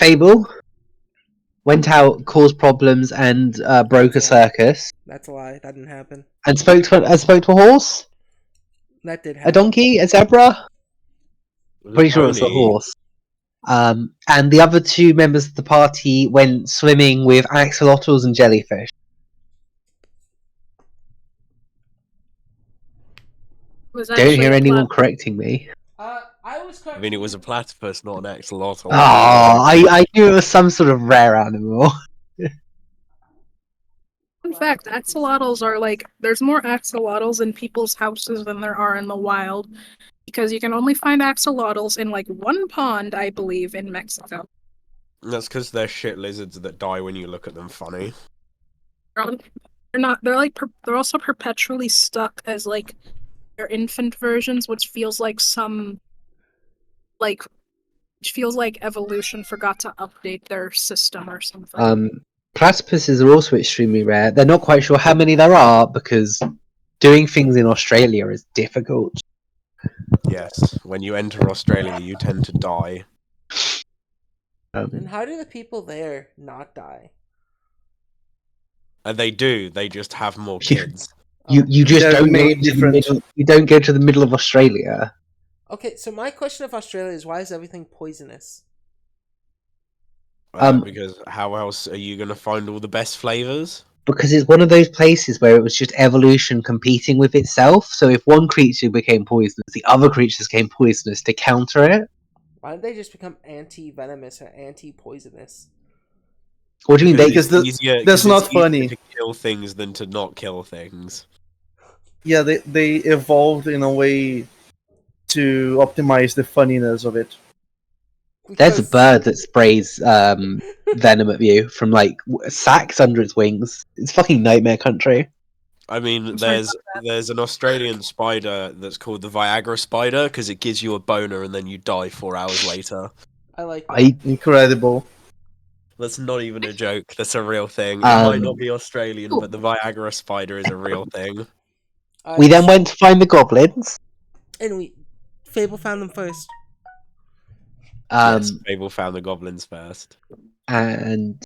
Fable went out, caused problems, and broke a circus. That's a lie. That didn't happen. And spoke to a horse, That did happen. a donkey, a zebra. Pretty sure it was a horse. And the other two members of the party went swimming with axolotls and jellyfish. Don't hear anyone correcting me. I mean, it was a platypus, not an axolotl. Oh, I knew it was some sort of rare animal. In fact, axolotls are there's more axolotls in people's houses than there are in the wild, because you can only find axolotls in one pond, I believe, in Mexico. That's because they're shit lizards that die when you look at them funny. They're not. They're also perpetually stuck as their infant versions, which feels like evolution forgot to update their system or something. Platypuses are also extremely rare. They're not quite sure how many there are because doing things in Australia is difficult. Yes, when you enter Australia, you tend to die. And how do the people there not die? They do. They just have more kids. You just don't you don't go to the middle of Australia. Okay, so my question of Australia is, why is everything poisonous? Because how else are you going to find all the best flavors? Because it's one of those places where it was just evolution competing with itself. So if one creature became poisonous, the other creatures became poisonous to counter it. Why don't they just become anti-venomous or anti-poisonous? What do you mean? That's not funny. To kill things than to not kill things. Yeah, they evolved in a way to optimize the funniness of it. There's a bird that sprays venom at you from sacks under its wings. It's fucking nightmare country. I mean, there's an Australian spider that's called the Viagra spider because it gives you a boner and then you die 4 hours later. I like that. Incredible. That's not even a joke. That's a real thing. It might not be Australian, but the Viagra spider is a real thing. We then went to find the goblins. And Fable found them first. Yes, Fable found the goblins first. And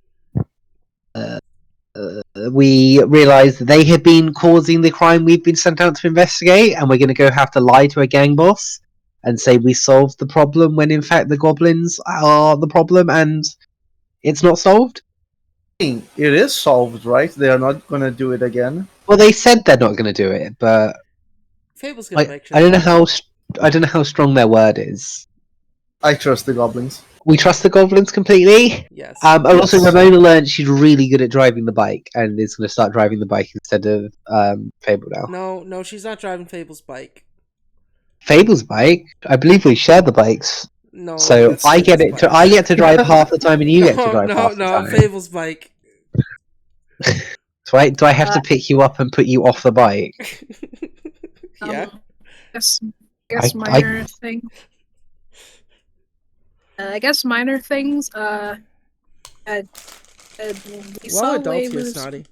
we realised that they had been causing the crime we've been sent out to investigate, and we're going to have to lie to a gang boss and say we solved the problem when in fact the goblins are the problem and it's not solved. It is solved, right? They are not going to do it again. Well, they said they're not going to do it, but Fable's going to make sure. I don't know how strong their word is. I trust the goblins. We trust the goblins completely. Yes. Also, Ramona learned she's really good at driving the bike and is going to start driving the bike instead of Fable now. No, she's not driving Fable's bike. Fable's bike? I believe we share the bikes. No. So I get to drive half the time and you get to drive half the time. No, Fable's bike. Do I have to pick you up and put you off the bike? Yeah. Guess minor thing. I guess minor things. We saw adults here, Snotty.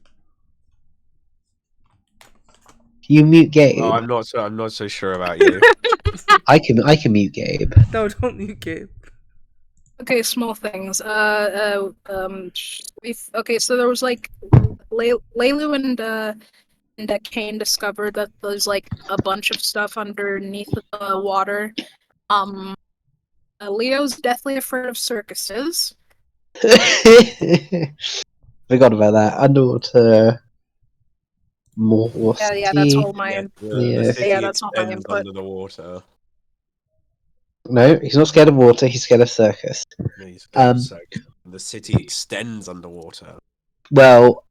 You mute Gabe. Oh, I'm not so sure about you. I can mute Gabe. No, don't mute Gabe. Okay, small things. Okay, so there was Laylu and Kane discovered that there's a bunch of stuff underneath the water. Leo's deathly afraid of circuses. Forgot about that. Underwater. More. Yeah, that's all my. That's all my input. Under the water. No, he's not scared of water. He's scared of circus. No, he's scared of circus. The city extends underwater. Well,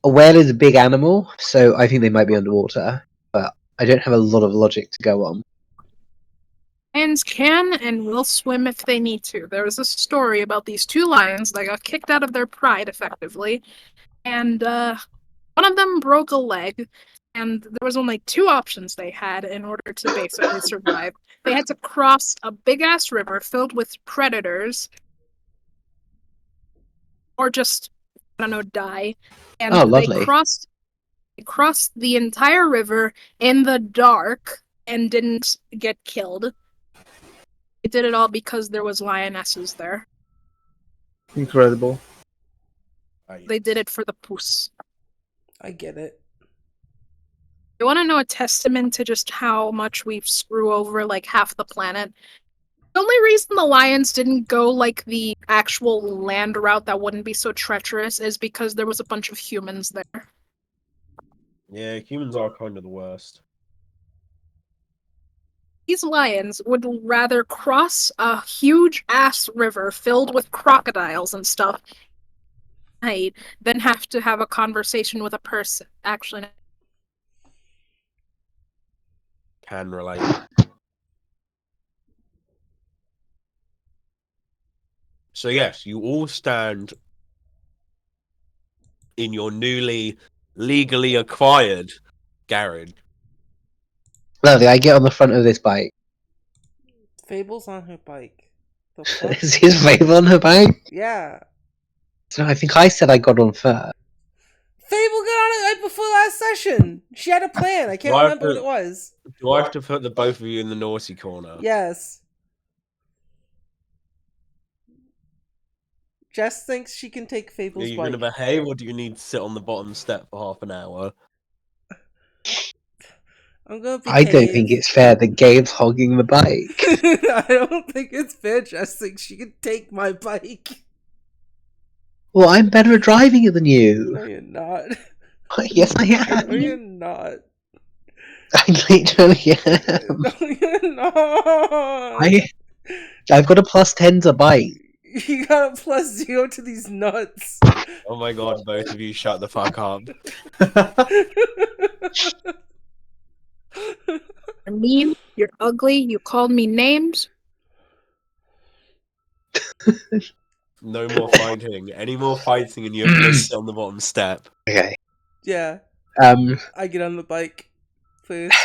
a whale is a big animal, so I think they might be underwater. But I don't have a lot of logic to go on. Lions can and will swim if they need to. There was a story about these two lions that got kicked out of their pride, effectively, and one of them broke a leg, and there was only two options they had in order to basically survive. They had to cross a big-ass river filled with predators, or just, I don't know, die. And lovely. They crossed the entire river in the dark and didn't get killed. They did it all because there was lionesses there. Incredible. They did it for the puss. I get it. You want to know a testament to just how much we screw over like half the planet? The only reason the lions didn't go like the actual land route that wouldn't be so treacherous is because there was a bunch of humans there. Yeah, humans are kind of the worst. These lions would rather cross a huge ass river filled with crocodiles and stuff than have to have a conversation with a person. Actually, Can relate. So yes, you all stand in your newly legally acquired garage. Lovely, I get on the front of this bike. Fable's on her bike. The fuck? Is his Fable on her bike? Yeah. So I think I said I got on first. Fable got on it right before last session. She had a plan. I can't remember what it was. Do I have to put the both of you in the naughty corner? Yes. Jess thinks she can take Are Fable's you bike. going to behave, or do you need to sit on the bottom step for half an hour? I'm gonna behave. I don't think it's fair that Gabe's hogging the bike. I don't think it's fair. Jess thinks she can take my bike. Well, I'm better at driving it than you. No, you're not. Yes, I No, you're am. not. I literally am. No, you're not. I've got a +10 to bike. You got a +0 to these nuts. Oh my god, both of you shut the fuck up. you're mean, you're ugly, you called me names. No more fighting. Any more fighting and you have to sit on the bottom step. Okay. Yeah, Um. I get on the bike first.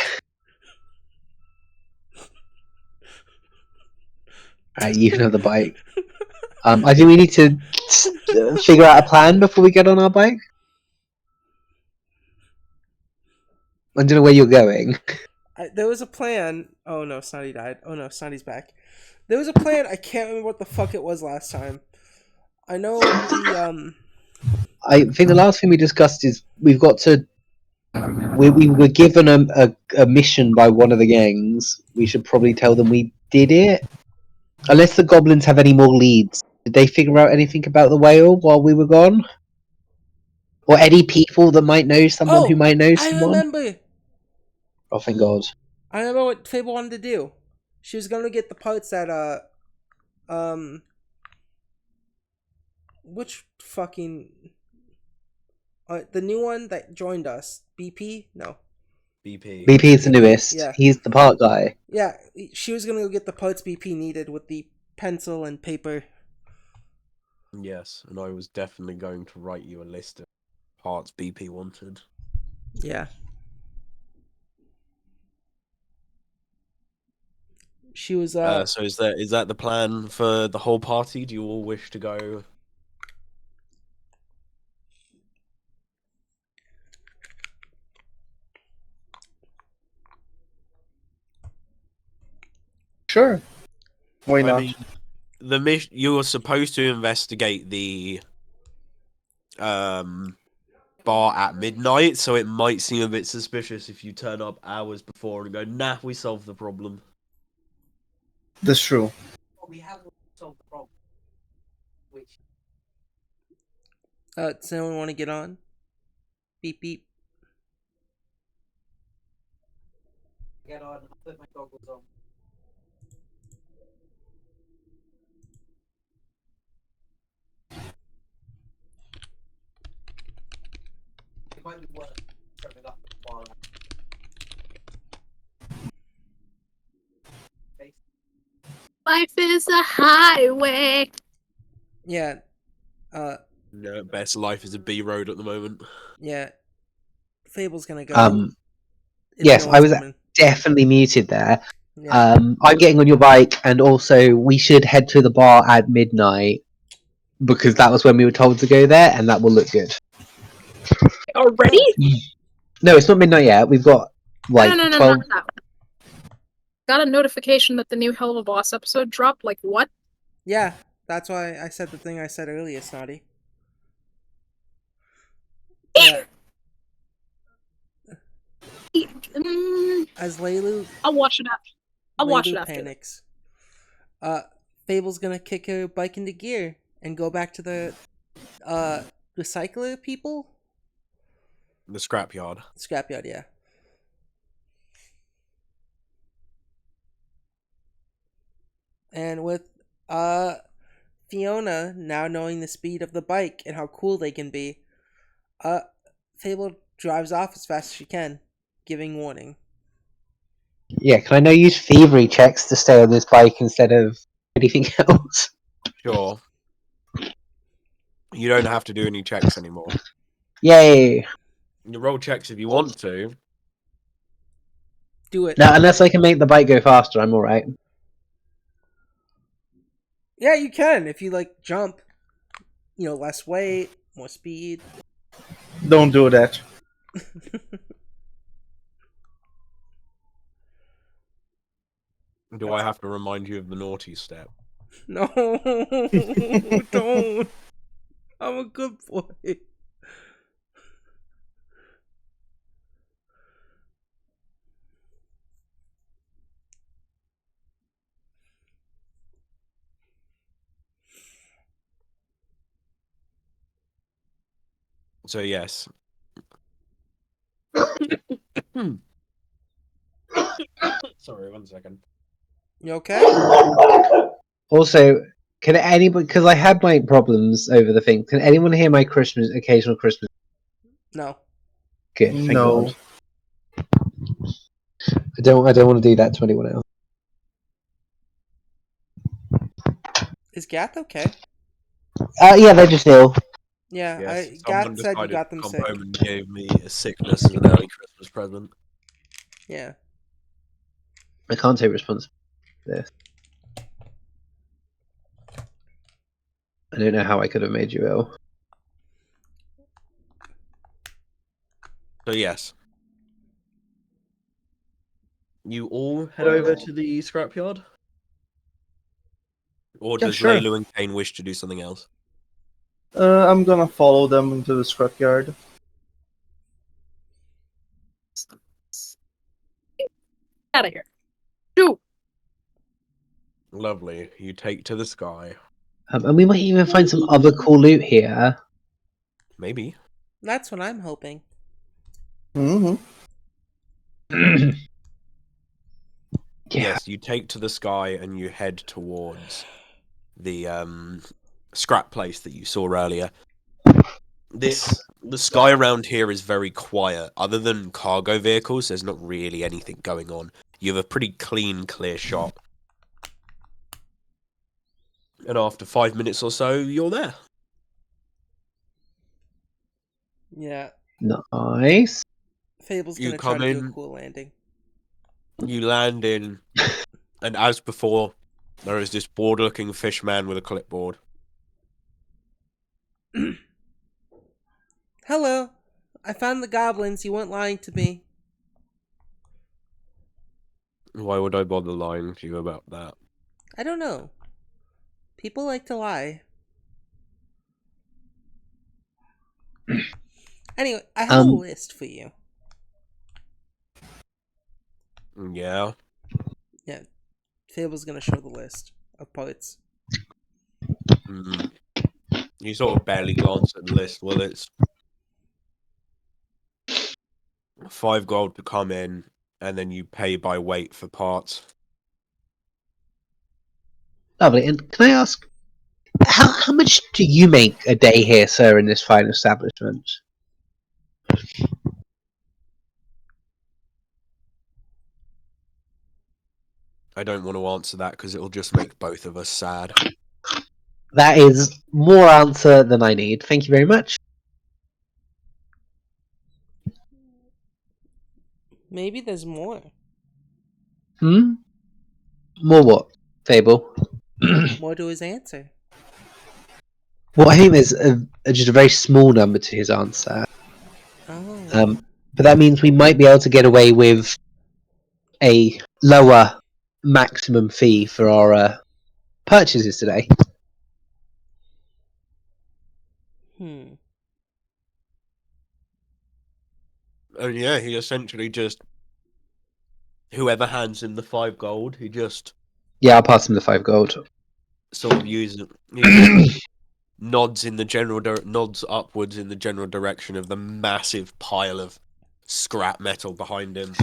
Alright, you can have the bike. I think we need to figure out a plan before we get on our bike. I don't know where you're going. There was a plan. Oh no, Snotty died. Oh no, Snotty's back. There was a plan. I can't remember what the fuck it was last time. I know the I think the last thing we discussed is we've got to. We were given a mission by one of the gangs. We should probably tell them we did it. Unless the goblins have any more leads. Did they figure out anything about the whale while we were gone? Or any people that might know someone who might know I someone? remember. Oh, thank God. I remember what Fable wanted to do. She was gonna get the parts that which fucking the new one that joined us, BP? No. BP. BP is the newest. Yeah. He's the part guy. Yeah, she was gonna go get the parts BP needed with the pencil and paper. Yes, and I was definitely going to write you a list of parts BP wanted. Yeah. She was So is that the plan for the whole party? Do you all wish to go? Sure. Why not? I mean, the mission you were supposed to investigate the bar at midnight, so it might seem a bit suspicious if you turn up hours before and go, "Nah, we solved the problem." That's true. We have solved the problem. Which does anyone want to get on? Beep beep. get on, I'll put my goggles on. It might be worth something up while Life is a highway. Yeah. No, best life is a B road at the moment. Yeah. Fable's gonna go. If Yes, no I one's was coming. definitely muted there. Yeah. I'm getting on your bike, and also we should head to the bar at midnight because that was when we were told to go there, and that will look good. Already? No, it's not midnight yet. We've got like no, 12. not that one. got a notification that the new Hell of a Boss episode dropped. Like, what? Yeah, that's why I said the thing I said earlier, Snotty. Yeah, as I'll watch it after. I'll watch it Laylu after. panics, Fable's gonna kick her bike into gear and go back to the recycler people? The scrapyard. Scrapyard, yeah. And with Fiona now knowing the speed of the bike and how cool they can be, Fable drives off as fast as she can, giving warning. Yeah, can I now use thievery checks to stay on this bike instead of anything else? Sure. You don't have to do any checks anymore. Yay! You roll checks if you want to. Do it. No, unless I can make the bike go faster, I'm alright. Yeah, you can if you like jump. You know, less weight, more speed. Don't do that. Do I have to remind you of the naughty step? No, don't. I'm a good boy. So yes. Sorry, 1 second. You okay? Also, can anybody, because I had my problems over the thing, can anyone hear my occasional Christmas? No. Good, thank No. God. I don't want to do that to anyone else. Is Gath okay? Yeah, they're just ill. Yeah, Yes, Gath someone said you decided got to them come sick. home and gave me a sickness as an early Christmas present. Yeah. I can't take responsibility for this. I don't know how I could have made you ill. So yes. You all head over to the scrapyard? Or Yeah, does sure. Laylu and Kane wish to do something else? I'm gonna follow them into the scrapyard. Out of here. Shoot. Lovely. You take to the sky. And we might even find some other cool loot here. Maybe. That's what I'm hoping. Mm-hmm. Yeah. Yes, you take to the sky and you head towards the scrap place that you saw earlier. The sky around here is very quiet. Other than cargo vehicles, there's not really anything going on. You have a pretty clean, clear shot. And after 5 minutes or so, you're there. Yeah. Nice. Fable's You gonna try come to do a in. cool landing. You land in, and as before, there is this bored-looking fish man with a clipboard. Hello. I found the goblins. You weren't lying to me. Why would I bother lying to you about that? I don't know. People like to lie. Anyway, I have a list for you. Yeah. Yeah. Fable's gonna show the list of parts. Mm. You sort of barely glance at the list. Well, it's 5 gold to come in, and then you pay by weight for parts. Lovely. And can I ask, how much do you make a day here, sir, in this fine establishment? I don't want to answer that because it'll just make both of us sad. That is more answer than I need. Thank you very much. Maybe there's more. More what, Fable? More to his answer. Well, I think there's just a very small number to his answer. Oh. But that means we might be able to get away with a lower maximum fee for our purchases today. Hmm. And yeah, he essentially just whoever hands him the 5 gold, he just Yeah, I'll pass him the 5 gold. sort of uses it. He just nods nods upwards in the general direction of the massive pile of scrap metal behind him.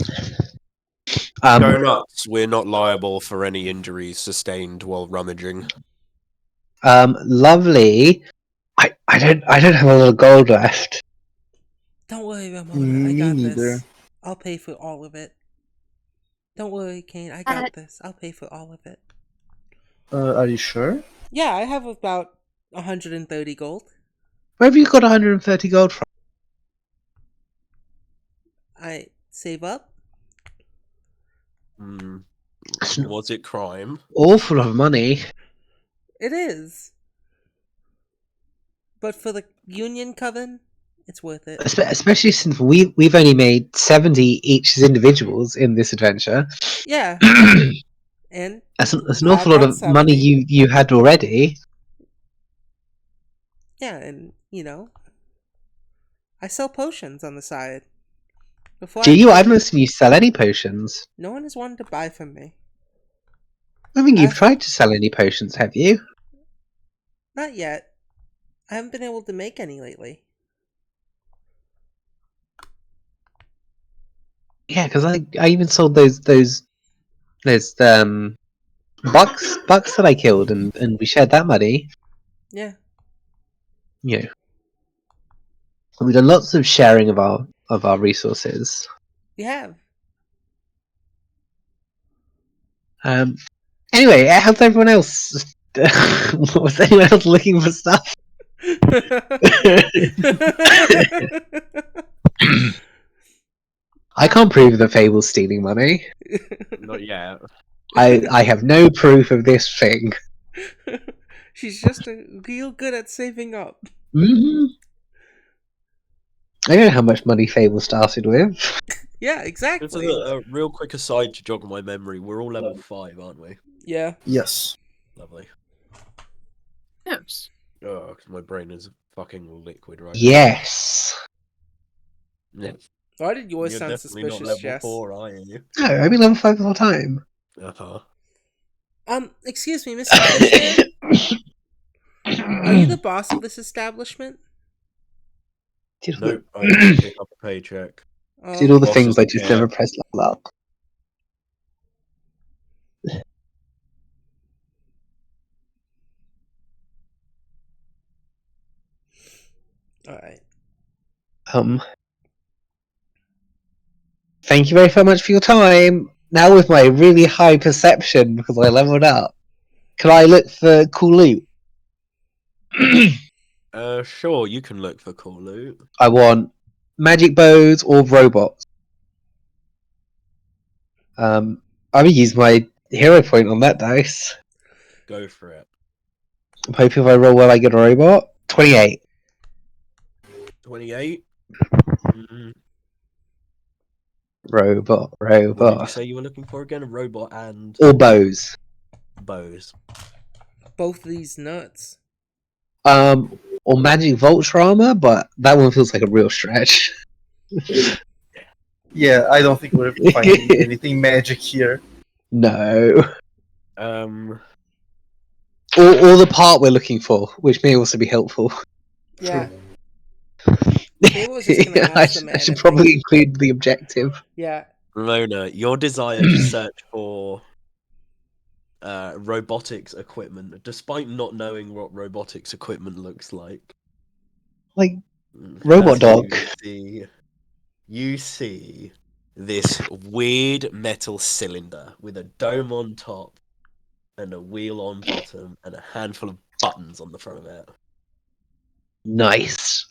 Go nuts. We're not liable for any injuries sustained while rummaging. Lovely. I don't have a lot of gold left. Don't worry, Ramona. I Me got neither. this. I'll pay for all of it. Don't worry, Kane. I got this. I'll pay for all of it. Are you sure? Yeah, I have about 130 gold. Where have you got 130 gold from? I save up. Was it crime? Awful lot of money. It is. But for the Union Coven, it's worth it. Especially since we've only made 70 each as individuals in this adventure. Yeah. And That's an I've awful lot got of money 70. you had already. Yeah, and I sell potions on the side. Before Do you? I haven't seen you sell any potions. no one has wanted to buy from me. I think you've I've- tried to sell any potions, have you? Not yet. I haven't been able to make any lately. Yeah, because I even sold those bucks that I killed, and we shared that money. Yeah. Yeah, and we've done lots of sharing of our resources. We have. Anyway, how's everyone else? Was anyone else looking for stuff? I can't prove that Fable's stealing money. Not yet. I have no proof of this thing. She's just real good at saving up. Hmm. I don't know how much money Fable started with. Yeah, Just exactly. a real quick aside to jog my memory. We're all level 5, aren't we? Yeah. Yes. Lovely. Yes. Oh, 'cause my brain is fucking liquid right Yes. now. Yeah. Why did yours You're sound definitely not suspicious, level Jess? 4, are you? No, I've been level 5 the whole time. Uh-huh. Excuse me, Mr. Fishman? Are you the boss of this establishment? Did, Nope, I just pick up a paycheck. did all the Boss things I doesn't just care. never pressed level up. Alright. Thank you very much for your time. Now with my really high perception because I leveled up, can I look for cool loot? Sure, you can look for cool loot. I want magic bows or robots. I'm gonna use my hero point on that dice. Go for it. I'm hoping if I roll well, I get a robot. 28. 28? Robot. What did you say you were looking for again? A robot and Or bows. bows. Both these nuts. Or magic vulture armor, but that one feels like a real stretch. Yeah, I don't think we're finding anything magic here. No. Um, Or the part we're looking for, which may also be helpful. Yeah. They was just gonna I ask the should, man I should if probably they- include the objective. Yeah. Ramona, your desire to search for robotics equipment, despite not knowing what robotics equipment looks like. Like, robot dog. You see this weird metal cylinder with a dome on top and a wheel on bottom and a handful of buttons on the front of it. Nice.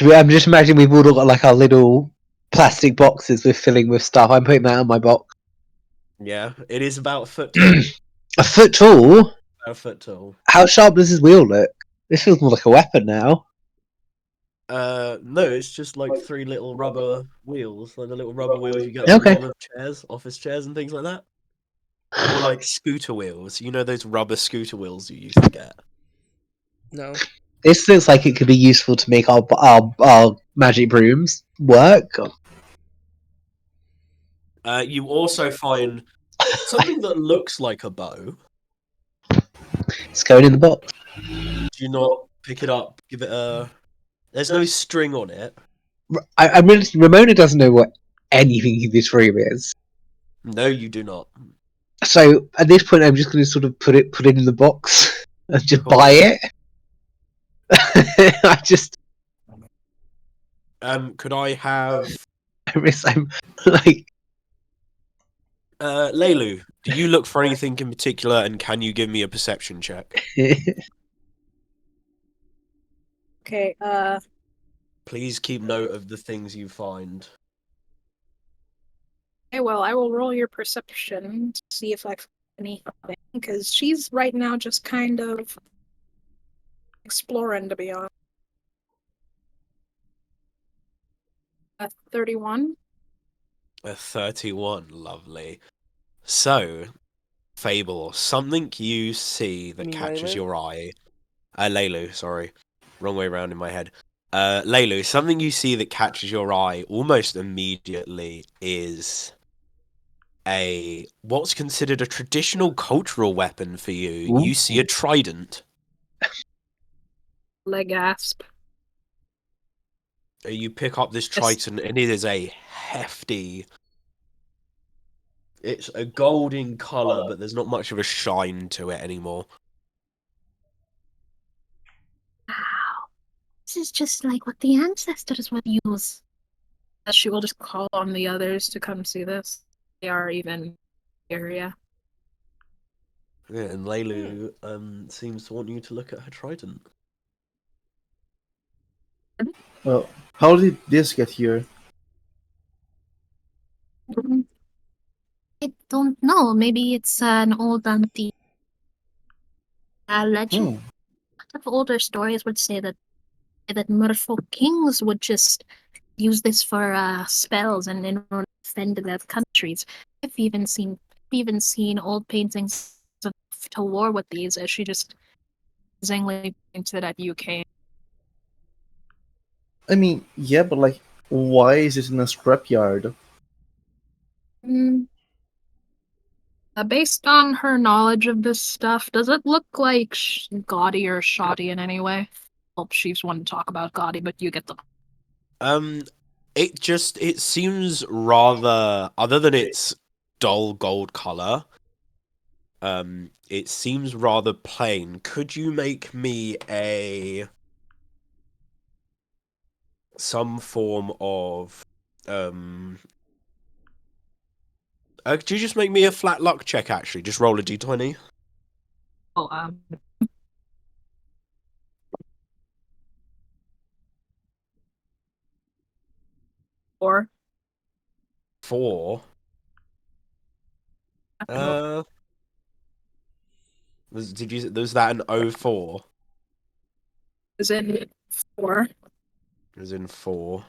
I'm just imagining we've all got like our little plastic boxes we're filling with stuff. I'm putting that in my box. Yeah, it is about a foot tall. A foot tall? About a foot tall. How sharp does his wheel look? This feels more like a weapon now. No, it's just like 3 little rubber wheels, like the little rubber wheels you get on Okay. a lot of chairs, office chairs and things like that. Or like scooter wheels. You know those rubber scooter wheels you used to get? No. This looks like it could be useful to make our magic brooms work. You also find something that looks like a bow. It's going in the box. Do you not pick it up, give it a... There's no string on it. I mean, Ramona doesn't know what anything in this room is. No, you do not. So at this point, I'm just going to sort of put it in the box and just Cool. buy it. I just, Could I have... I'm like, Leilu, do you look for anything in particular, and can you give me a perception check? Okay, Please keep note of the things you find. okay, well, I will roll your perception to see if I find anything, because she's right now just kind of exploring, to be honest. 31. A 31, lovely. So, Fable, something you see that You mean catches Leylu? your eye. Leilu, sorry. Wrong way around in my head. Leilu, something you see that catches your eye almost immediately is what's considered a traditional cultural weapon for you. Ooh. You see a trident. Leg gasp. You pick up this Yes. trident, and it is a hefty... It's a golden colour, but there's not much of a shine to it anymore. Wow. This is just like what the ancestors would use. She will just call on the others to come see this. They are even area. Yeah, and Leilu seems to want you to look at her trident. Well, how did this get here? I don't know. Maybe it's an old antique legend. Hmm. A lot of older stories would say that merfolk kings would just use this for spells and in order to defend their countries. I've even seen old paintings of to war with these, as she just zingly Pointed at UK. I mean, yeah, but like, why is it in a scrapyard? Mm. Based on her knowledge of this stuff, does it look like gaudy or shoddy in any way? Well, she's one to talk about gaudy, but you get the... It seems rather, other than its dull gold color, it seems rather plain. Could you make me some form of, could you just make me a flat luck check, actually? Just roll a d20. Oh, or 4. Was that an 04? is in 4. As in 4.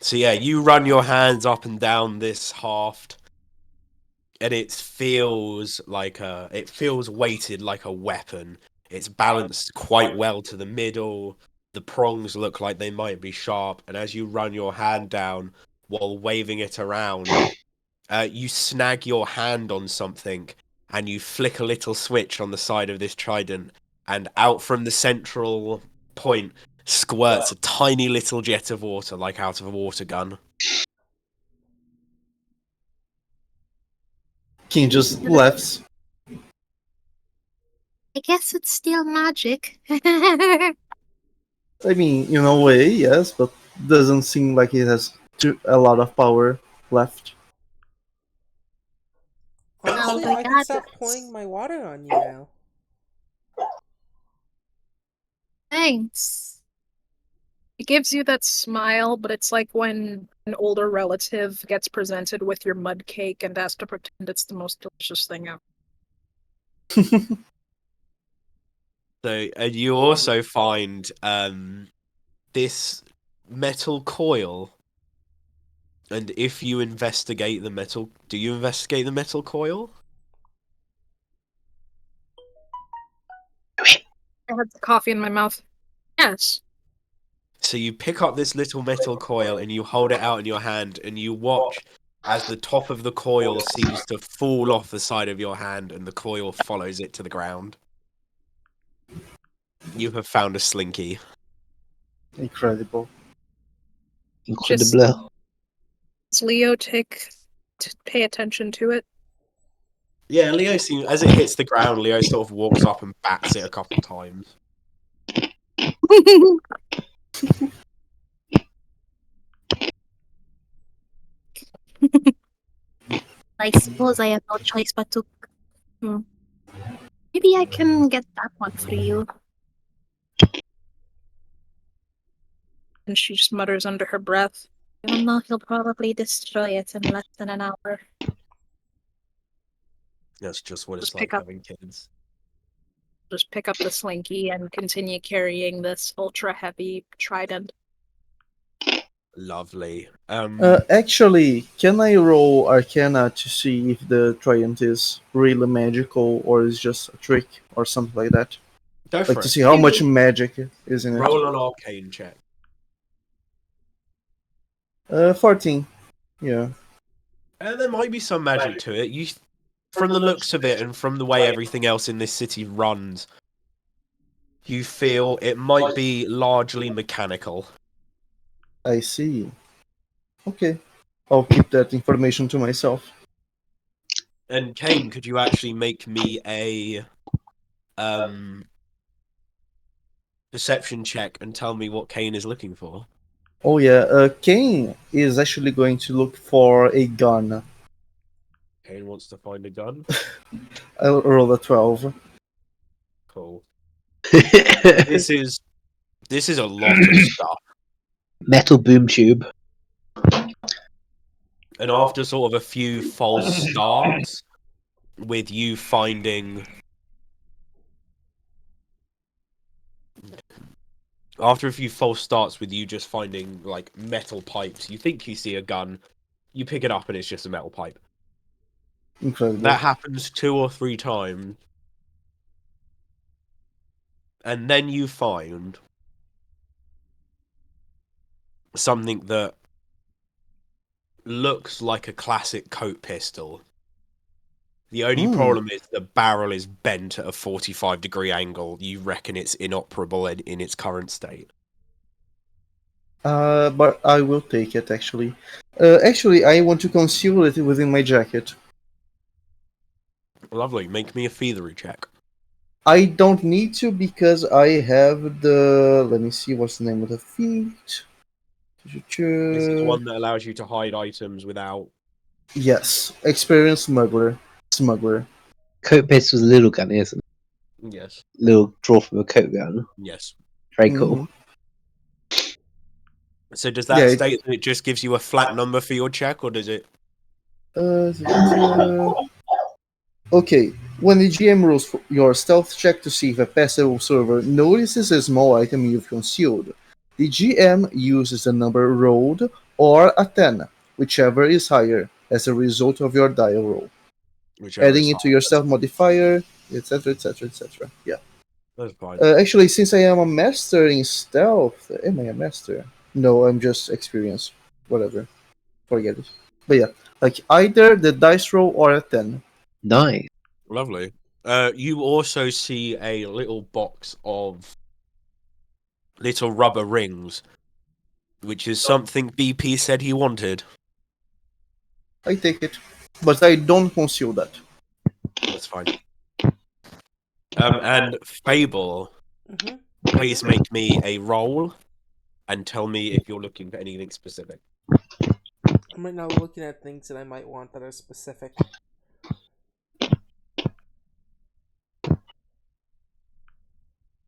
So yeah, you run your hands up and down this haft, and it feels weighted like a weapon. It's balanced quite well to the middle. The prongs look like they might be sharp, and as you run your hand down while waving it around, you snag your hand on something, and you flick a little switch on the side of this trident, and out from the central point squirts a tiny little jet of water, like out of a water gun. King just laughs. I guess it's still magic. I mean, in a way, yes, but doesn't seem like it has a lot of power left. Honestly, Oh, I can stop regardless. pouring my water on you now. Thanks. It gives you that smile, but it's like when an older relative gets presented with your mud cake and has to pretend it's the most delicious thing ever. So, and you also find this metal coil, and if you investigate the metal, do you investigate the metal coil? I had the coffee in my mouth. Yes. So you pick up this little metal coil and you hold it out in your hand, and you watch as the top of the coil seems to fall off the side of your hand, and the coil follows it to the ground. You have found a slinky. Incredible. Incredible. Does Leo pay attention to it? Yeah, Leo seems, as it hits the ground, Leo sort of walks up and bats it a couple times. I suppose I have no choice but to. Maybe I can get that one for you. And she just mutters under her breath. Even though he'll probably destroy it in less than an hour. That's just what it's Just like pick up. having kids. Just pick up the slinky and continue carrying this ultra heavy trident. Lovely. Actually, can I roll Arcana to see if the Trident is really magical or is just a trick or something like that? Go Like for to it. see how much magic is in it. Roll an arcane check. 14. Yeah. There might be some magic to it. From the looks of it and from the way everything else in this city runs, you feel it might be largely mechanical. I see. Okay. I'll keep that information to myself. And Kane, could you actually make me a perception check and tell me what Kane is looking for? Oh yeah, Kane is actually going to look for a gun. Kane wants to find a gun. I'll roll a 12. Cool. This is a lot of stuff. Metal boom tube. And after sort of a few false starts, with you finding... After a few false starts with you just finding, like, metal pipes, you think you see a gun, you pick it up and it's just a metal pipe. Incredible. That happens 2 or 3 times. And then you find something that looks like a classic coat pistol. The only problem is the barrel is bent at a 45-degree angle. You reckon it's inoperable in its current state. But I will take it actually. Actually, I want to conceal it within my jacket. Lovely. Make me a thievery check. I don't need to because I have the. Let me see what's the name of the feat. This is one that allows you to hide items without... Yes, experienced smuggler. Coat pistol's a little gun, isn't it? Yes. Little draw from a coat gun. Yes. Very cool. So does that state that it just gives you a flat number for your check, or does it... Okay, when the GM rolls your stealth check to see if a passive observer notices a small item you've concealed, the GM uses the number rolled or a 10, whichever is higher, as a result of your die roll. Whichever Adding is it to your stealth modifier, etc., etc., etc. Yeah. That's fine. Actually, since I am a master in stealth, am I a master? No, I'm just experienced. Whatever. Forget it. But yeah, like either the dice roll or a 10. Nice. Lovely. You also see a little box of little rubber rings, which is something BP said he wanted. I take it. But I don't conceal that. That's fine. And Fable, Mm-hmm. please make me a roll and tell me if you're looking for anything specific. I'm right now looking at things that I might want that are specific.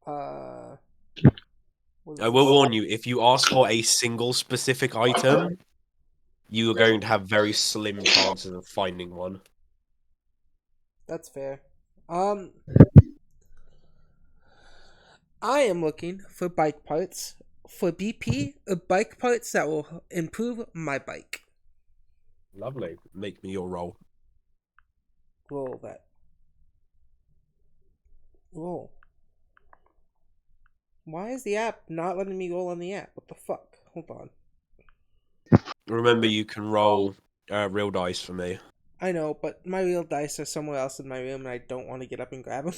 I will warn you, if you ask for a single specific item, you are going to have very slim chances of finding one. That's fair. I am looking for bike parts for BP, bike parts that will improve my bike. Lovely. Make me your roll. Roll that. Roll. Why is the app not letting me roll on the app? What the fuck? Hold on. Remember, you can roll real dice for me. I know, but my real dice are somewhere else in my room, and I don't want to get up and grab them.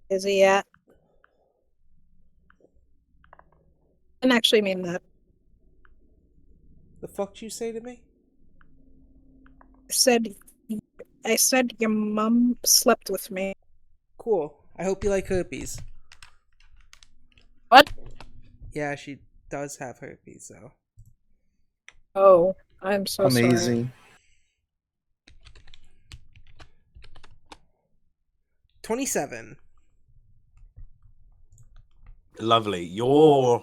Is he at? I didn't actually mean that. The fuck did you say to me? I said your mom slept with me. Cool. I hope you like herpes. What? Yeah, she does have herpes, though. Oh, I'm so sorry. Amazing. 27. Lovely. Your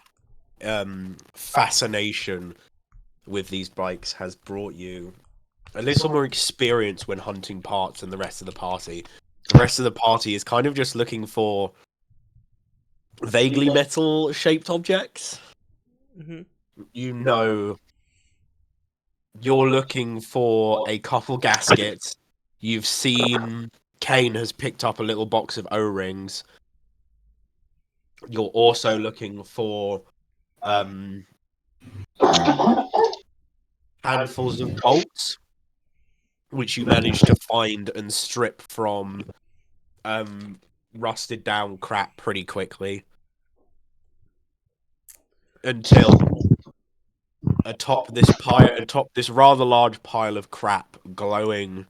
fascination with these bikes has brought you a little more experience when hunting parts than the rest of the party. The rest of the party is kind of just looking for vaguely metal-shaped objects. Mm-hmm. You know, you're looking for a couple gaskets. You've seen Kane has picked up a little box of O-rings. You're also looking for handfuls of bolts, which you managed to find and strip from rusted down crap pretty quickly. Until atop this rather large pile of crap glowing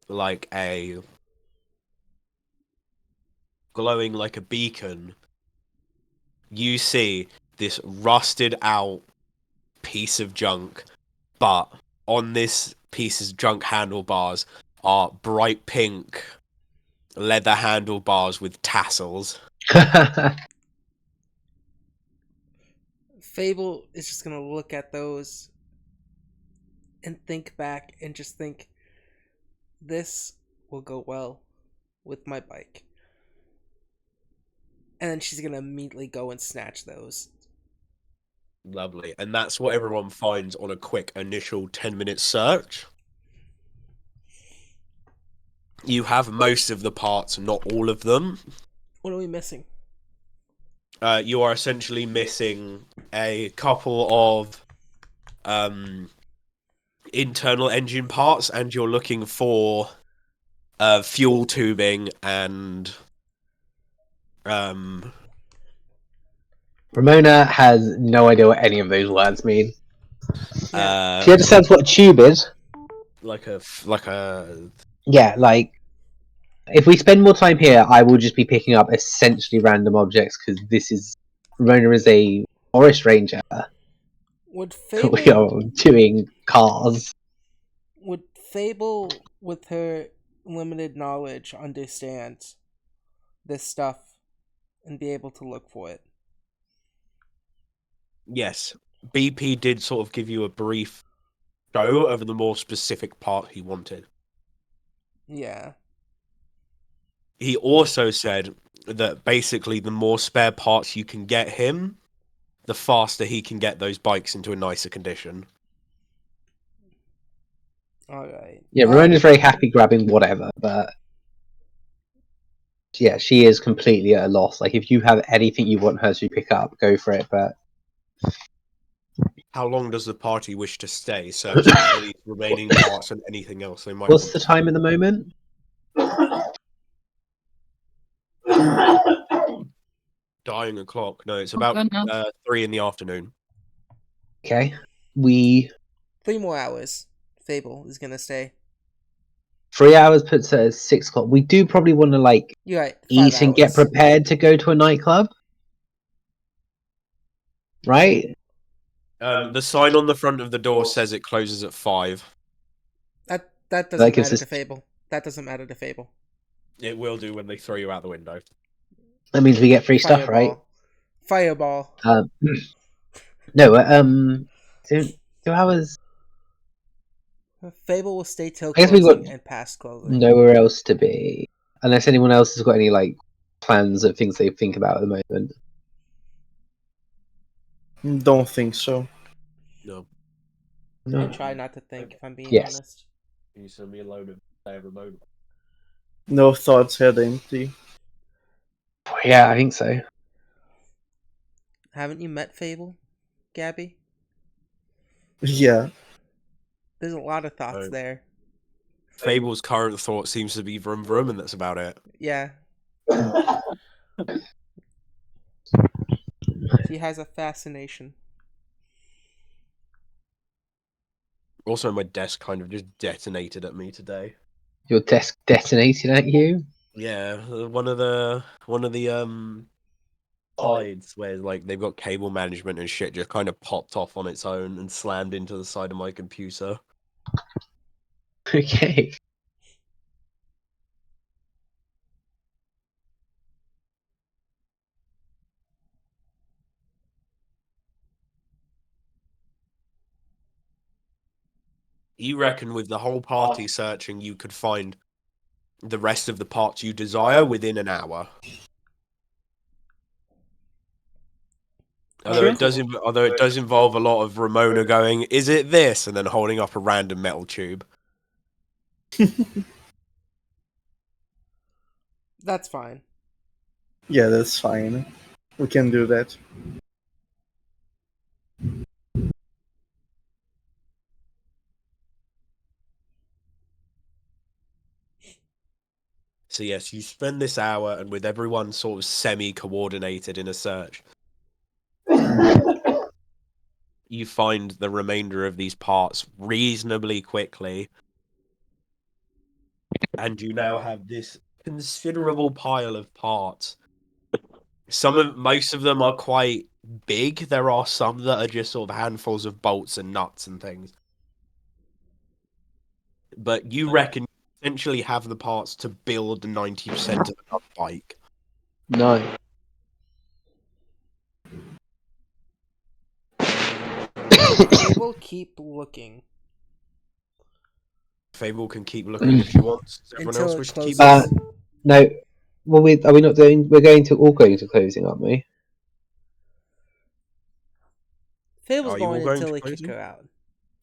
like a beacon, you see this rusted out piece of junk, but on this piece of junk handlebars are bright pink leather handlebars with tassels. Fable is just gonna look at those and think back and just think, this will go well with my bike. And then she's gonna immediately go and snatch those. Lovely. And that's what everyone finds on a quick initial 10-minute search. You have most of the parts, not all of them. What are we missing? You are essentially missing a couple of internal engine parts, and you're looking for fuel tubing and Ramona has no idea what any of those words mean. Yeah. She understands what a tube is. like a Yeah, like, if we spend more time here, I will just be picking up essentially random objects, because Ramona is a forest ranger. Would We Fable are doing cars. would Fable with her limited knowledge understand this stuff and be able to look for it? Yes, BP did sort of give you a brief show of the more specific part he wanted. Yeah. He also said that basically the more spare parts you can get him, the faster he can get those bikes into a nicer condition. Alright. Yeah, Ramona's very happy grabbing whatever, but yeah, she is completely at a loss. Like, if you have anything you want her to pick up, go for it, but How long does the party wish to stay, searching for these remaining parts and anything else they might what's want the to time at the moment? Dying o'clock. No, it's about goodness. 3 in the afternoon. Okay. 3 more hours. Fable is gonna stay. 3 hours puts her at 6 o'clock. We do probably want to, like, You're right. 5 eat and get hours. prepared to go to a nightclub. Right? The sign on the front of the door says it closes at 5. That doesn't Like, it's matter to just- Fable. That doesn't matter to Fable. It will do when they throw you out the window. That means we get free stuff, right? Fireball. No, 2 hours. Fable will stay till I guess we've closing got and past closing. nowhere else to be. Unless anyone else has got any, like, plans of things they think about at the moment. Don't think so. No. I try not to think, if I'm being Yes. honest. Can you send me a load of remote? No thoughts head empty. Yeah, I think so. Haven't you met Fable, Gabby? Yeah. There's a lot of thoughts Oh. there. Fable's current thought seems to be vroom vroom, and that's about it. Yeah. He has a fascination. Also, my desk kind of just detonated at me today. Your desk detonated at you? Yeah, one of the sides where like they've got cable management and shit just kind of popped off on its own and slammed into the side of my computer. Okay. You reckon with the whole party searching, you could find the rest of the parts you desire within an hour? Although it does involve a lot of Ramona going, "Is it this?" and then holding up a random metal tube. That's fine. Yeah, that's fine. We can do that. So yes, you spend this hour, and with everyone sort of semi-coordinated in a search, you find the remainder of these parts reasonably quickly, and you now have this considerable pile of parts. Most of them are quite big. There are some that are just sort of handfuls of bolts and nuts and things. But you reckon you essentially have the parts to build 90% of another bike. No. Can Fable keep looking Fable can keep looking if she wants. Does everyone until else it wish to keep closes? looking? No. Well, are we not doing? We're going to all going to closing, aren't we? Fable's Are you all going going until to they kick closing? her out.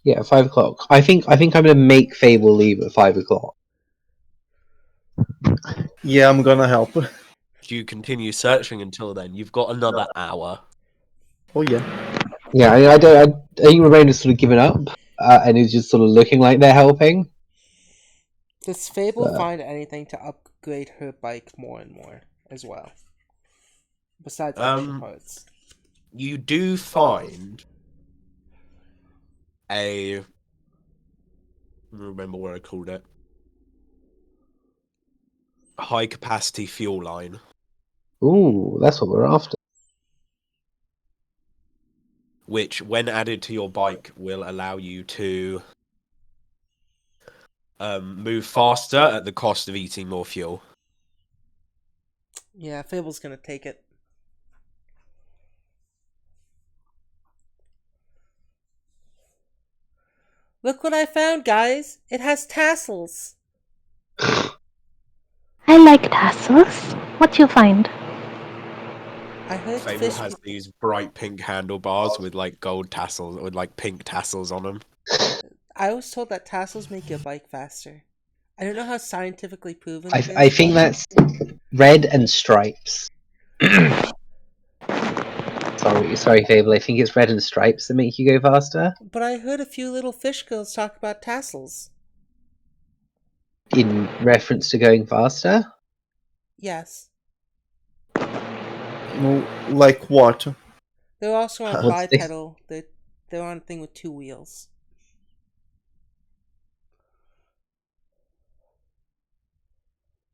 Yeah, 5 o'clock. I think I'm gonna make Fable leave at 5 o'clock. Yeah, I'm gonna help. Do you continue searching until then? You've got another hour. Oh yeah. Yeah, I don't. I think Ramona's sort of given up, and is just sort of looking like they're helping. Does Fable find anything to upgrade her bike more and more as well? Besides extra parts. You do find I remember what I called it. A high capacity fuel line. Ooh, that's what we're after. Which, when added to your bike, will allow you to move faster at the cost of eating more fuel. Yeah, Fable's gonna take it. Look what I found, guys! It has tassels! I like tassels. What you find? I heard Fable fish has people... these bright pink handlebars with like gold tassels, with like pink tassels on them. I was told that tassels make your bike faster. I don't know how scientifically proven it I is, think but... that's red and stripes. sorry, Fable. I think it's red and stripes that make you go faster. But I heard a few little fish girls talk about tassels. In reference to going faster. Yes. No, like what? They're also on What's this? bipedal. They're on a thing with 2 wheels.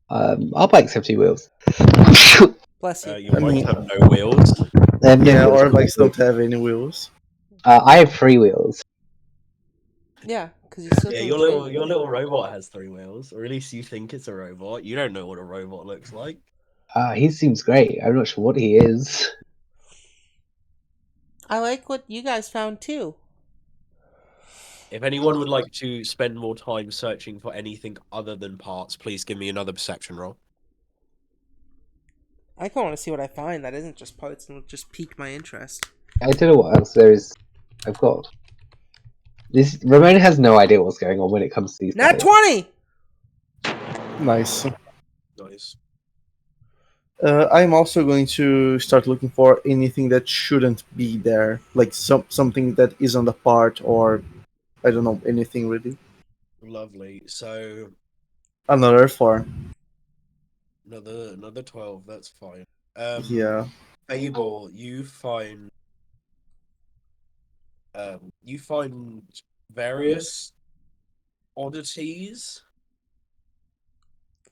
Our bikes have 2 wheels. Bless you. Your I bikes mean- have no wheels. They have no Yeah, wheels. our bikes don't have any wheels. I have 3 wheels. Yeah, because you still Yeah, do your little robot has 3 wheels, or at least you think it's a robot. You don't know what a robot looks like. He seems great. I'm not sure what he is. I like what you guys found too. If anyone would like to spend more time searching for anything other than parts, please give me another perception roll. I kind of want to see what I find that isn't just parts and will just pique my interest. I don't know what else there is. I've got this. Ramona has no idea what's going on when it comes to these. Nat spells. 20! Nice. Nice. I'm also going to start looking for anything that shouldn't be there, like something that isn't a part, or I don't know, anything really. Lovely. So Another 4. another 12. That's fine. Yeah. Fable, you find various oddities,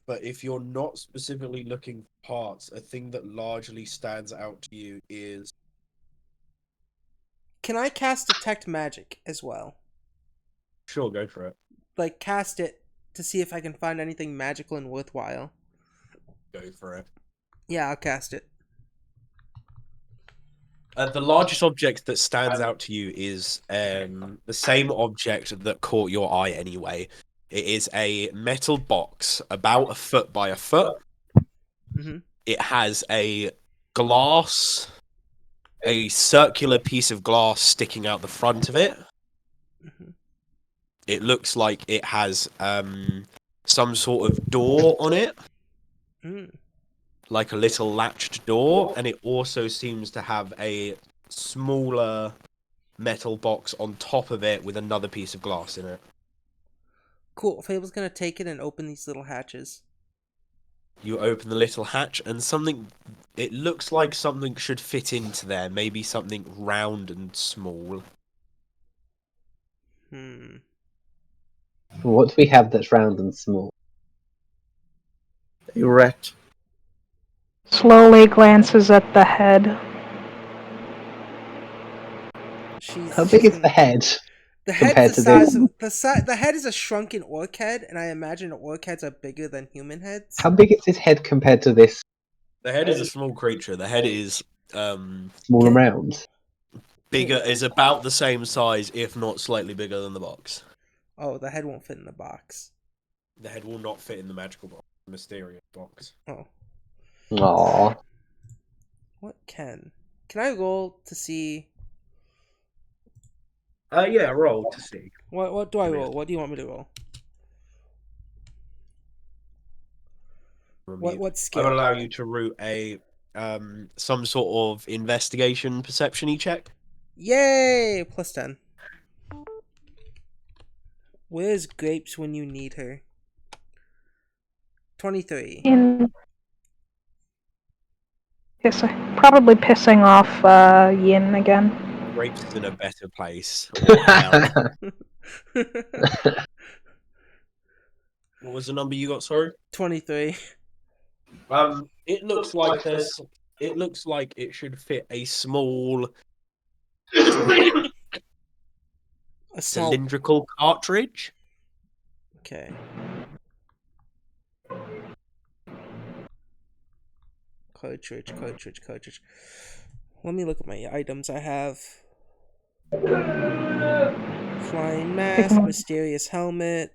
but if you're not specifically looking for parts, a thing that largely stands out to you is Can I cast Detect Magic as well? sure, go for it. Like, cast it to see if I can find anything magical and worthwhile. Go for it. Yeah, I'll cast it. The largest object that stands out to you is the same object that caught your eye anyway. It is a metal box about a foot by a foot. Mm-hmm. It has a circular piece of glass sticking out the front of it. Mm-hmm. It looks like it has some sort of door on it, Mm. like a little latched door, and it also seems to have a smaller metal box on top of it with another piece of glass in it. Cool. Fable's gonna take it and open these little hatches. You open the little hatch, and it looks like something should fit into there, maybe something round and small. What do we have that's round and small? A rat. Slowly glances at the head. How big She's is the head? The head's compared the to size this? of the head is a shrunken orc head, and I imagine orc heads are bigger than human heads. How big is his head compared to this The head is a small creature. The head is small and Okay. round? bigger, is about the same size, if not slightly bigger than the box. Oh, the head won't fit in the box. The head will not fit in the magical box, the mysterious box. Oh, Aww. what can I roll to see? Yeah, roll to see. What do I Give me a- roll? What do you want me to roll? What I will skill? allow you to root a some sort of investigation perception-y check. Yay! Plus 10. Where's Grapes when you need her? 23. Probably pissing off Yin again. Grapes is in a better place. Or hell. What was the number you got, sorry? 23. It looks like it should fit a small A small. cylindrical cartridge. Okay. Cartridge. Let me look at my items. I have flying mask, mysterious helmet,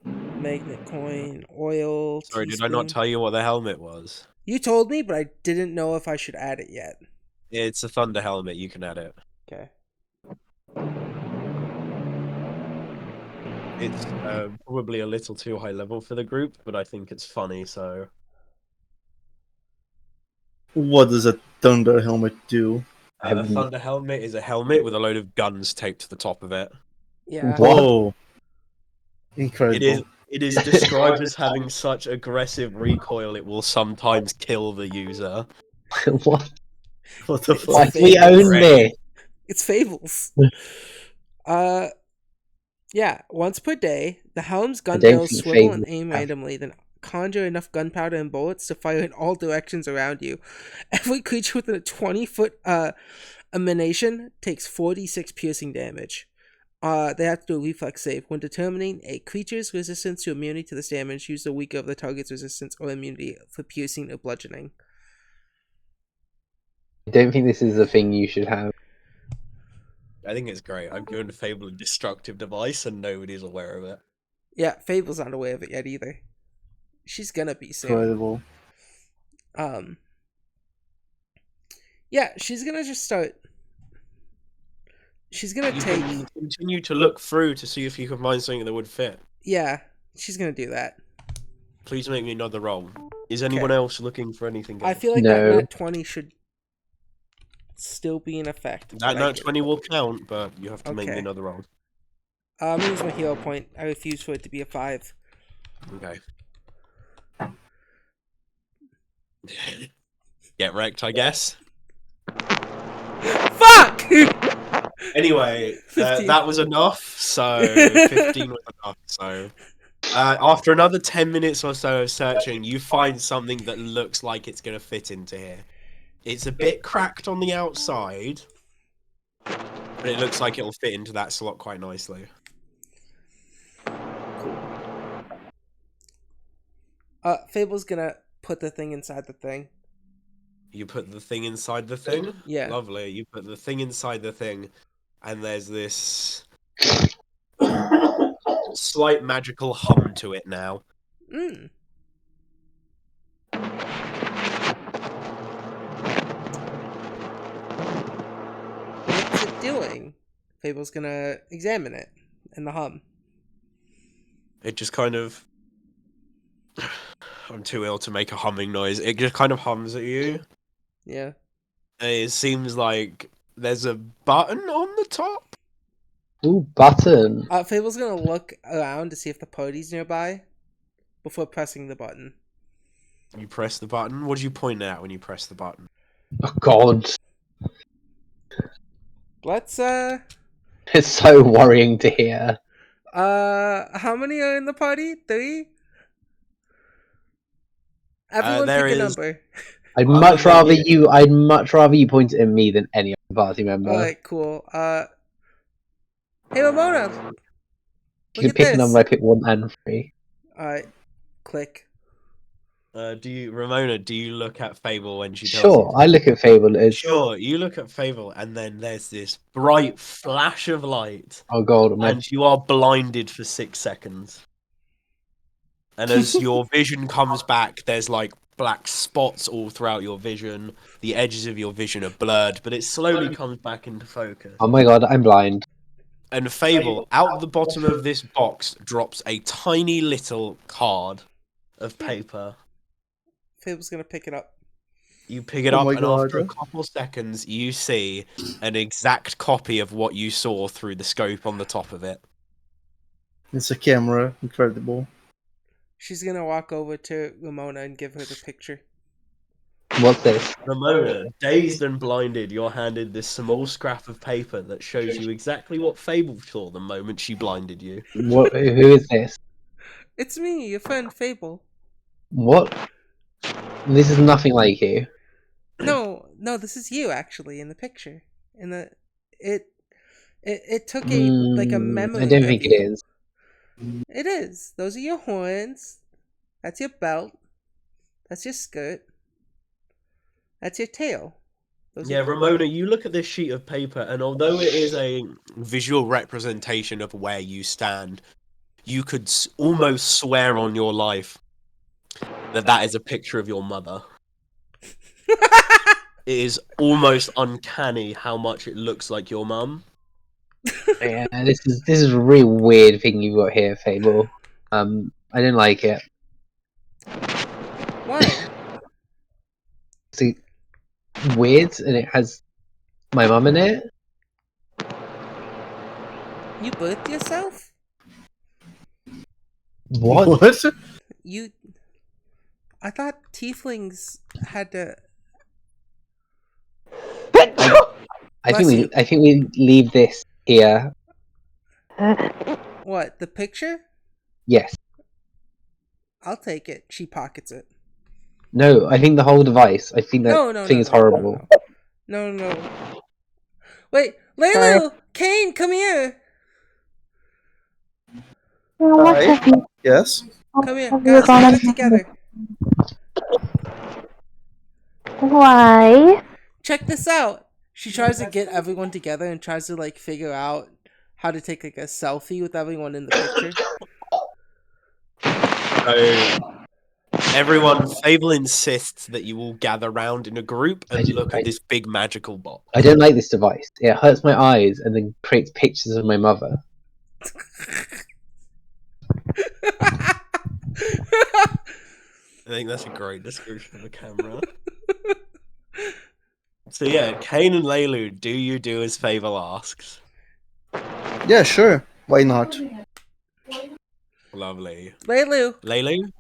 magnet coin, oil. Sorry, did I not teaspoon. tell you what the helmet was? You told me, but I didn't know if I should add it yet. It's a thunder helmet. You can add it. Okay. It's probably a little too high level for the group, but I think it's funny, so... What does a thunder helmet do? A thunder helmet is a helmet with a load of guns taped to the top of it. Yeah. What? Whoa. Incredible. It is described as having such aggressive recoil it will sometimes kill the user. What? What the It's Why fuck? do we own this? It's Fables. Yeah. Once per day, the helm's gun don't barrels think swivel and Fables aim have- randomly, then conjure enough gunpowder and bullets to fire in all directions around you. Every creature within a 20-foot emanation takes 46 piercing damage. They have to do a reflex save. When determining a creature's resistance to immunity to this damage, use the weaker of the target's resistance or immunity for piercing or bludgeoning. I don't think this is a thing you should have. I think it's great. I've given Fable a destructive device and nobody's aware of it. Yeah, Fable's not aware of it yet either. She's gonna be soon. Incredible. Yeah, she's gonna just start. She's gonna You take. can continue to look through to see if you can find something that would fit. Yeah, she's gonna do that. Please make me another roll. Is anyone Okay. else looking for anything I else? feel like that No. nat 20 should still be in effect. That but I nat can- 20 will count, but you have to make me Okay. another roll. I'm gonna use my hero point. I refuse for it to be a 5. Okay. Get wrecked, I guess. Fuck! Anyway, 15. that was enough. So 15 was enough. So after another 10 minutes or so of searching, you find something that looks like it's going to fit into here. It's a bit cracked on the outside, but it looks like it'll fit into that slot quite nicely. Fable's gonna put the thing inside the thing. You put the thing inside the thing? Yeah. Lovely. You put the thing inside the thing, and there's this slight magical hum to it now. Mm. What's it doing? Fable's gonna examine it and the hum. It just kind of... I'm too ill to make a humming noise. It just kind of hums at you. Yeah. And it seems like there's a button on the top. Ooh, button. Fable's gonna look around to see if the party's nearby before pressing the button. You press the button. What do you point at when you press the button? Oh God, Let's it's so worrying to hear. how many are in the party? 3? Everyone there pick a is- number. I'd Other much than rather you- I'd much rather you point it at me than any other party member. Alright, cool. Hey Ramona! If Look you could at pick this. a number, I pick 1 and 3. Alright. Click. Ramona, do you look at Fable when she tells Sure, I look at Fable as Sure, you look at Fable, and then there's this bright flash of light, oh God, my and you are blinded for 6 seconds. And as your vision comes back, there's like black spots all throughout your vision. The edges of your vision are blurred, but it slowly comes back into focus. oh my God, I'm blind. And Fable, out the bottom of this box, drops a tiny little card of paper. Fable's gonna pick it up. You pick it Oh up, my and after a God. couple seconds, you see an exact copy of what you saw through the scope on the top of it. It's a camera. Incredible. She's gonna walk over to Ramona and give her the picture. What's this? Ramona, dazed and blinded, you're handed this small scrap of paper that shows you exactly what Fable saw the moment she blinded you. What? Who is this? It's me, your friend Fable. What? This is nothing like you. No, this is you actually in the picture. In the it took a like a memory. I don't of think you. it is. It is. Those are your horns. That's your belt. That's your skirt. That's your tail. Those Yeah, are... Ramona, you look at this sheet of paper, and although it is a visual representation of where you stand, you could almost swear on your life that that is a picture of your mother. It is almost uncanny how much it looks like your mum. Yeah, this is a really weird thing you've got here, Fable. I didn't like it. Why? It's weird, and it has my mum in it. You birthed yourself? What? What? You... I thought tieflings had to... I Bless you. think we leave this here. What, the picture? Yes. I'll take it. She pockets it. No, I think the whole device. I think that No, thing is horrible. No. Wait, Laylu! Kane, come here! Hi. Yes. Come here. Guys, get it together. Why? Check this out. She tries to get everyone together and tries to like figure out how to take like a selfie with everyone in the picture. So Everyone, Fable insists that you all gather round in a group and look at this big magical box. I don't like this device. It hurts my eyes and then creates pictures of my mother. I think that's a great description of a camera. So yeah, Kane and Leilu, do you do as Fable asks? Yeah, sure. Why not? Lovely. Leilu, Leilu,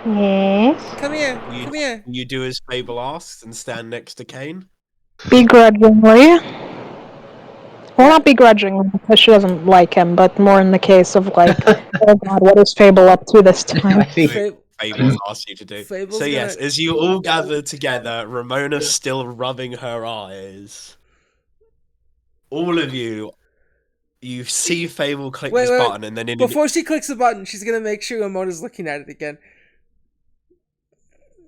Yes. come here. Come here. you do as Fable asks and stand next to Kane? Begrudgingly. Well, not begrudgingly, because she doesn't like him, but more in the case of like, oh god, what is Fable up to this time? I think Fable's asked you to do. Fable's So yes, gonna- as you all gather together, Ramona's still rubbing her eyes. All of you see Fable click Wait, this wait, button, and then in Before she clicks the button, she's gonna make sure Ramona's looking at it again.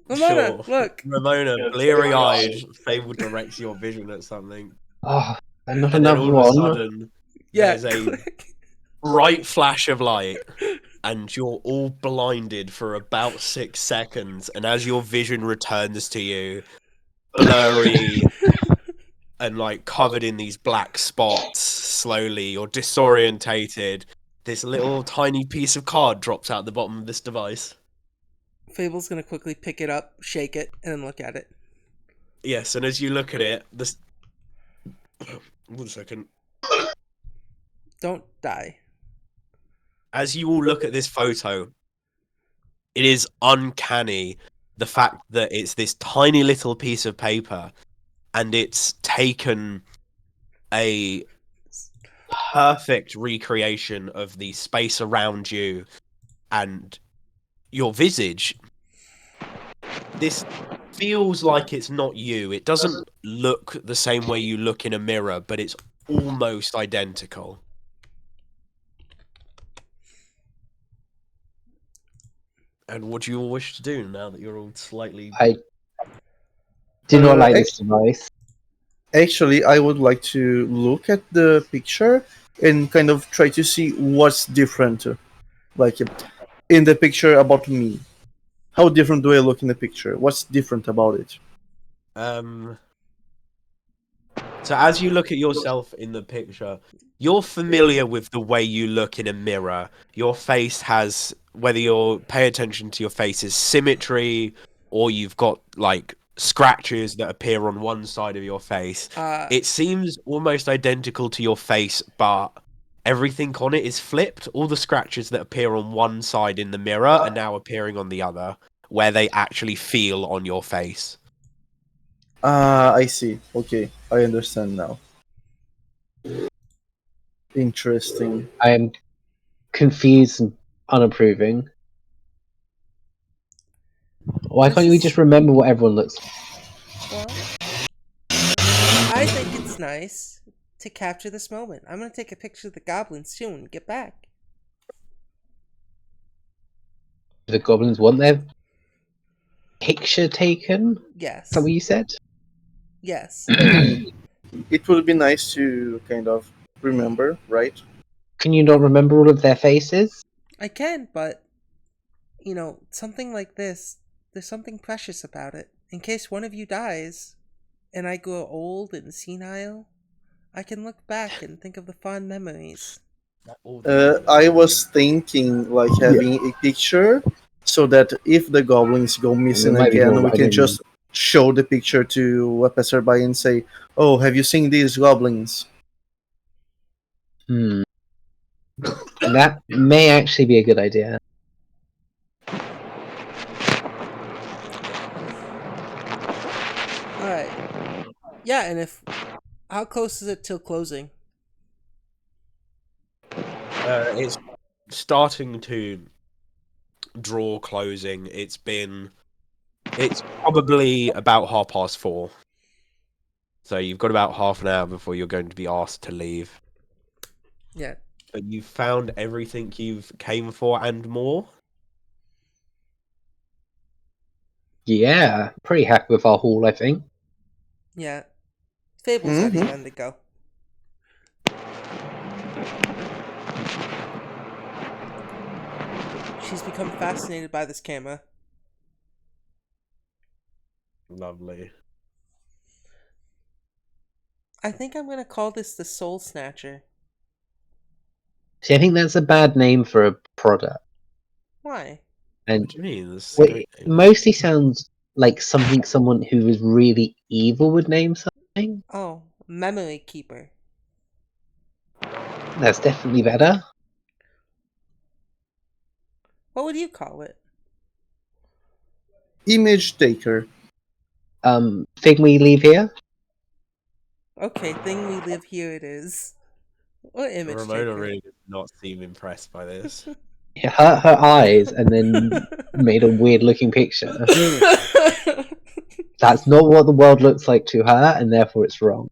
Ramona, look. Ramona, bleary-eyed, Fable directs your vision at something, oh, and not and then another all of a one. sudden, Yeah, there's a click. bright flash of light, and you're all blinded for about 6 seconds. And as your vision returns to you, blurry and like covered in these black spots, slowly you're disorientated. This little tiny piece of card drops out the bottom of this device. Fable's gonna quickly pick it up, shake it, and then look at it. Yes, and as you look at it, this. 1 second. Don't die. As you all look at this photo, it is uncanny the fact that it's this tiny little piece of paper and it's taken a perfect recreation of the space around you and your visage. This feels like it's not you. It doesn't look the same way you look in a mirror, but it's almost identical. And what do you all wish to do now that you're all slightly... I do not like ex- this device. Actually, I would like to look at the picture and kind of try to see what's different. Like in the picture about me. How different do I look in the picture? What's different about it? So as you look at yourself in the picture, you're familiar with the way you look in a mirror. Your face has, whether you're pay attention to your face's symmetry or you've got like scratches that appear on one side of your face. It seems almost identical to your face, but everything on it is flipped. All the scratches that appear on one side in the mirror are now appearing on the other, where they actually feel on your face. I see. Okay, I understand now. Interesting. I am confused and unapproving. Why can't we just remember what everyone looks like? Well, I think it's nice to capture this moment. I'm gonna take a picture of the goblins soon and get back. The goblins want their picture taken? Yes. Is that what you said? Yes. It would be nice to kind of remember, right? Can you not remember all of their faces? I can, but you know, something like this, there's something precious about it. In case one of you dies and I grow old and senile, I can look back and think of the fond memories. I was thinking like having a picture so that if the goblins go missing might be again, more, we I can don't just show the picture to a passerby and say, "Oh, have you seen these goblins?" That may actually be a good idea. Alright. Yeah, and how close is it till closing? It's starting to draw closing. It's probably about 4:30. So you've got about half an hour before you're going to be asked to leave. Yeah. But you've found everything you've came for and more? Yeah, pretty happy with our haul, I think. Yeah. Fable's ready then to go. She's become fascinated by this camera. Lovely. I think I'm gonna call this the Soul Snatcher. See, I think that's a bad name for a product. Why? And What do you mean? This is a well, great it name. mostly sounds like something someone who is really evil would name something. Oh, Memory Keeper. That's definitely better. What would you call it? Image taker. Thing we leave here. Okay, thing we live here it is. Or image Ramona taker. really did not seem impressed by this. It hurt her eyes and then made a weird looking picture. That's not what the world looks like to her, and therefore it's wrong.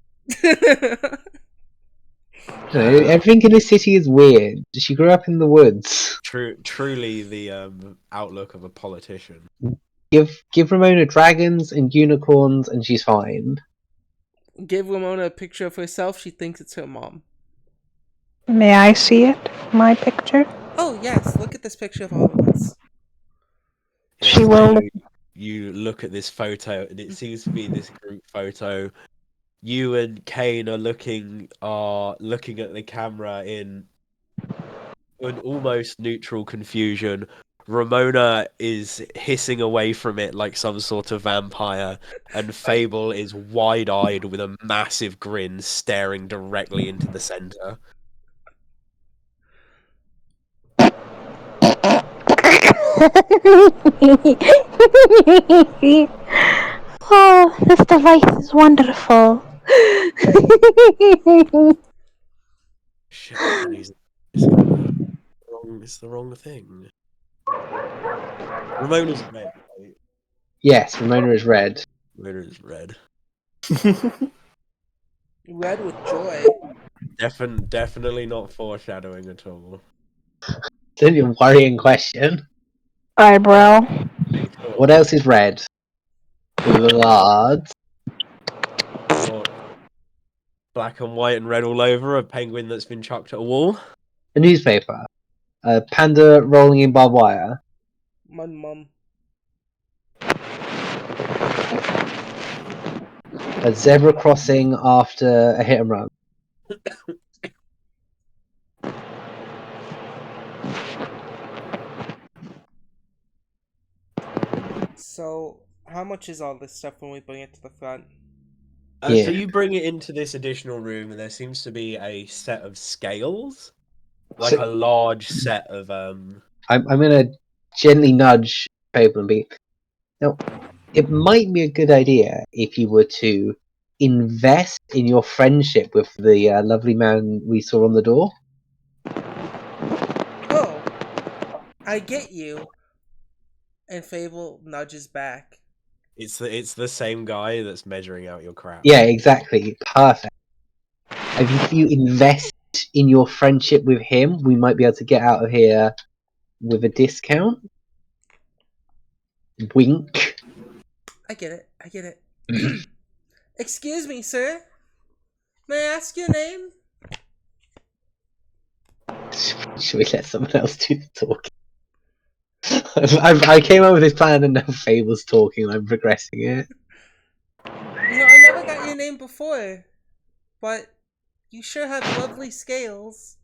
You know, everything in this city is weird. She grew up in the woods. Truly the outlook of a politician. Give Ramona dragons and unicorns, and she's fine. Give Ramona a picture of herself, she thinks it's her mom. May I see it? My picture? Oh yes, look at this picture of all of us. Yes, She will. you look at this photo, and it seems to be this group photo. You and Kane are looking at the camera in an almost neutral confusion. Ramona is hissing away from it like some sort of vampire, and Fable is wide-eyed with a massive grin staring directly into the center. Oh, this device is wonderful. Shit, man, it's the wrong thing. Ramona's red, right? Yes, Ramona is red. Ramona's red. Red with joy. Definitely not foreshadowing at all. It's only a worrying question. Eyebrow. Make sure. What else is red? Blood. What? Black and white and red all over, a penguin that's been chucked at a wall. A newspaper. A panda rolling in barbed wire. Mud mum. A zebra crossing after a hit and run. So, how much is all this stuff when we bring it to the front? So Yeah. you bring it into this additional room, and there seems to be a set of scales, like So- a large set of I'm gonna gently nudge Fable and be. Now, it might be a good idea if you were to invest in your friendship with the lovely man we saw on the door. Oh, I get you. And Fable nudges back. It's the same guy that's measuring out your crap. Yeah, exactly. Perfect. If you invest in your friendship with him, we might be able to get out of here with a discount. Wink. I get it. I get it. Excuse me, sir. May I ask your name? Should we let someone else do the talking? I came up with this plan and now Fable's talking and I'm progressing it. You know, I never got your name before. But you sure have lovely scales.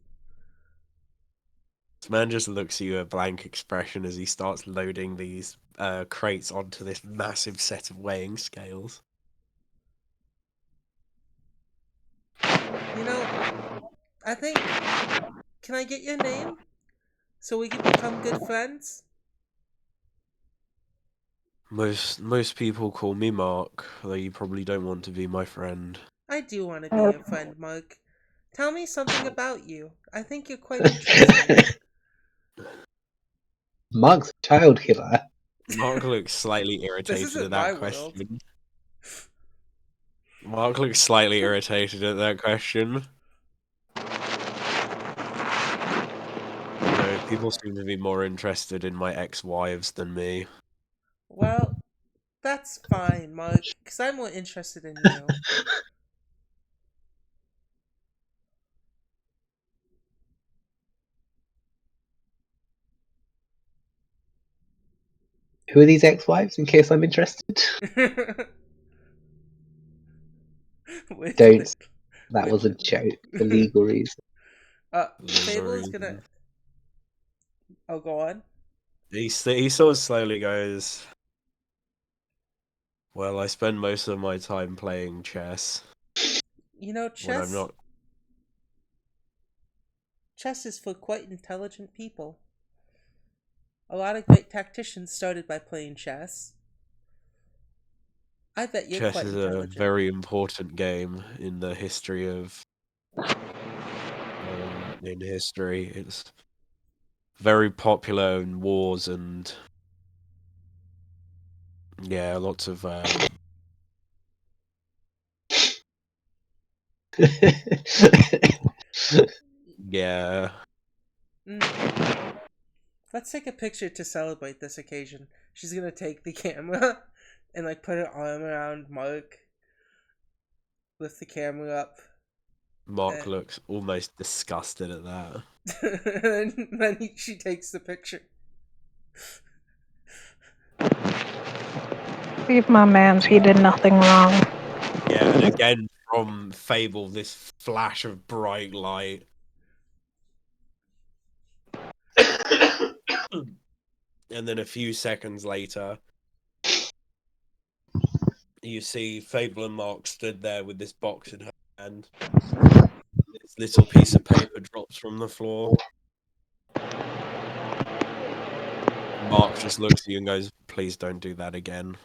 This man just looks at you a blank expression as he starts loading these crates onto this massive set of weighing scales. You know, I think... Can I get your name? So we can become good friends? Most people call me Mark, though you probably don't want to be my friend. I do want to be your friend, Mark. Tell me something about you. I think you're quite interesting. Mark's a child killer. Mark looks slightly This irritated isn't at my that world. question. Mark looks slightly irritated at that question. No, people seem to be more interested in my ex-wives than me. Well, that's fine, Mark, because I'm more interested in you. Who are these ex-wives, in case I'm interested? With Don't. That with- was a joke for legal reasons. Fable is gonna. Oh, go on. He sort of slowly goes, well, I spend most of my time playing chess. You know, When I'm not. chess is for quite intelligent people. A lot of great tacticians started by playing chess. I bet you're Chess quite is intelligent. a very important game in the history of. In history, it's very popular in wars and. Yeah, lots of. Yeah. Let's take a picture to celebrate this occasion. She's gonna take the camera and like put her arm around Mark, lift the camera up. Mark looks almost disgusted at that. And then she takes the picture. Leave my mans, he did nothing wrong. Yeah, and again from Fable, this flash of bright light. And then a few seconds later, you see Fable and Mark stood there with this box in her hand. This little piece of paper drops from the floor. Mark just looks at you and goes, please don't do that again.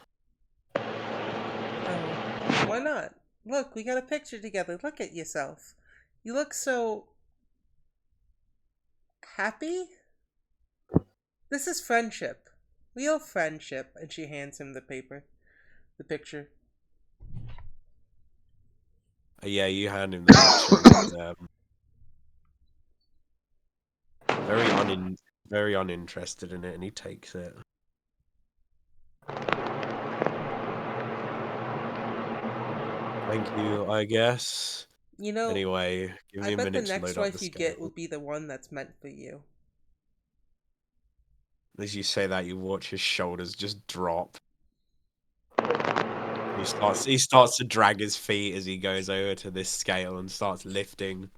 Oh, why not? Look, we got a picture together. Look at yourself. You look so happy. This is friendship. Real friendship. And she hands him the paper. The picture. Yeah, you hand him the picture. Very uninterested in it, and he takes it. Thank you, I guess. You know, anyway, give me I a bet the minute to next load up wife the you get scale. will be the one that's meant for you. As you say that, you watch his shoulders just drop. He starts to drag his feet as he goes over to this scale and starts lifting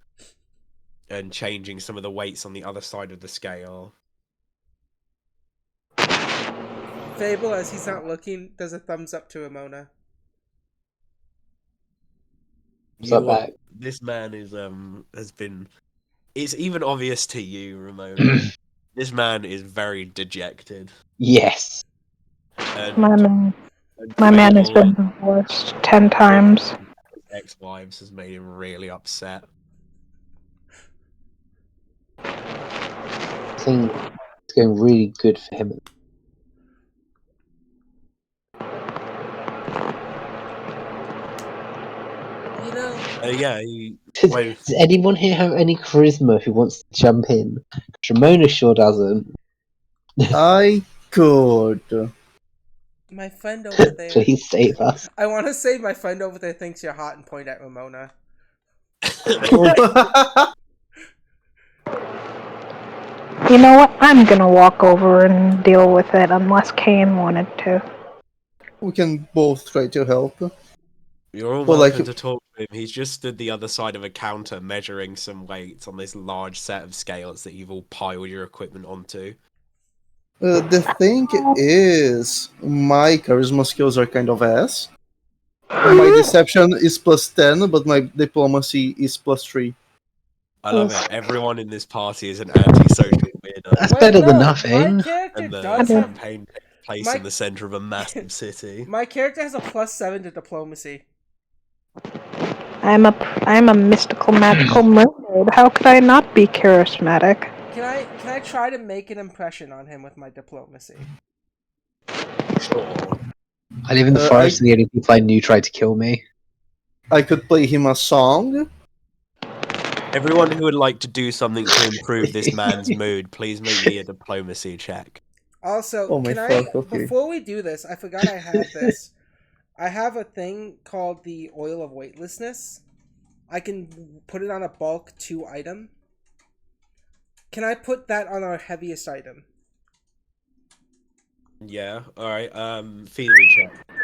and changing some of the weights on the other side of the scale. Fable, as he's not looking, does a thumbs up to Ramona. This man is has been. It's even obvious to you, Ramona. This man is very dejected. Yes. And My man has been divorced 10 times. Ex-wives has made him really upset. I think it's going really good for him. You know. Yeah. Does anyone here have any charisma who wants to jump in? Ramona sure doesn't. I could. My friend over there. Please save us. I want to say my friend over there thinks you're hot and point at Ramona. You know what? I'm gonna walk over and deal with it unless Kane wanted to. We can both try to help. You're all welcome to talk to him. He's just stood the other side of a counter measuring some weights on this large set of scales that you've all piled your equipment onto. The thing is, my charisma skills are kind of ass. My deception is +10, but my diplomacy is +3. I love it. Everyone in this party is an antisocial weirdo. That's better than nothing. My character And the does have campaign takes place in the center of a massive city. My character has a +7 to diplomacy. I'm a mystical magical mermaid. How could I not be charismatic? Can I try to make an impression on him with my diplomacy? Sure. I live in the forest and the only people I knew tried to kill me. I could play him a song. Everyone who would like to do something to improve this man's mood, please make me a diplomacy check. Also, before we do this, I forgot I had this. I have a thing called the Oil of Weightlessness. I can put it on a bulk 2 item. Can I put that on our heaviest item? Yeah. All right. Thievery check. Okay.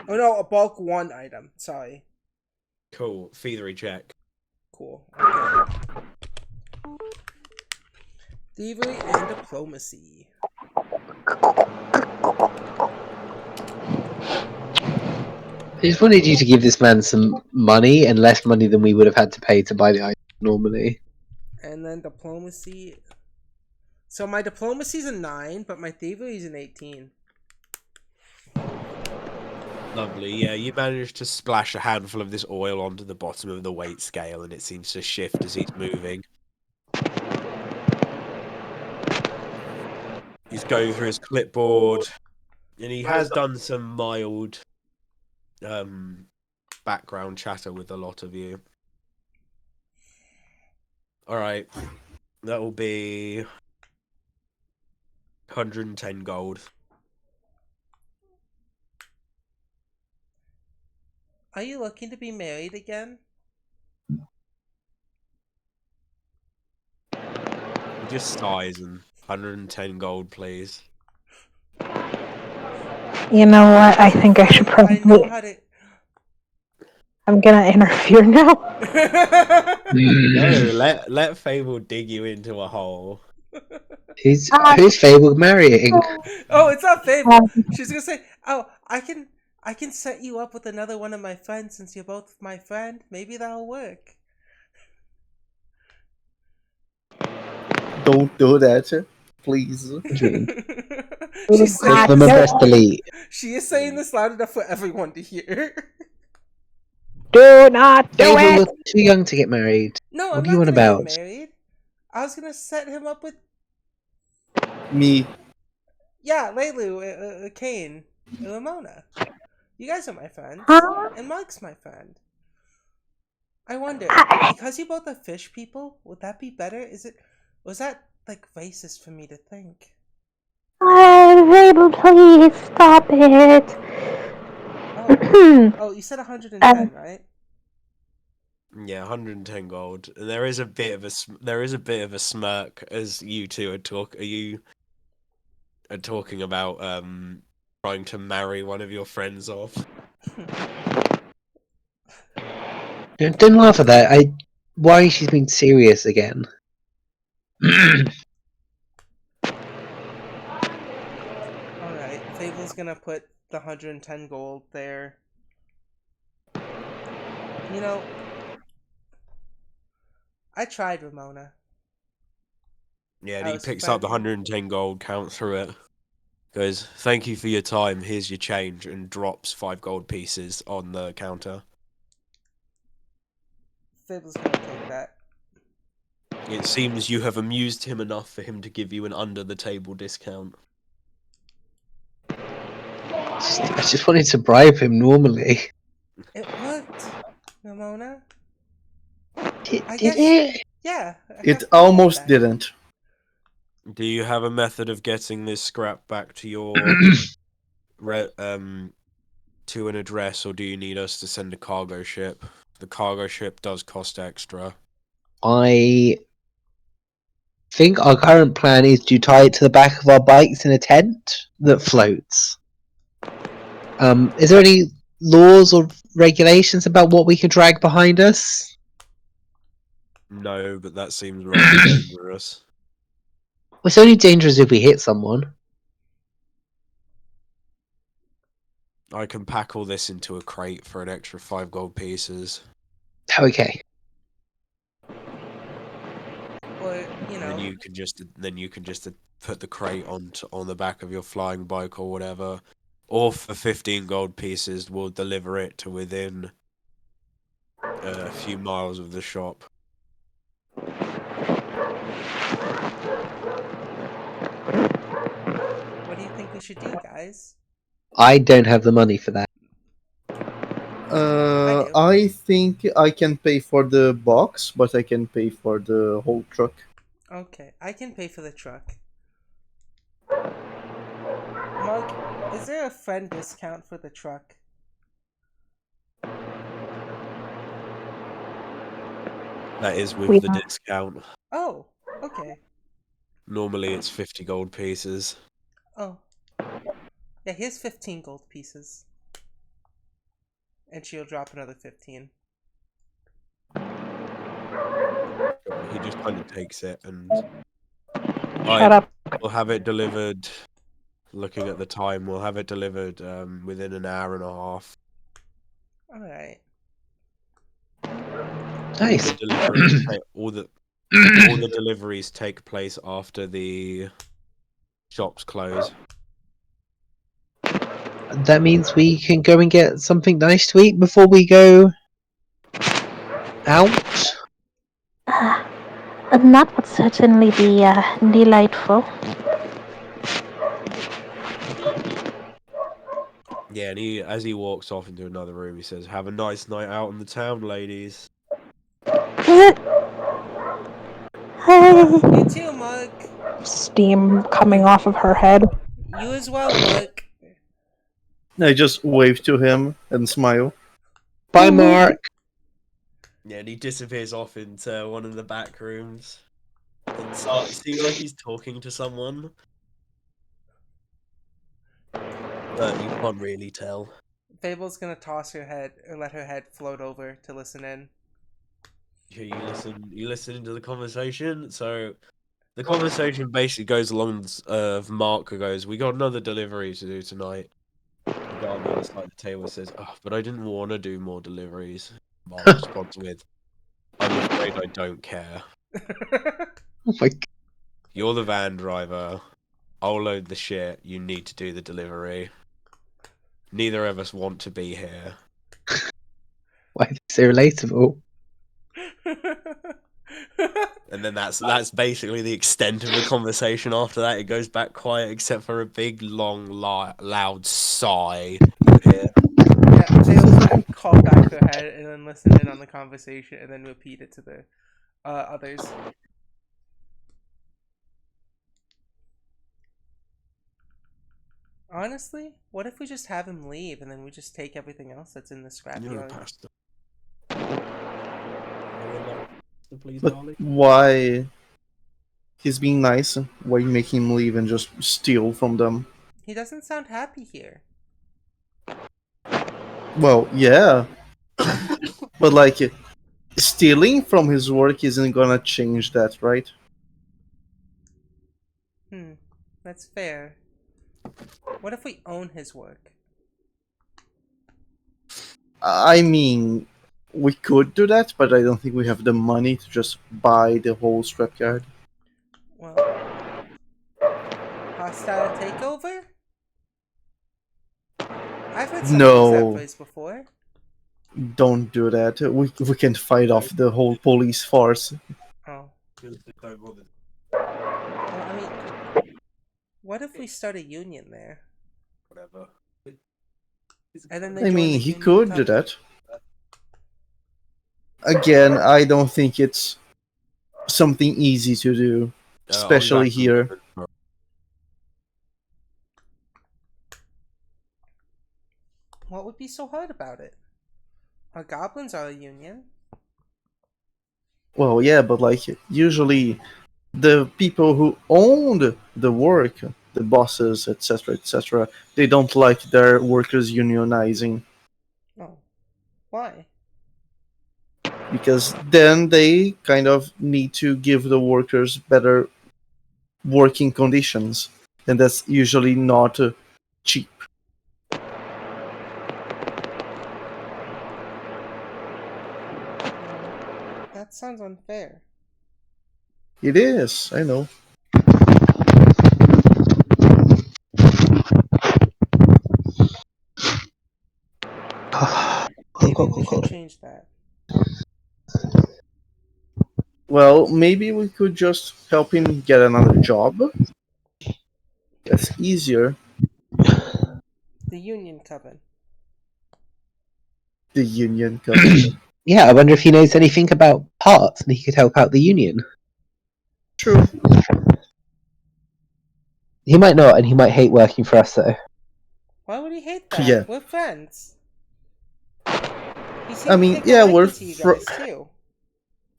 Oh no, a bulk 1 item. Sorry. Cool. Thievery check. Cool. Okay. Thievery and diplomacy. I just wanted you to give this man some money and less money than we would have had to pay to buy the item normally. And then diplomacy. So my diplomacy's a 9, but my thievery's an 18. Lovely. Yeah, you managed to splash a handful of this oil onto the bottom of the weight scale, and it seems to shift as he's moving. He's going through his clipboard, and he has done some mild background chatter with a lot of you. All right, that will be 110 gold. Are you looking to be married again? He just sighs and 110 gold, please. You know what? I think I should I know probably. how to. I'm gonna interfere now. No, let Fable dig you into a hole. Who's Fable marrying? Oh, it's not Fable. She's gonna say, "Oh, I can set you up with another one of my friends since you're both my friend. Maybe that'll work." Don't do that, please. She's saying Let this. them press delete. She is saying this loud enough for everyone to hear. Do not do Fable, it. you're too young to get married. No, What I'm do you not want gonna get about? married. I was gonna set him up with Me. Laylu, Kane, Ramona. You guys are my friends, Huh? and Mike's my friend. I wonder, I- because you both are fish people, would that be better? Was that like racist for me to think? Fable, please stop it. Oh, you said 110, right? Yeah, 110 gold. And there is a bit of a smirk as you two are talking about trying to marry one of your friends off. Don't laugh at that. Why she's being serious again? All right, Fable's gonna put the 110 gold there. And I tried Ramona. Yeah, and I he was picks up the friendly. 110 gold, counts through it, goes, "Thank you for your time, here's your change," and drops 5 gold pieces on the counter. Fable's gonna take that. It seems you have amused him enough for him to give you an under-the-table discount. I just wanted to bribe him normally. It worked, Ramona. Did I guess. it? Yeah. I It got 5 gold almost back. didn't. Do you have a method of getting this scrap back to your to an address, or do you need us to send a cargo ship? The cargo ship does cost extra. I think our current plan is to tie it to the back of our bikes in a tent that floats. Is there any laws or regulations about what we can drag behind us? No, but that seems rather dangerous. Well, it's only dangerous if we hit someone. I can pack all this into a crate for an extra 5 gold pieces. Okay. Or, And then you can just put the crate on the back of your flying bike or whatever. Or for 15 gold pieces, we'll deliver it to within a few miles of the shop. what do you think we should do, guys? I don't have the money for that. I do. I think I can pay for the box, but I can pay for the whole truck. Okay, I can pay for the truck. Mark, is there a friend discount for the truck? That is We with the don't. discount. Oh, okay. Normally it's 50 gold pieces. Oh. Yeah, here's 15 gold pieces. And she'll drop another 15. He just kind of takes it and Shut up. we'll have it delivered. Looking at the time, we'll have it delivered within an hour and a half. Alright. Nice. All the deliveries take place after the shops close. That means we can go and get something nice to eat before we go out. That would certainly be delightful. Yeah, and as he walks off into another room, he says, "Have a nice night out in the town, ladies." You too, Mark. Steam coming off of her head. You as well, Mark. I just wave to him and smile. Bye, Mark. Yeah, and he disappears off into one of the back rooms. And it seems like he's talking to someone. But you can't really tell. Fable's gonna toss her head, or let her head float over to listen in. You listen into the conversation. So the conversation basically goes along of Mark who goes, "We got another delivery to do tonight." The guy on the other side of the table says, "Oh, but I didn't want to do more deliveries." Mark responds with, "I'm afraid I don't care. Oh my god. You're the van driver. I'll load the shit. You need to do the delivery. Neither of us want to be here." Why are they so relatable? And then that's basically the extent of the conversation. After that, it goes back quiet, except for a big, long, loud sigh you hear. Yeah, Fable's gonna call back her head and then listen in on the conversation and then repeat it to the others. Honestly, what if we just have him leave and then we just take everything else that's in the scrapyard? Pasta. Please, But darling. why? He's being nice. Why you make him leave and just steal from them? He doesn't sound happy here. Well, yeah. But like, stealing from his work isn't gonna change that, right? That's fair. What if we own his work? I mean, we could do that, but I don't think we have the money to just buy the whole scrapyard. Well, hostile takeover? I've heard someone use that No, phrase before. don't do that. We can fight off the whole police force. Oh. Well, I mean, what if we start a union there? Whatever. And then they I join mean, the he union could do company. that. Again, I don't think it's something easy to do, especially here. What would be so hard about it? Our goblins are a union. Well, yeah, but like usually the people who owned the work, the bosses, etc., they don't like their workers unionizing Oh. Why? because then they kind of need to give the workers better working conditions, and that's usually not cheap. That sounds unfair. It is, I know. Maybe we should change that. Well, maybe we could just help him get another job. That's easier. The union coven. The union coven. Yeah, I wonder if he knows anything about parts and he could help out the union. True. He might not, and he might hate working for us, though. Why would he hate that? Yeah. We're friends. He seemed I mean, to take yeah, a liking we're to you guys too.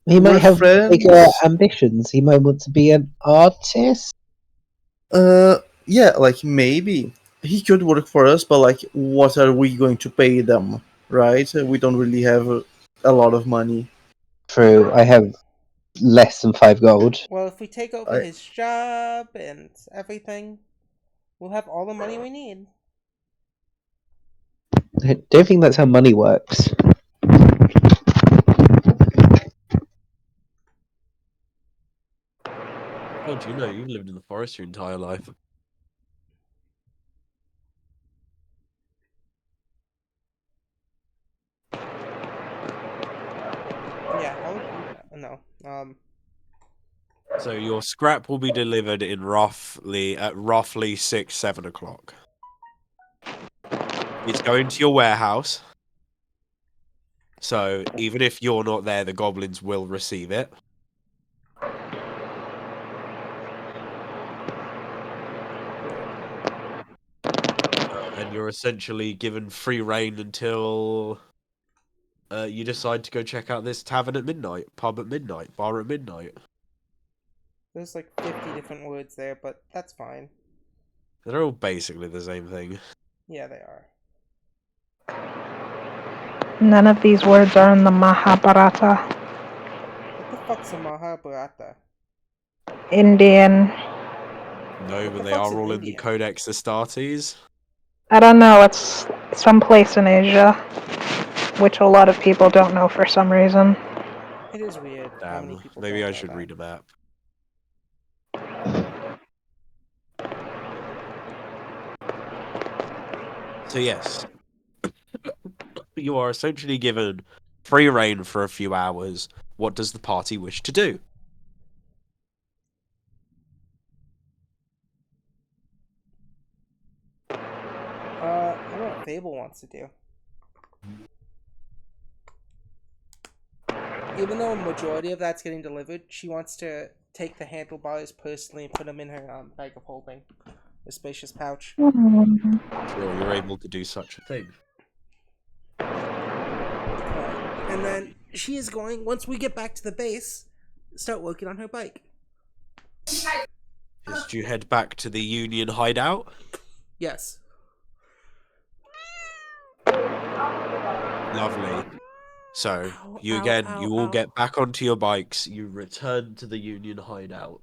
He might We're have friends. bigger ambitions. He might want to be an artist. Yeah, like maybe he could work for us, but like, what are we going to pay them? Right? We don't really have a lot of money. True, I have less than 5 gold. Well, if we take over I- his job and everything, we'll have all the money we need. I don't think that's how money works. Oh, do you know you've lived in the forest your entire life? Yeah, how would you know? No. So your scrap will be delivered in roughly 6-7 o'clock. It's going to your warehouse. So even if you're not there, the goblins will receive it. And you're essentially given free reign until you decide to go check out this tavern at midnight, pub at midnight, bar at midnight. There's like 50 different words there, but that's fine. They're all basically the same thing. Yeah, they are. None of these words are in the Mahabharata. What the fuck's a Mahabharata? Indian. No, but the they fuck's are an all in the Indian? Codex Astartes. I don't know, it's someplace in Asia, which a lot of people don't know for some reason. It is weird how many Damn, people maybe don't I know should that. read a map. So yes, you are essentially given free reign for a few hours. What does the party wish to do? I know what Fable wants to do. Even though a majority of that's getting delivered, she wants to take the handlebars personally and put them in her bag of holding, a spacious pouch. Sure, you're able to do such a thing. And then she is going, once we get back to the base, start working on her bike. Is you head back to the Union hideout? Yes. Lovely. So, Ow, you ow, again, ow, you all ow. get back onto your bikes, you return to the Union hideout.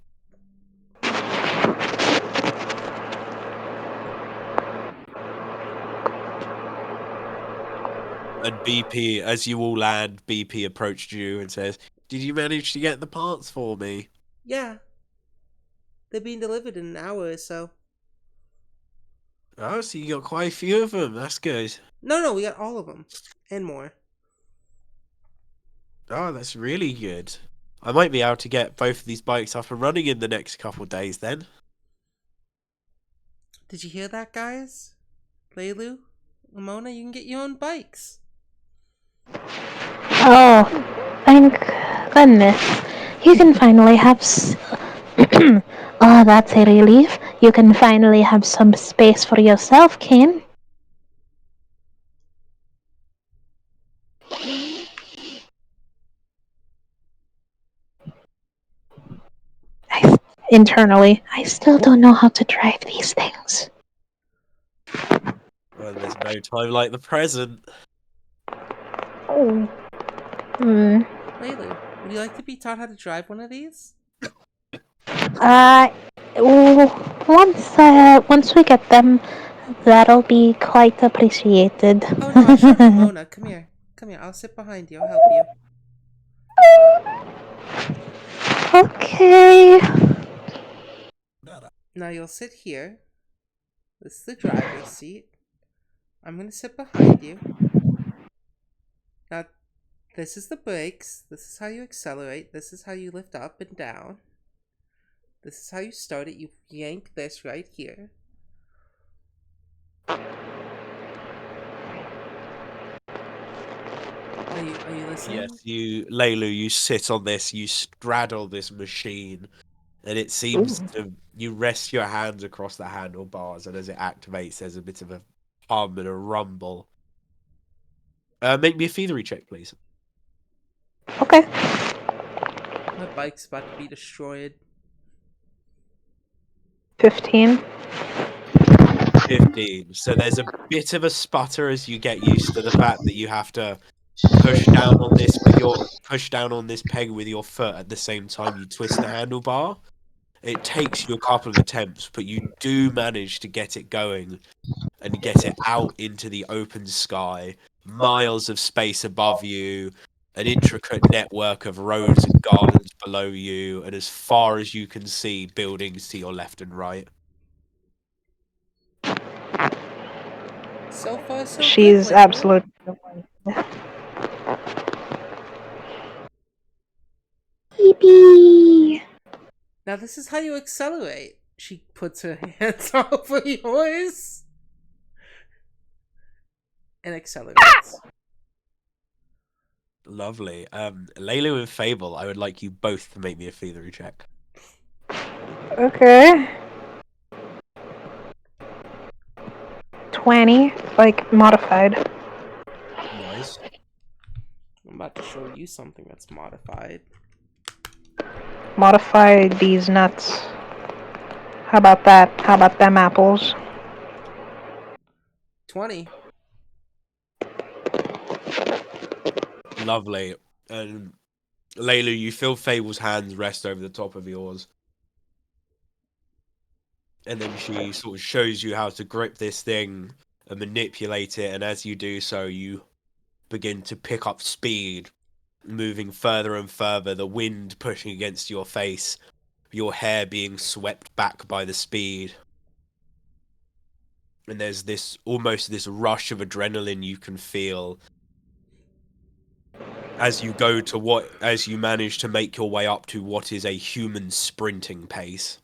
And BP, as you all land, BP approached you and says, "Did you manage to get the parts for me?" Yeah. They're being delivered in an hour or so. Oh, so you got quite a few of them. That's good. No, we got all of them. And more. Oh, that's really good. I might be able to get both of these bikes up and running in the next couple of days then. Did you hear that, guys? Leilu, Lamona, you can get your own bikes. Oh, thank goodness. You can finally have. Oh, that's a relief. You can finally have some space for yourself, Kane. Internally, I still don't know how to drive these things. Well, there's no time like the present. Oh. Leilu, would you like to be taught how to drive one of these? Once we get them, that'll be quite appreciated. Oh no, I should Lamona. Come here. Come here, I'll sit behind you. I'll help you. Okay. Now you'll sit here. This is the driver's seat. I'm gonna sit behind you. Now, this is the brakes. This is how you accelerate. This is how you lift up and down. This is how you start it. You yank this right here. Are you listening? Yes, Leilu, you sit on this, you straddle this machine, and it seems to, you rest your hands across the handlebars, and as it activates, there's a bit of a hum and a rumble. Make me a thievery check, please. Okay. My bike's about to be destroyed. 15. 15. So there's a bit of a sputter as you get used to the fact that you have to push down on this peg with your foot at the same time you twist the handlebar. It takes you a couple of attempts, but you do manage to get it going and get it out into the open sky, miles of space above you, an intricate network of roads and gardens below you, and as far as you can see, buildings to your left and right. So far, so She's good, absolute. Yippee! Now this is how you accelerate. She puts her hands over yours and accelerates. Lovely. Laylu and Fable, I would like you both to make me a thievery check. Okay. 20, like modified. Nice. I'm about to show you something that's modified. Modify these nuts. How about that? How about them apples? 20. Lovely. And Laylu, you feel Fable's hands rest over the top of yours. And then she sort of shows you how to grip this thing and manipulate it. And as you do so, you begin to pick up speed, moving further and further, the wind pushing against your face, your hair being swept back by the speed. And there's this almost this rush of adrenaline you can feel as you manage to make your way up to what is a human sprinting pace.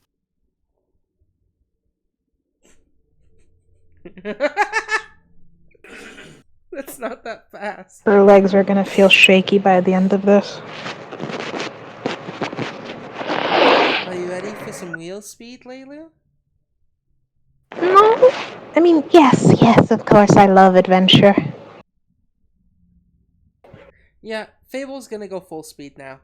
That's not that fast. Her legs are gonna feel shaky by the end of this. Are you ready for some wheel speed, Laylu? No, I mean, yes, of course, I love adventure. Yeah, Fable's gonna go full speed now.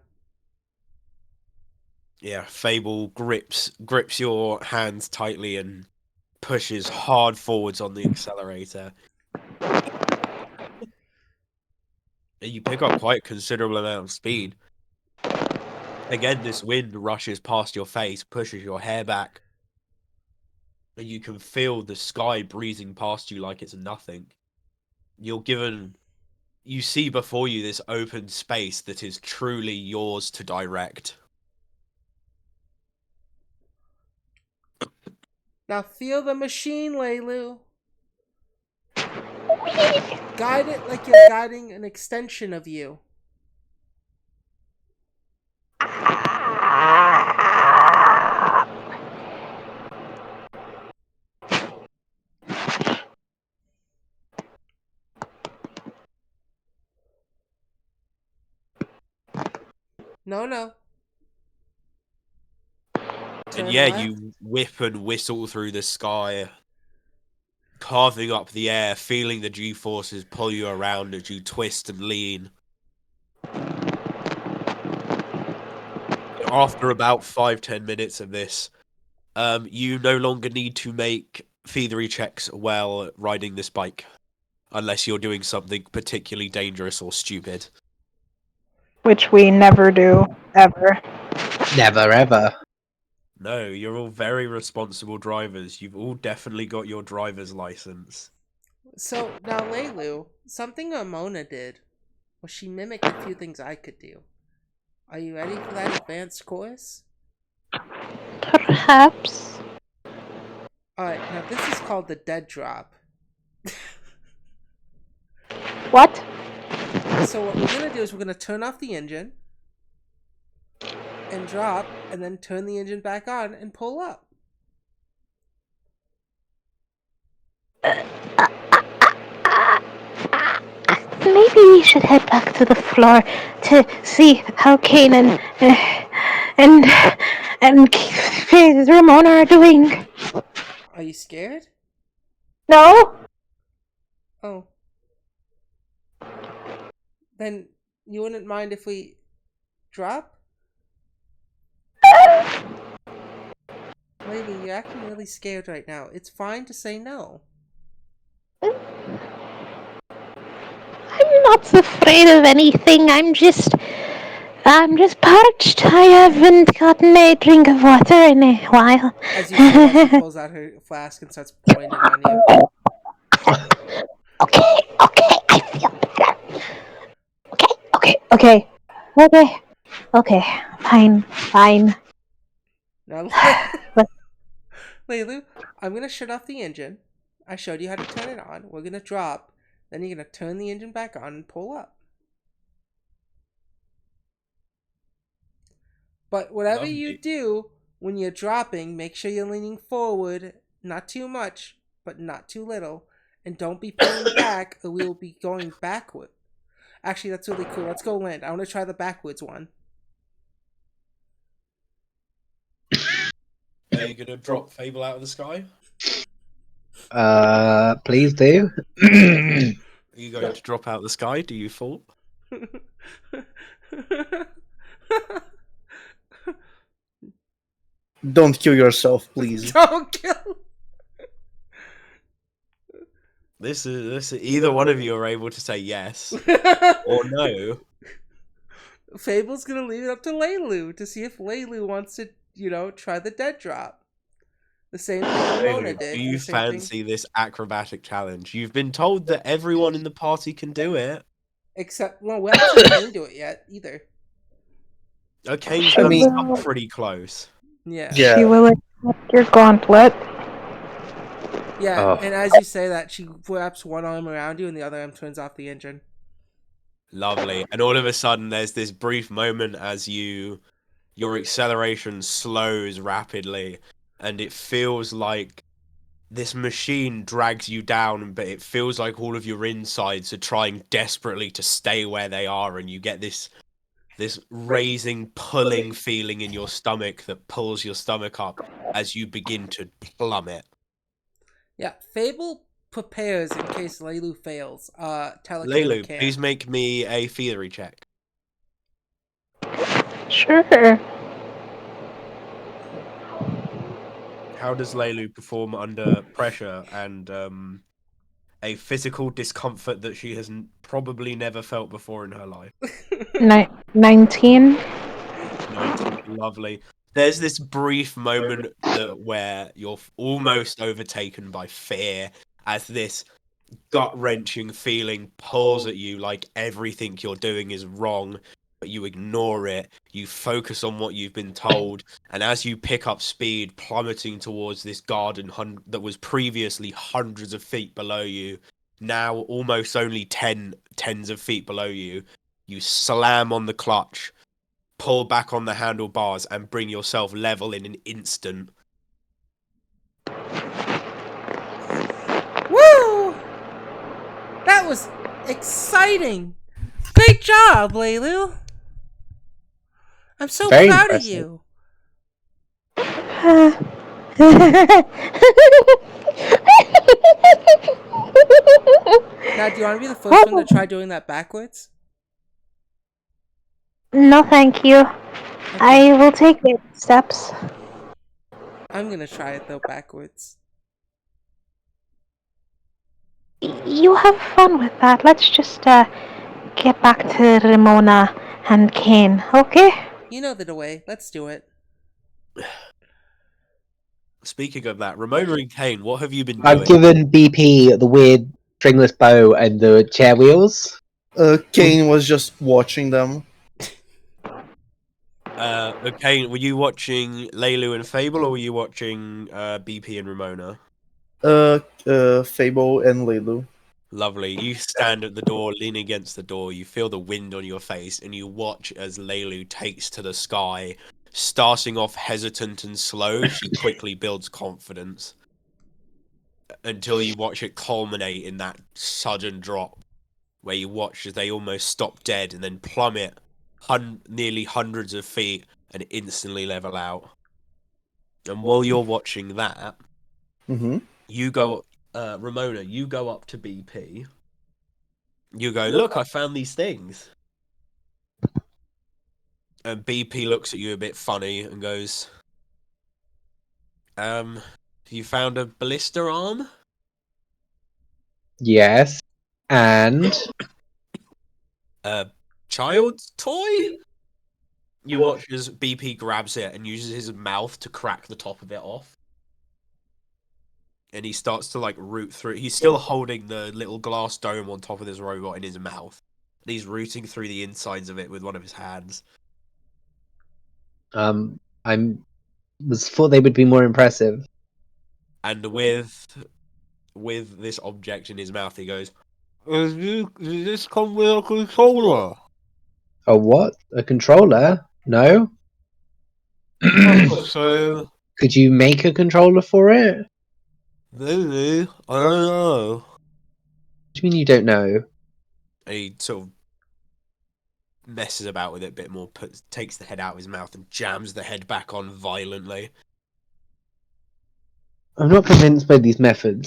Yeah, Fable grips your hands tightly and pushes hard forwards on the accelerator. You pick up quite a considerable amount of speed. Again, this wind rushes past your face, pushes your hair back, and you can feel the sky breezing past you like it's nothing. You see before you this open space that is truly yours to direct. Now feel the machine, Laylu. Guide it like you're guiding an extension of you. No. And Turn yeah, left. you whip and whistle through the sky, carving up the air, feeling the G-forces pull you around as you twist and lean. After about 5-10 minutes of this, you no longer need to make thievery checks while riding this bike, unless you're doing something particularly dangerous or stupid. Which we never do, ever. Never ever. No, you're all very responsible drivers. You've all definitely got your driver's license. So now, Laylu, something Ramona did was she mimicked a few things I could do. Are you ready for that advanced course? Perhaps. Alright, now this is called the dead drop. What? So what we're gonna do is we're gonna turn off the engine and drop, and then turn the engine back on and pull up. Maybe we should head back to the floor to see how Kane and Ramona are doing. Are you scared? No? Oh. Then you wouldn't mind if we drop? Layla, you're acting really scared right now. It's fine to say no. I'm not afraid of anything. I'm just parched. I haven't gotten a drink of water in a while. As you say that, she pulls out her flask and starts pouring it on you. Okay, I feel better. Okay, fine. Now, Laylu, I'm gonna shut off the engine. I showed you how to turn it on. We're gonna drop. Then you're gonna turn the engine back on and pull up. But whatever you Lovely. do when you're dropping, make sure you're leaning forward, not too much, but not too little. And don't be pulling back, or we will be going backward. Actually, that's really cool. Let's go land. I want to try the backwards one. Are you gonna drop Fable out of the sky? Please do. Are you going to drop out of the sky? Do you fall? Don't kill yourself, please. Don't kill. This is either one of you are able to say yes or no. Fable's gonna leave it up to Laylu to see if Laylu wants to, try the dead drop. The same thing Ramona Laylu, did. do you the same thing. fancy this acrobatic challenge? You've been told that everyone in the party can do it. Except, well, we haven't seen Kane do it yet either. Kane's I done mean- some pretty close. Yeah. Yeah. She will accept your gauntlet. Yeah, Oh. and as you say that, she wraps one arm around you and the other arm turns off the engine. Lovely. And all of a sudden, there's this brief moment as your acceleration slows rapidly, and it feels like this machine drags you down, but it feels like all of your insides are trying desperately to stay where they are, and you get this raising, pulling feeling in your stomach that pulls your stomach up as you begin to plummet. Yeah, Fable prepares in case Laylu fails. Telecan Laylu, can. please make me a theory check. Sure. How does Laylu perform under pressure and a physical discomfort that she has probably never felt before in her life? 19. 19, lovely. There's this brief moment where you're almost overtaken by fear as this gut-wrenching feeling pulls at you like everything you're doing is wrong, but you ignore it. You focus on what you've been told, and as you pick up speed, plummeting towards this garden that was previously hundreds of feet below you, now almost only tens of feet below you, you slam on the clutch, pull back on the handlebars, and bring yourself level in an instant. Woo! That was exciting! Great job, Laylu! I'm so Very proud impressive. of you. Now, do you want to be the first one to try doing that backwards? No, thank you. Okay. I will take baby steps. I'm gonna try it though backwards. You have fun with that. Let's just get back to Ramona and Kane, okay? You know the way. Let's do it. Speaking of that, Ramona and Kane, what have you been I've doing? given BP the weird stringless bow and the chair wheels. Kane was just watching them. Kane, were you watching Laylu and Fable, or were you watching BP and Ramona? Fable and Lelu. Lovely. You stand at the door, lean against the door, you feel the wind on your face, and you watch as Laylu takes to the sky. Starting off hesitant and slow, she quickly builds confidence. Until you watch it culminate in that sudden drop, where you watch as they almost stop dead and then plummet nearly hundreds of feet and instantly level out. And while you're watching that, Mm-hmm. you go, Ramona, you go up to BP. You go, look, I found these things. And BP looks at you a bit funny and goes, You found a ballista arm? Yes. And A child's toy? You watch as BP grabs it and uses his mouth to crack the top of it off. And he starts to like root through. He's still holding the little glass dome on top of this robot in his mouth. And he's rooting through the insides of it with one of his hands. I was thought they would be more impressive. And with this object in his mouth, he goes, Does this come with a controller? A what? A controller? No. So Could you make a controller for it? maybe, I don't know. What do you mean you don't know? And he sort of messes about with it a bit more, takes the head out of his mouth and jams the head back on violently. I'm not convinced by these methods.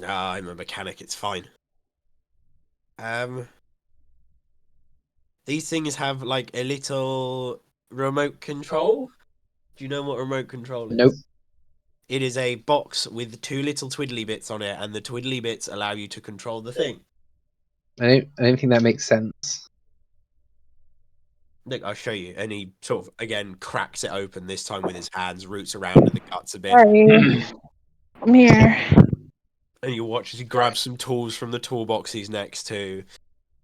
Ah, I'm a mechanic, it's fine. These things have like a little remote control. Do you know what remote control is? Nope. It is a box with two little twiddly bits on it, and the twiddly bits allow you to control the thing. I don't think that makes sense. Look, I'll show you. And he sort of, again, cracks it open, this time with his hands, roots around in the guts a bit. Sorry. Come here. And you watch as he grabs some tools from the toolbox he's next to,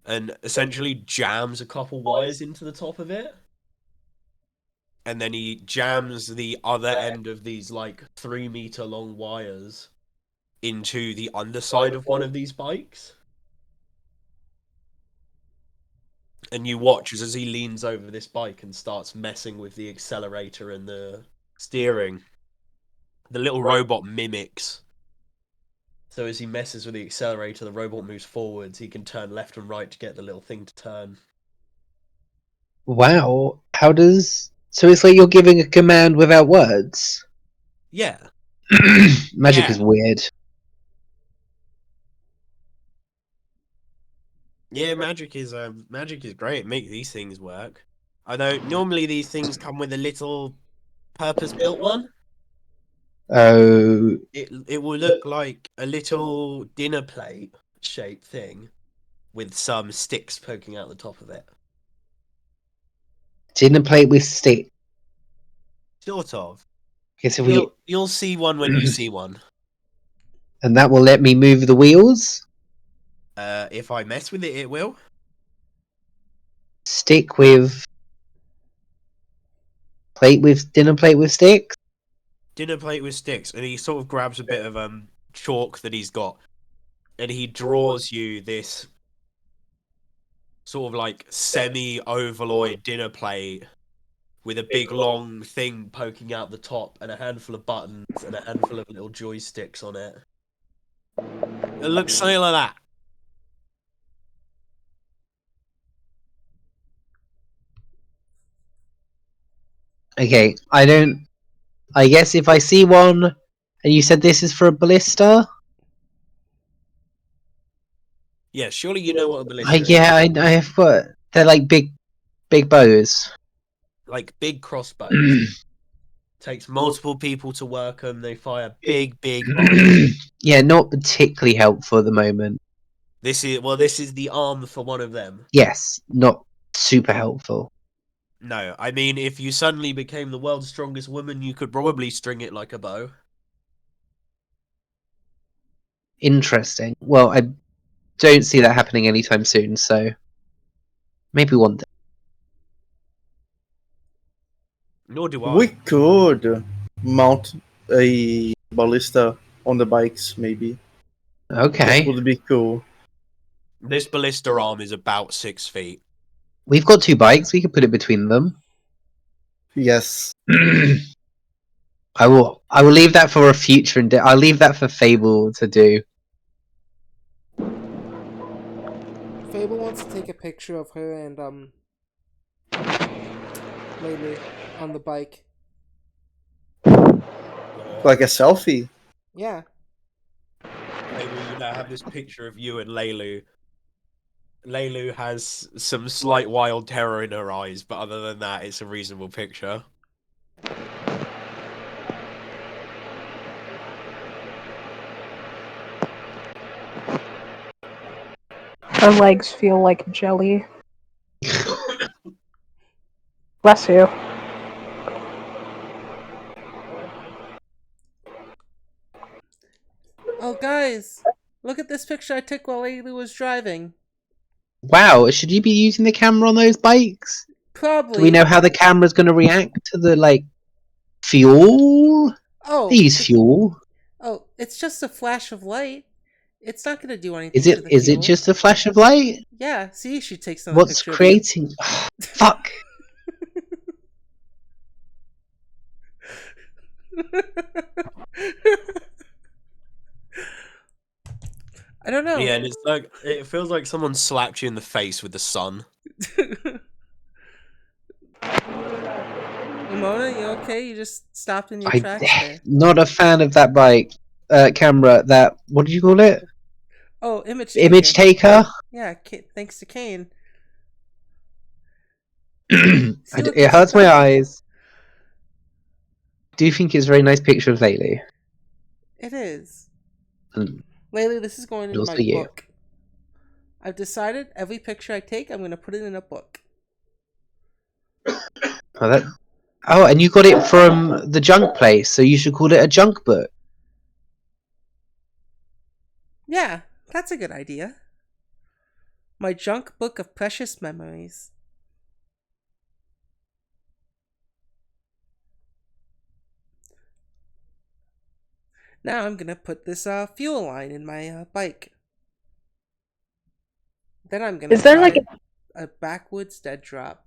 and essentially jams a couple wires into the top of it. And then he jams the other end of these, like, 3-meter long wires into the underside of one of these bikes. And you watch as he leans over this bike and starts messing with the accelerator and the steering. The little robot mimics. So as he messes with the accelerator, the robot moves forwards. He can turn left and right to get the little thing to turn. Wow. How does... So it's like you're giving a command without words? Yeah. Magic Yeah. is weird. Yeah, magic is great. Make these things work. Although normally these things come with a little purpose-built one. Oh, It will look like a little dinner plate shaped thing with some sticks poking out the top of it. dinner plate with stick. Sort of. Okay, so we... You'll see one when you see one. And that will let me move the wheels? If I mess with it, it will. Stick with... Dinner plate with sticks? Dinner plate with sticks, and he sort of grabs a bit of chalk that he's got, and he draws you this sort of like semi-ovaloid dinner plate with a big long thing poking out the top and a handful of buttons and a handful of little joysticks on it. It looks something like that. Okay, I guess if I see one, and you said this is for a ballista? Yeah, surely you know what a ballista is. Yeah, I've got... They're like big bows. Like big crossbows. Takes multiple people to work them. They fire big bolts. Yeah, not particularly helpful at the moment. This is the arm for one of them. Yes, not super helpful. No, I mean, if you suddenly became the world's strongest woman, you could probably string it like a bow. Interesting. Well, I don't see that happening anytime soon, so maybe one day. Nor do I. We could mount a ballista on the bikes, maybe. That Okay. would be cool. This ballista arm is about 6 feet. We've got 2 bikes, we could put it between them. Yes. I will leave that for a future I'll leave that for Fable to do. Fable wants to take a picture of her and Lulu on the bike. Like a selfie. Yeah. Laylu, you now have this picture of you and Laylu. Laylu has some slight wild terror in her eyes, but other than that, it's a reasonable picture. Her legs feel like jelly. Bless you. Oh, guys, look at this picture I took while Layla was driving. Wow, should you be using the camera on those bikes? Probably. Do we know how the camera's going to react to the, like, fuel? Oh, They use fuel. Oh, it's just a flash of light. It's not going to do anything Is to the it fuel. just a flash of light? Yeah, see, she takes another What's picture creating... Fuck. of you. I don't know. Yeah, and it's like it feels like someone slapped you in the face with the sun. Ramona, you okay? You just stopped in your tracks there. Not a fan of that bike. Camera, that... What did you call it? Oh, image taker? Yeah, thanks to Kane. It hurts my eyes. Do you think it's a very nice picture of Laylee? It is. And Laylee, this is going in also my you. book. I've decided every picture I take, I'm going to put it in a book. Oh, and you got it from the junk place, so you should call it a junk book. Yeah, that's a good idea. My junk book of precious memories. Now I'm gonna put this fuel line in my bike. Then I'm gonna Is there like a backwoods dead drop.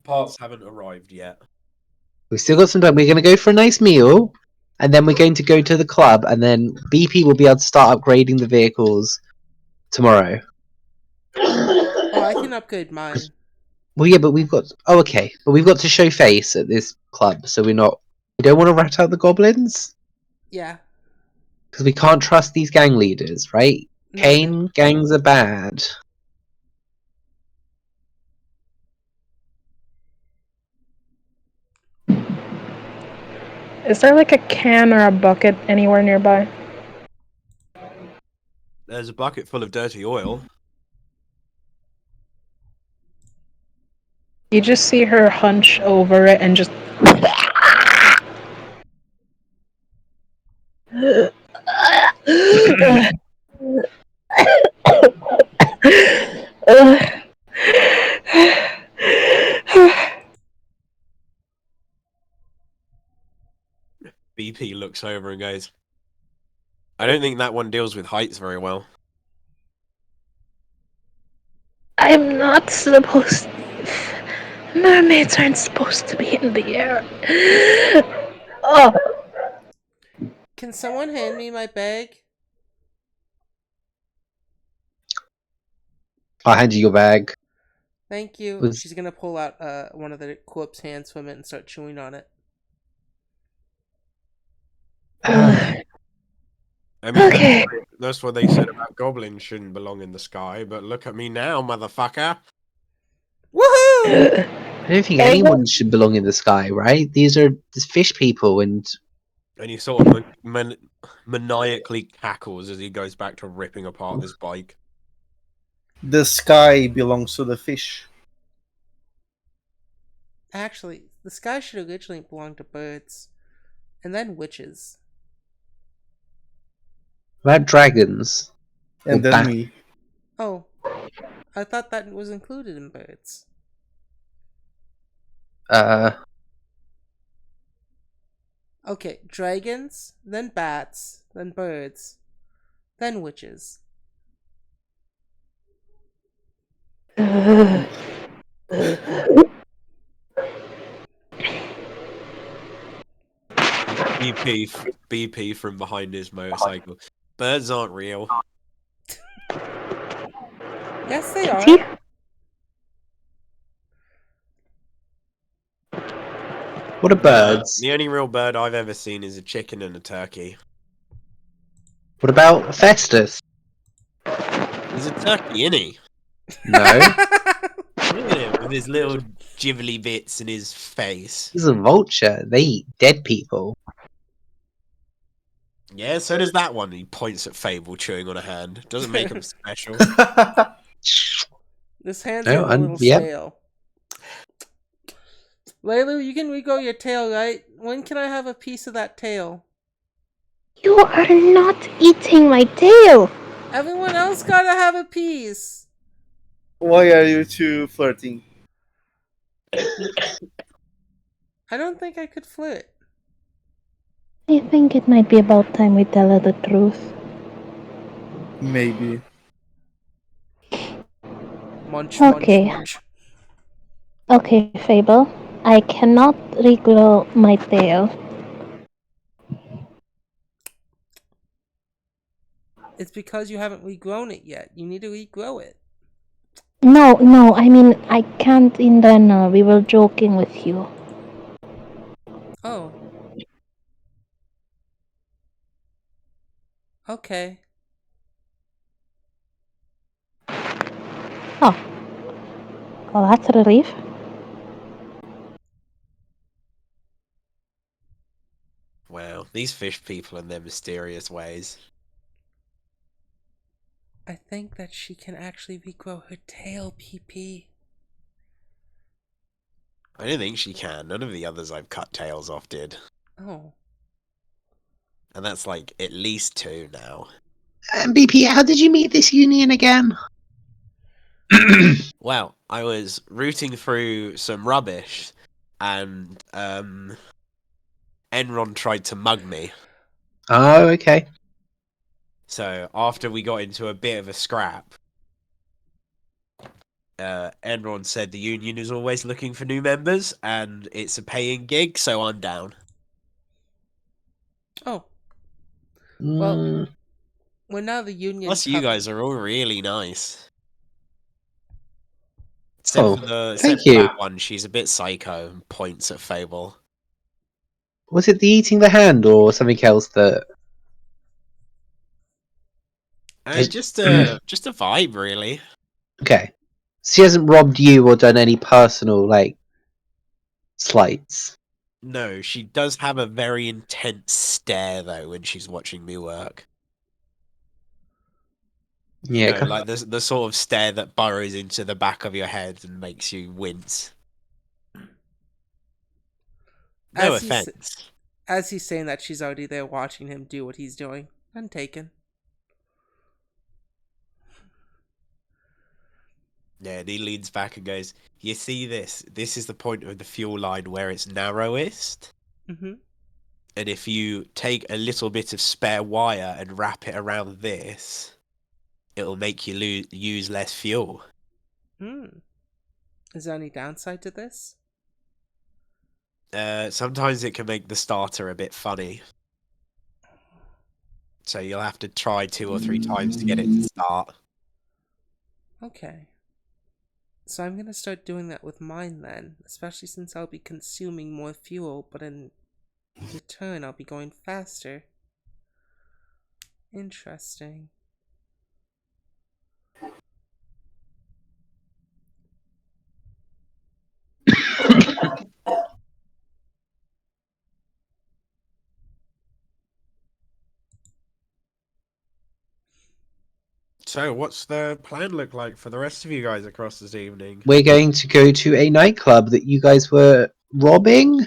Parts haven't arrived yet. We've still got some time. We're going to go for a nice meal, and then we're going to go to the club, and then BP will be able to start upgrading the vehicles tomorrow. Oh, I can upgrade mine. Well, yeah, but we've got... Oh, okay. But we've got to show face at this club, so we're not... We don't want to rat out the goblins? Yeah. Because we can't trust these gang leaders, right? No, Kane, gangs are bad. Is there like a can or a bucket anywhere nearby? There's a bucket full of dirty oil. You just see her hunch over it and just. BP looks over and goes, I don't think that one deals with heights very well. I'm not supposed to. Mermaids aren't supposed to be in the air. Oh. Can someone hand me my bag? I'll hand you your bag. Thank you. She's gonna pull out one of the corpse hands from it and start chewing on it. I mean, Okay. that's what they said about goblins shouldn't belong in the sky, but look at me now, motherfucker. Woohoo! I don't think anyone should belong in the sky, right? These are just fish people, and he sort of maniacally cackles as he goes back to ripping apart this bike. The sky belongs to the fish. Actually, the sky should originally belong to birds, and then witches. about dragons. And Or then me. Oh, I thought that was included in birds. Okay, dragons, then bats, then birds, then witches. BP from behind his motorcycle. Birds aren't real. Yes, they are. What are birds? The only real bird I've ever seen is a chicken and a turkey. What about Festus? He's a turkey, isn't he? No. Look at him with his little jibbly bits in his face. He's a vulture. They eat dead people. Yeah, so does that one. He points at Fable chewing on a hand. Doesn't make him special. This hand's No, getting a little yep. stale. Laylu, you can regrow your tail, right? When can I have a piece of that tail? You are not eating my tail. Everyone else gotta have a piece. Why are you two flirting? I don't think I could flirt. I think it might be about time we tell her the truth. Maybe. Munch, Okay. munch, munch. Okay, Fable. I cannot regrow my tail. It's because you haven't regrown it yet. You need to regrow it. No, I mean, I can't in general. We were joking with you. Oh. Okay. Oh. Well, that's a relief. Wow, these fish people and their mysterious ways. I think that she can actually regrow her tail, PP. I don't think she can. None of the others I've cut tails off did. Oh. And that's like at least 2 now. BP, how did you meet this union again? Well, I was rooting through some rubbish, and Enron tried to mug me. Oh, okay. So after we got into a bit of a scrap, Enron said the union is always looking for new members, and it's a paying gig, so I'm down. Oh. Well, Mm, we're now the union. Plus, you guys are all really nice. Oh, Except thank for you. that one, she's a bit psycho and points at Fable. Was it the eating the hand or something else that... Just a vibe, really. Okay. She hasn't robbed you or done any personal, like, slights. No, she does have a very intense stare, though, when she's watching me work. Yeah. No, like the sort of stare that burrows into the back of your head and makes you wince. No offense. As he's saying that, she's already there watching him do what he's doing. Untaken. Yeah, and he leans back and goes, "You see this? This is the point of the fuel line where it's narrowest. Mm-hmm. And if you take a little bit of spare wire and wrap it around this, it'll make you use less fuel." Is there any downside to this? Sometimes it can make the starter a bit funny. So you'll have to try 2 or 3 times to get it to start. Okay. So I'm gonna start doing that with mine then, especially since I'll be consuming more fuel, but in return I'll be going faster. Interesting. So, what's the plan look like for the rest of you guys across this evening? We're going to go to a nightclub that you guys were robbing?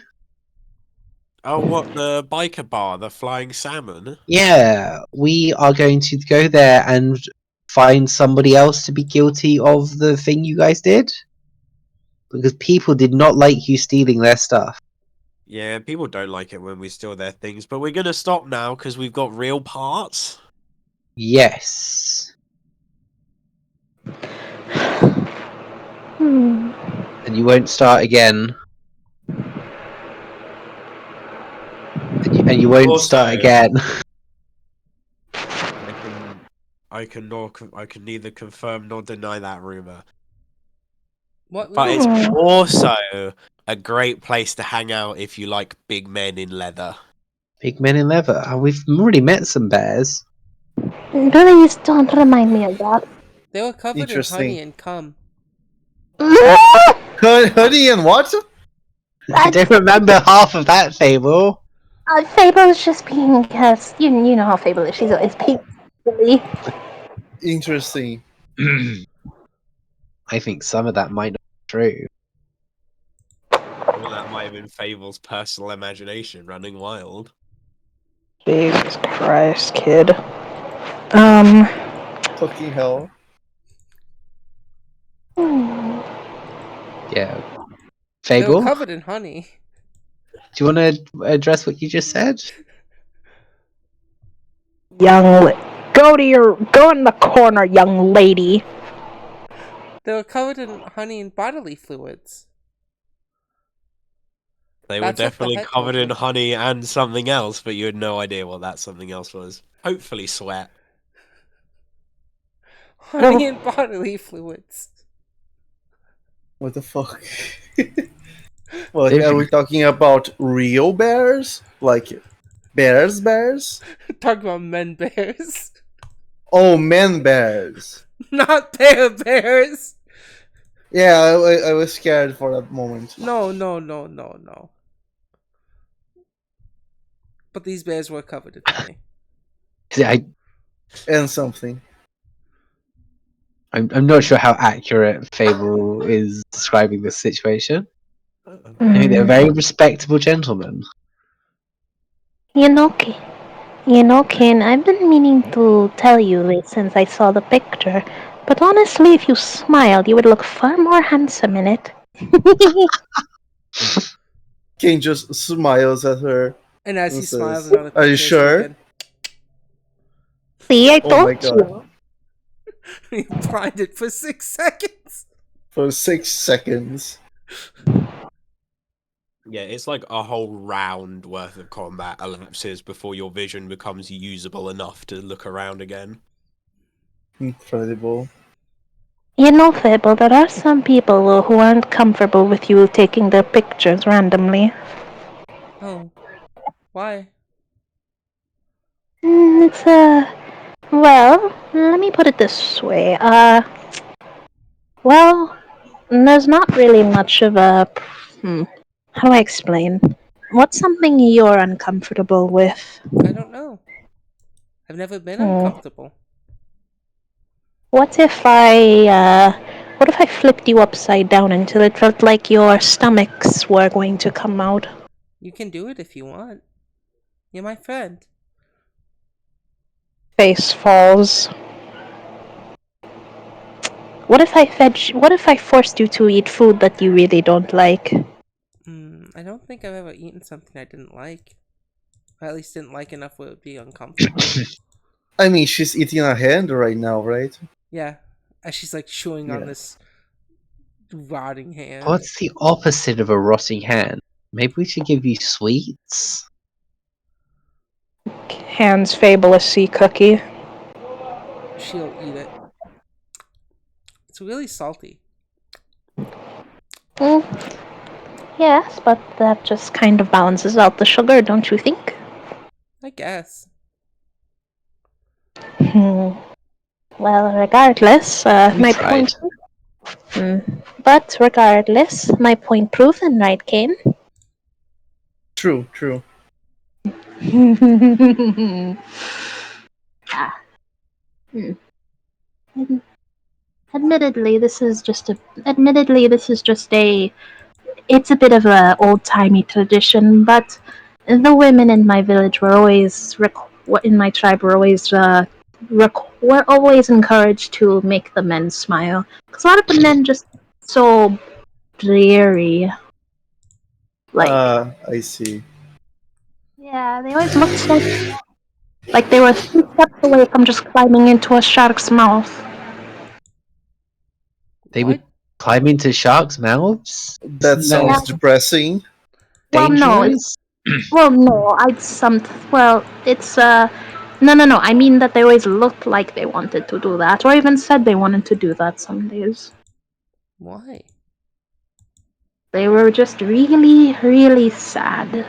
Oh, what, the biker bar, the Flying Salmon? Yeah, we are going to go there and find somebody else to be guilty of the thing you guys did. Because people did not like you stealing their stuff. Yeah, people don't like it when we steal their things, but we're gonna stop now because we've got real parts. Yes. And you won't start again. And you won't Also, start again. I can neither confirm nor deny that rumor. What? But it's also a great place to hang out if you like big men in leather. Big men in leather. Oh, we've already met some bears. Please don't remind me of that. They were covered in Interesting. honey and cum. Honey and what? I don't remember half of that fable. Fable is just being, you know how Fable is. She's always being silly. Interesting. I think some of that might not be true. Well, that might have been Fable's personal imagination running wild. Jesus Christ, kid. Fucking hell. Yeah. They were Fable, do covered in honey. you want to address what you just said? Go in the corner, young lady. They were covered in honey and bodily fluids. They were That's what the definitely head told covered in me. honey and something else, but you had no idea what that something else was. Hopefully sweat. Honey and bodily fluids. What the fuck? Like, are we talking about real bears? Like, bears? Talk about men bears. Oh, men bears. Not bear bears. Yeah, I was scared for that moment. No. But these bears were covered in honey. And something. I'm not sure how accurate Fable is describing this situation. I think they're very respectable gentlemen. You know, Ken, I've been meaning to tell you this since I saw the picture. But honestly, if you smiled, you would look far more handsome in it. Kane just smiles at her. And as he Who smiles, says, another picture "Are you is sure?" taken. See, I Oh my told god. you. He blinded for 6 seconds. For 6 seconds. Yeah, it's like a whole round worth of combat elapses before your vision becomes usable enough to look around again. Incredible. You know, Fable, there are some people who aren't comfortable with you taking their pictures randomly. Oh. Why? It's, well, let me put it this way. Well, there's not really much of a... How do I explain? What's something you're uncomfortable with? I don't know. I've never been Hmm. uncomfortable. What if I flipped you upside down until it felt like your stomachs were going to come out? You can do it if you want. You're my friend. Face falls. What if I forced you to eat food that you really don't like? I don't think I've ever eaten something I didn't like. Or at least didn't like enough where it would be uncomfortable. I mean, she's eating a hand right now, right? Yeah. As she's like chewing on Yeah. this rotting hand. What's the opposite of a rotting hand? Maybe we should give you sweets? Hands Fable a sea cookie. She'll eat it. It's really salty. Yes, but that just kind of balances out the sugar, don't you think? I guess. Well, regardless, my tried. point. But regardless, my point proven, right, Kane? True. Ah. Admittedly, this is just a. It's a bit of a old-timey tradition, but the women in my village were always in my tribe were always encouraged to make the men smile. Because a lot of the men just so dreary. I see. Yeah, they always looked so like they were 2 steps away from just climbing into a shark's mouth. They What? would climb into sharks' mouths? That Isn't sounds Yeah. depressing. Well, no, dangerous? it's no. I mean that they always looked like they wanted to do that, or even said they wanted to do that some days. Why? They were just really, really sad.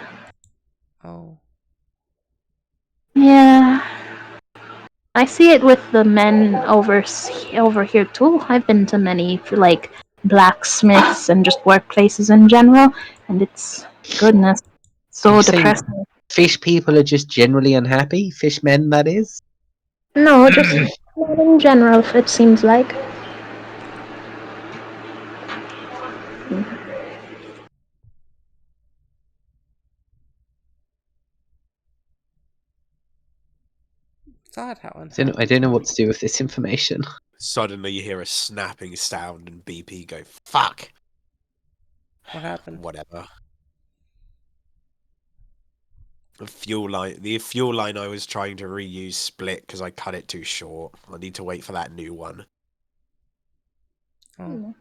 Oh. Yeah. I see it with the men over here too. I've been to many like blacksmiths and just workplaces in general, and it's goodness, Did so you say depressing. fish people are just generally unhappy? Fishmen, that is? No, just not in general, it seems like. It's odd how I don't know what to do with this information. Suddenly you hear a snapping sound and BP go, fuck! What happened? Whatever. The fuel line I was trying to reuse split because I cut it too short. I need to wait for that new one. Oh.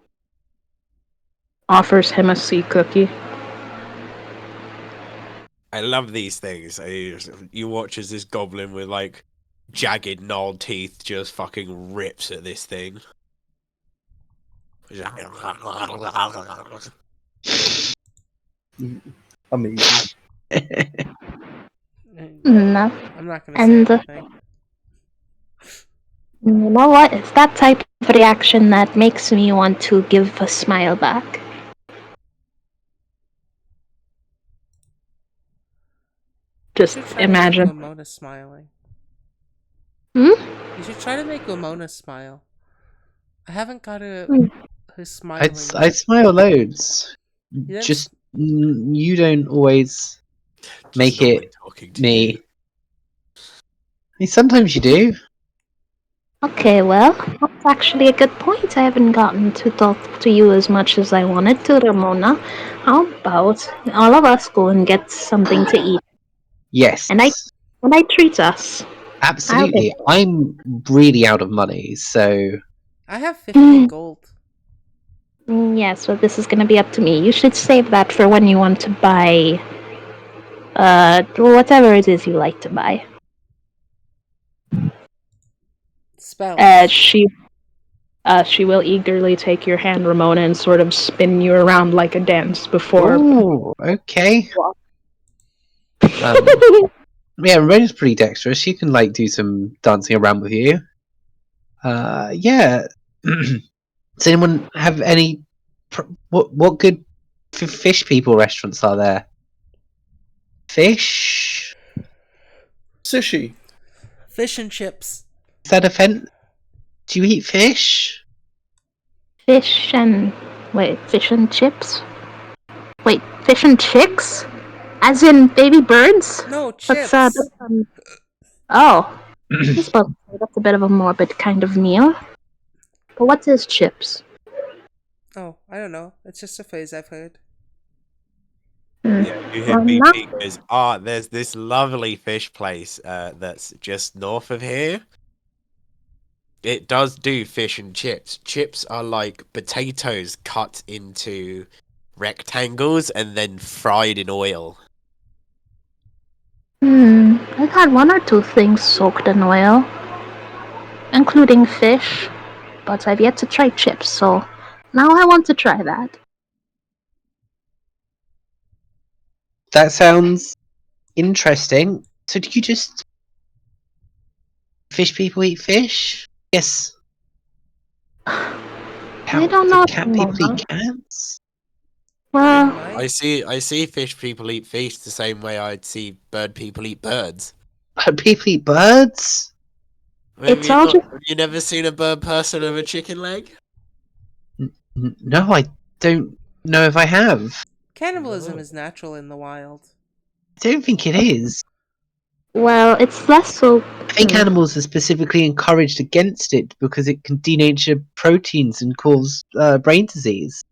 Offers him a sea cookie. I love these things. You watch as this goblin with like jagged gnarled teeth just fucking rips at this thing. Amazing. No. I'm not gonna say And anything. you know what? It's that type of reaction that makes me want to give a smile back. Just You should try to imagine. make Ramona smiling. Hmm? You should try to make Ramona smile. I haven't got her smiling. I smile loads. Yes. Just you don't always make not when it talking to me. you. I mean, sometimes you do. Okay, well, that's actually a good point. I haven't gotten to talk to you as much as I wanted to, Ramona. How about all of us go and get something to eat? Yes. And I treat us. Absolutely. I'm really out of money, so I have 15 gold. Yes, well, this is going to be up to me. You should save that for when you want to buy, whatever it is you like to buy. Spells. She will eagerly take your hand, Ramona, and sort of spin you around like a dance before. Ooh, okay. Yeah, Ramona's pretty dexterous. She can like do some dancing around with you. Yeah. Does anyone have any? What good fish people restaurants are there? Fish? Sushi. Fish and chips. Is that offense? Do you eat fish? Fish and chips? Wait, fish and chicks? As in baby birds? No, That's chips. oh. I suppose that's a bit of a morbid kind of meal. But what is chips? Oh, I don't know. It's just a phrase I've heard. Yeah, you hear BP goes, there's this lovely fish place that's just north of here. It does do fish and chips. Chips are like potatoes cut into rectangles and then fried in oil. I've had one or two things soaked in oil, including fish, but I've yet to try chips, so now I want to try that. That sounds interesting. So do you just fish people eat fish? Yes. I don't know. Cat people eat cats? Well, I see fish people eat fish the same way I'd see bird people eat birds. People eat birds? It's all just... Have you never seen a bird person with a chicken leg? No, I don't know if I have. Cannibalism is natural in the wild. I don't think it is. Well, it's less so... I think animals are specifically encouraged against it because it can denature proteins and cause brain disease.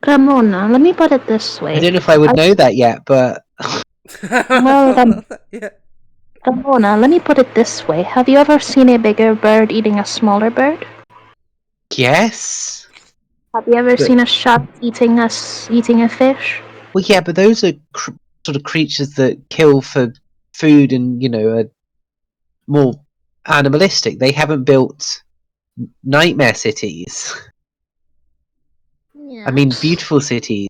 Ramona, let me put it this way. I don't know if I would know that yet, but... Well, yeah. Ramona, let me put it this way. Have you ever seen a bigger bird eating a smaller bird? Yes. Have you ever seen a shark eating a fish? Well, yeah, but those are sort of creatures that kill for food and, are more animalistic. They haven't built nightmare cities. Yes. I mean, beautiful cities.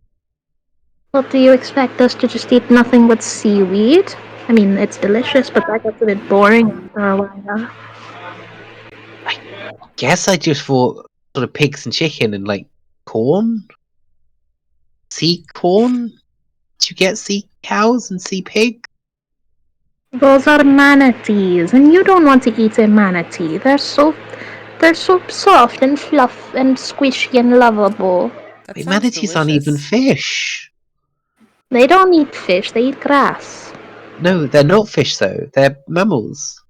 Well, do you expect us to just eat nothing but seaweed? I mean, it's delicious, but that gets a bit boring after a while. I guess I just thought sort of pigs and chicken and, like, corn? Sea corn? Do you get sea cows and sea pigs? Those are manatees, and you don't want to eat a manatee. They're so soft and fluff and squishy and lovable. That Wait, sounds manatees aren't even delicious. fish. They don't eat fish, they eat grass. No, they're not fish though. They're mammals.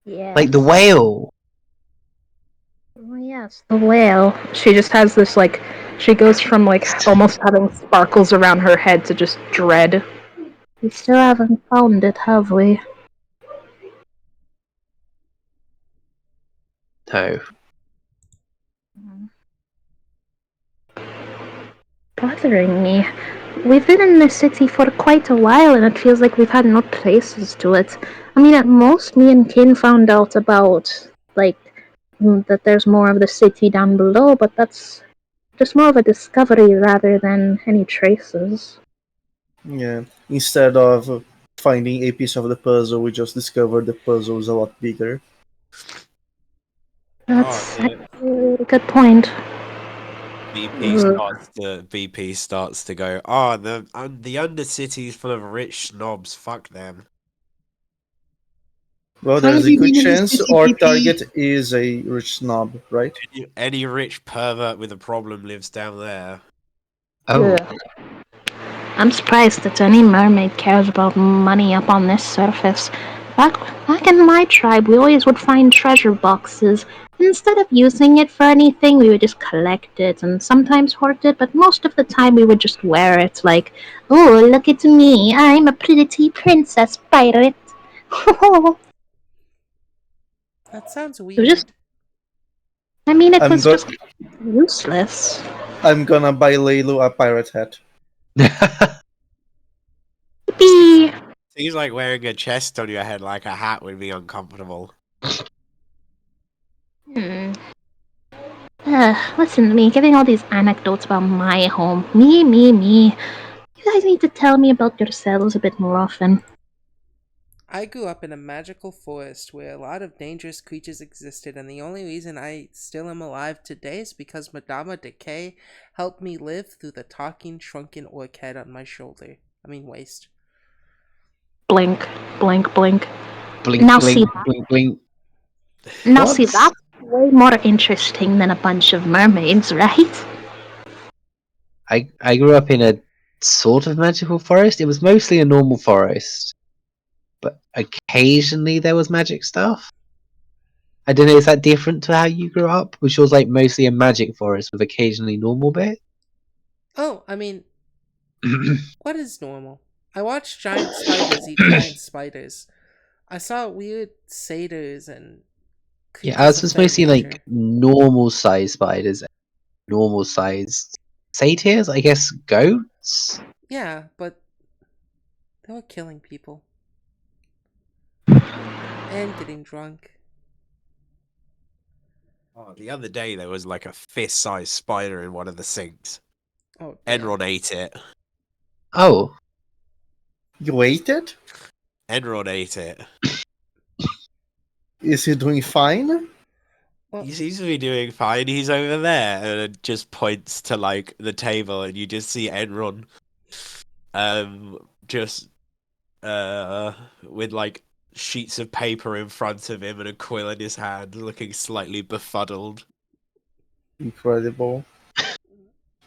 Yes. Like the whale. Oh, yes, the whale. She just has this, like, she goes from, like, almost having sparkles around her head to just dread. We still haven't found it, have we? No. Bothering me. We've been in this city for quite a while, and it feels like we've had no traces to it. I mean, at most, me and Kin found out about, like, that there's more of the city down below, but that's just more of a discovery rather than any traces. Yeah. Instead of finding a piece of the puzzle, we just discovered the puzzle is a lot bigger. That's yeah. actually a good point. VP starts to go. Oh, the Undercity's full of rich snobs. Fuck them. Well, How there's have a you good been in the chance city, our PP? target is a rich snob, right? Any rich pervert with a problem lives down there. Oh, Ugh. I'm surprised that any mermaid cares about money up on this surface. Back in my tribe, we always would find treasure boxes. Instead of using it for anything, we would just collect it and sometimes hoard it, but most of the time we would just wear it like, oh, look at me, I'm a pretty princess pirate. That sounds It was weird. just, I mean, it I'm was go- just useless. I'm gonna buy Laylu a pirate hat. Yippee! Seems like wearing a chest on your head like a hat would be uncomfortable. Hmm. Listen to me, giving all these anecdotes about my home. Me. You guys need to tell me about yourselves a bit more often. I grew up in a magical forest where a lot of dangerous creatures existed, and the only reason I still am alive today is because Madama Decay helped me live through the talking shrunken orc head on my shoulder. I mean waist. Blink, blink, blink. blink, Now blink, see, blink, blink. now What? see, that's way more interesting than a bunch of mermaids, right? I grew up in a sort of magical forest. It was mostly a normal forest, but occasionally there was magic stuff. I don't know, is that different to how you grew up? Was yours like mostly a magic forest with occasionally normal bit? Oh, I mean, what is normal? I watched giant spiders eat giant spiders. I saw weird satyrs and Yeah, creatures ours of was fair mostly like nature. normal sized spiders, normal sized satyrs, I guess goats? Yeah, but they were killing people. And getting drunk. Oh, the other day there was like a fist-sized spider in one of the sinks. Oh, damn. Enron ate it. Oh, You ate it? Enron ate it. Is he doing fine? Well, He seems to be doing fine. He's over there, and it just points to like the table, and you just see Enron, just with like sheets of paper in front of him and a quill in his hand, looking slightly befuddled. Incredible.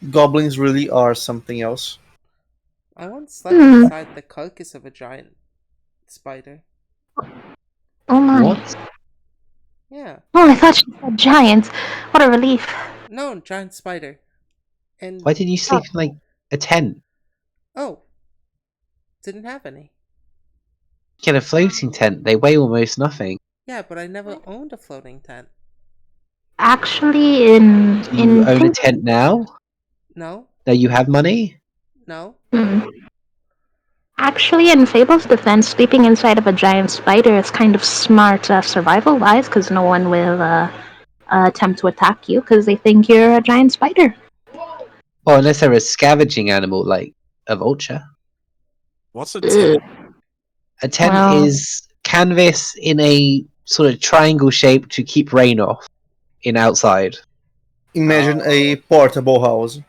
Goblins really are something else. I once slept inside the carcass of a giant spider. Oh my. what? Yeah. Oh, I thought she said giant. What a relief. No, giant spider. And Why didn't you sleep in like a tent? oh, didn't have any. Get a floating tent, they weigh almost nothing. Yeah, but I never owned a floating tent. Actually, in Do you own a Pink. tent now? No, That you have money? no. Hmm. Actually, in Fable's defense, sleeping inside of a giant spider is kind of smart survival-wise, because no one will attempt to attack you because they think you're a giant spider. Or unless they're a scavenging animal like a vulture. What's a Ugh. tent? A tent Well- is canvas in a sort of triangle shape to keep rain off in outside. Imagine a portable house.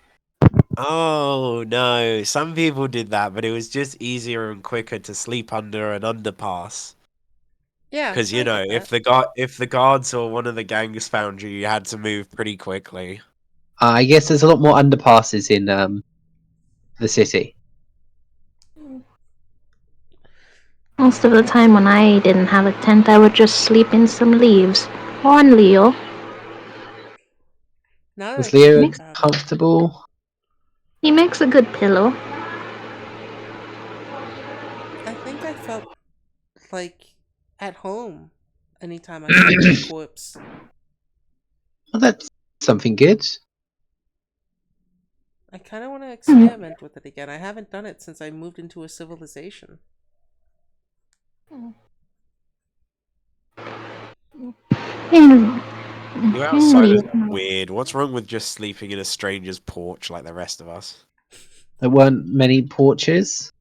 Oh no, some people did that, but it was just easier and quicker to sleep under an underpass. Yeah, Because I get if that. if the guards or one of the gangs found you, you had to move pretty quickly. I guess there's a lot more underpasses in the city. Most of the time when I didn't have a tent, I would just sleep in some leaves. Or on Leo. Now that I Was think Leo about it, comfortable? He makes a good pillow. I think I felt like at home anytime I slept with a corpse. Well, that's something good. I kind of want to experiment with it again. I haven't done it since I moved into a civilization. In, You in outsiders are Leo. weird. What's wrong with just sleeping in a stranger's porch like the rest of us? There weren't many porches.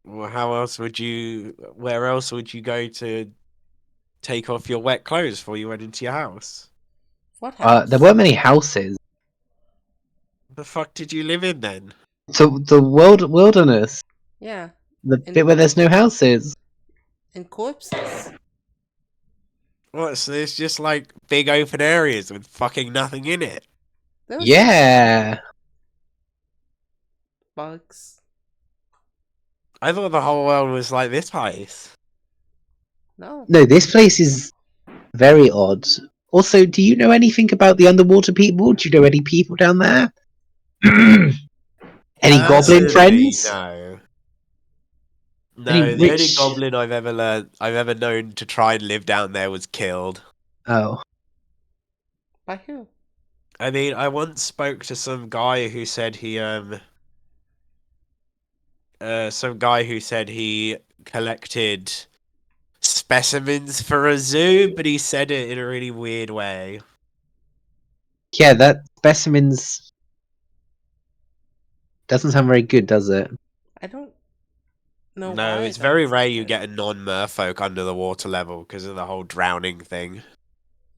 Well, how else would you? Where else would you go to take off your wet clothes before you went into your house? What There house? weren't many houses. The fuck did you live in then? So the wilderness, Yeah, the in bit where there's no houses. in corpses. What? So there's just like big open areas with fucking nothing in it. There was some Yeah. bugs. I thought the whole world was like this place. No, No, this place is very odd. Also, do you know anything about the underwater people? Do you know any people down there? Any goblin Personally, friends? no. Any No, the only rich? goblin I've ever known to try and live down there was killed. Oh, by who? I mean, I once spoke to some guy who said he collected specimens for a zoo, but he said it in a really weird way. yeah, that specimens doesn't sound very good, does it? I don't know No, why it's that very would rare sound you good. get a non-merfolk under the water level because of the whole drowning thing.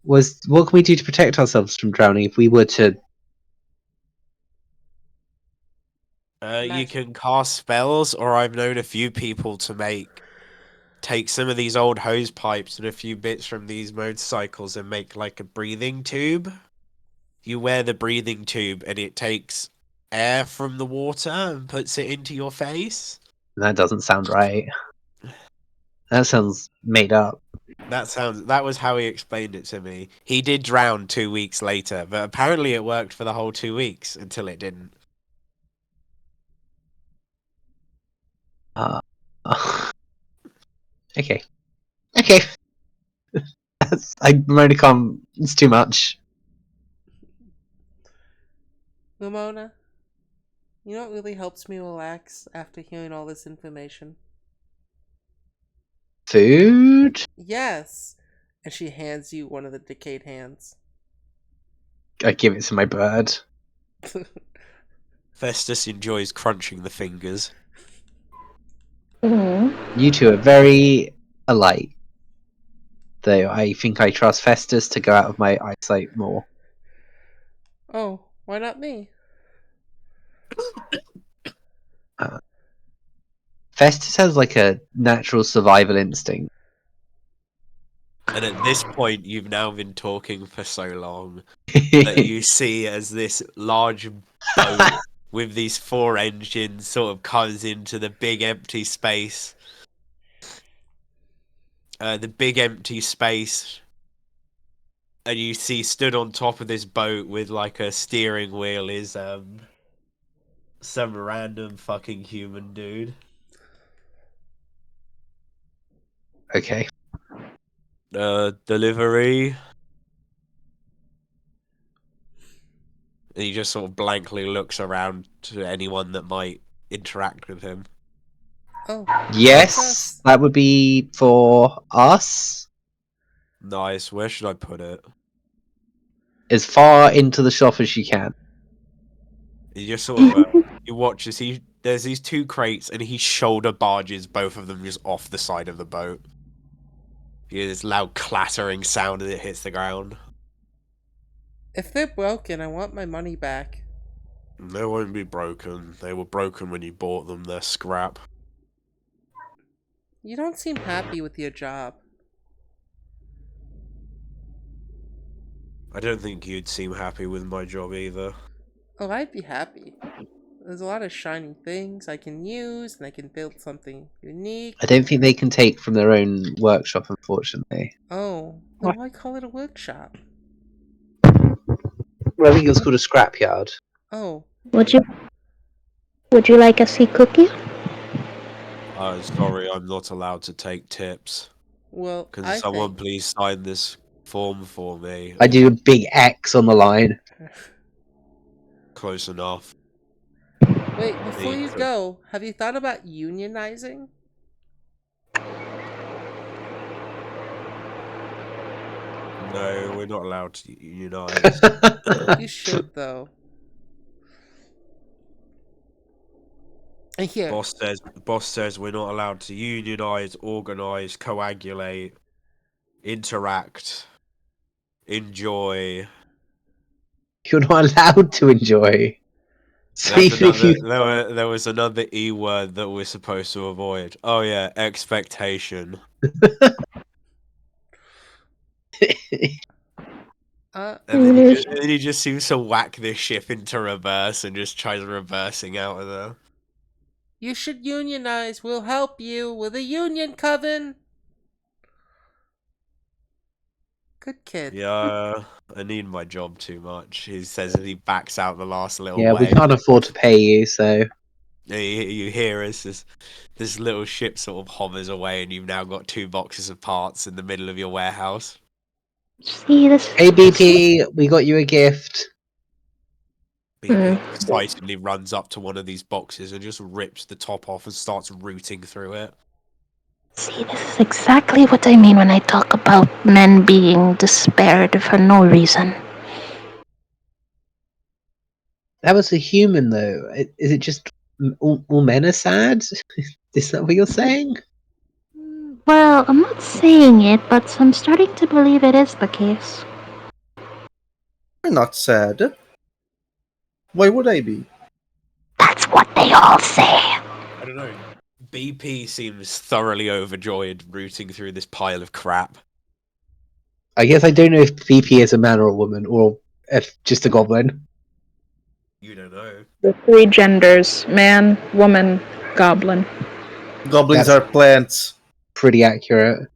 What can we do to protect ourselves from drowning if we were to? You Magic. can cast spells, or I've known a few people to take some of these old hose pipes and a few bits from these motorcycles and make like a breathing tube. You wear the breathing tube and it takes air from the water and puts it into your face. That doesn't sound right. That sounds made up. That was how he explained it to me. He did drown 2 weeks later, but apparently it worked for the whole 2 weeks until it didn't. Uh, okay. Okay. I'm only calm. It's too much. Ramona, you know what really helps me relax after hearing all this information? Food? Yes. And she hands you one of the decayed hands. I give it to my bird. Festus enjoys crunching the fingers. You two are very alike. Though I think I trust Festus to go out of my eyesight more. Oh, why not me? Festus has like a natural survival instinct. And at this point, you've now been talking for so long that you see as this large boat with these 4 engines sort of comes into the big empty space. The big empty space, and you see stood on top of this boat with like a steering wheel is some random fucking human dude. Okay. Delivery. And he just sort of blankly looks around to anyone that might interact with him. Oh, Yes, that would be for us. Nice. Where should I put it? As far into the shop as you can. He just sort of you watch as there's these two crates and he shoulder barges both of them just off the side of the boat. You hear this loud clattering sound as it hits the ground. if they're broken, I want my money back. They won't be broken. They were broken when you bought them. They're scrap. You don't seem happy with your job. I don't think you'd seem happy with my job either. Oh, I'd be happy. There's a lot of shiny things I can use, and I can build something unique. I don't think they can take from their own workshop, unfortunately. Oh, then why call it a workshop? Well, I think it was called a scrapyard. Oh, Would you like a sea cookie? Sorry, I'm not allowed to take tips. well, Can I someone think... please sign this form for me? I do a big X on the line. Close enough. Wait, before you Thanks. go, have you thought about unionizing? No, we're not allowed to unionize. You should, though. And here, Boss says we're not allowed to unionize, organize, coagulate, interact, enjoy. You're not allowed to enjoy. So There's even if another, you... there was another E word that we're supposed to avoid. Oh yeah, expectation. And then he just seems to whack this ship into reverse and just tries reversing out of there. you should unionize. We'll help you with a union coven. Good kid. Yeah, I need my job too much. He says as he backs out the last little Yeah, we way. can't afford to pay you, so... You hear as this little ship sort of hovers away, and you've now got 2 boxes of parts in the middle of your warehouse. See this? Hey BP, we got you a gift. BP excitedly runs up to one of these boxes and just rips the top off and starts rooting through it. See, this is exactly what I mean when I talk about men being despaired for no reason. That was a human, though. Is it just all men are sad? Is that what you're saying? Well, I'm not saying it, but I'm starting to believe it is the case. I'm not sad. Why would I be? That's what they all say. I don't know. BP seems thoroughly overjoyed rooting through this pile of crap. I guess I don't know if BP is a man or a woman, or if just a goblin. You don't know. The 3 genders: man, woman, goblin. Goblins That's- are plants. Pretty accurate.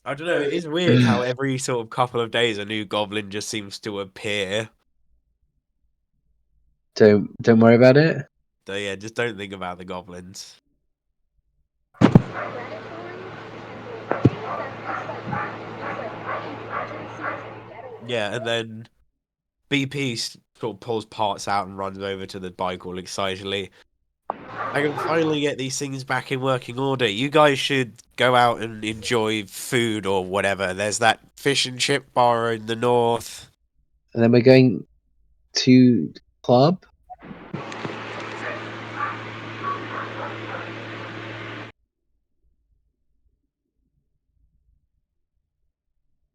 I don't know. It is weird how every sort of couple of days a new goblin just seems to appear. Don't worry about it. So yeah, just don't think about the goblins. Yeah, and then BP sort of pulls parts out and runs over to the bike all excitedly. I can finally get these things back in working order. You guys should go out and enjoy food or whatever. There's that fish and chip bar in the north. And then we're going to club.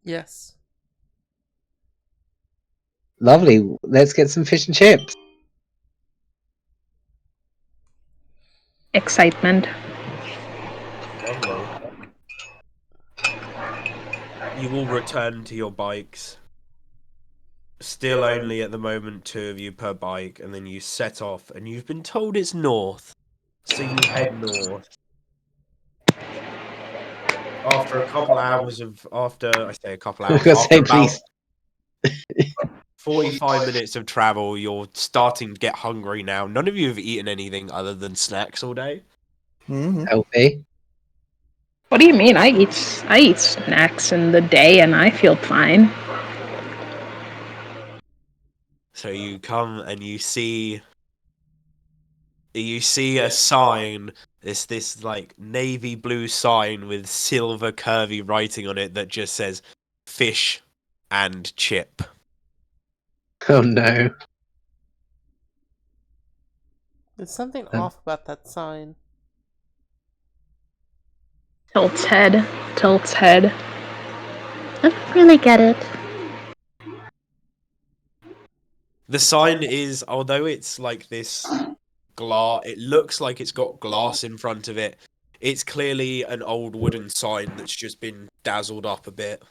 Yes. Lovely. Let's get some fish and chips. Excitement. Lovely. You all return to your bikes. Still only at the moment 2 of you per bike, and then you set off, and you've been told it's north. So you head north. After a couple hours of I say a couple hours, Because after say, about please. 45 minutes of travel, you're starting to get hungry now. None of you have eaten anything other than snacks all day. Mm-hmm. Healthy. What do you mean? I eat snacks in the day and I feel fine. So you come and you see a sign, this like navy blue sign with silver curvy writing on it that just says fish and chip. Oh no. There's something off about that sign. Tilts head. I don't really get it. The sign is, although it's like this glass, it looks like it's got glass in front of it. It's clearly an old wooden sign that's just been dazzled up a bit.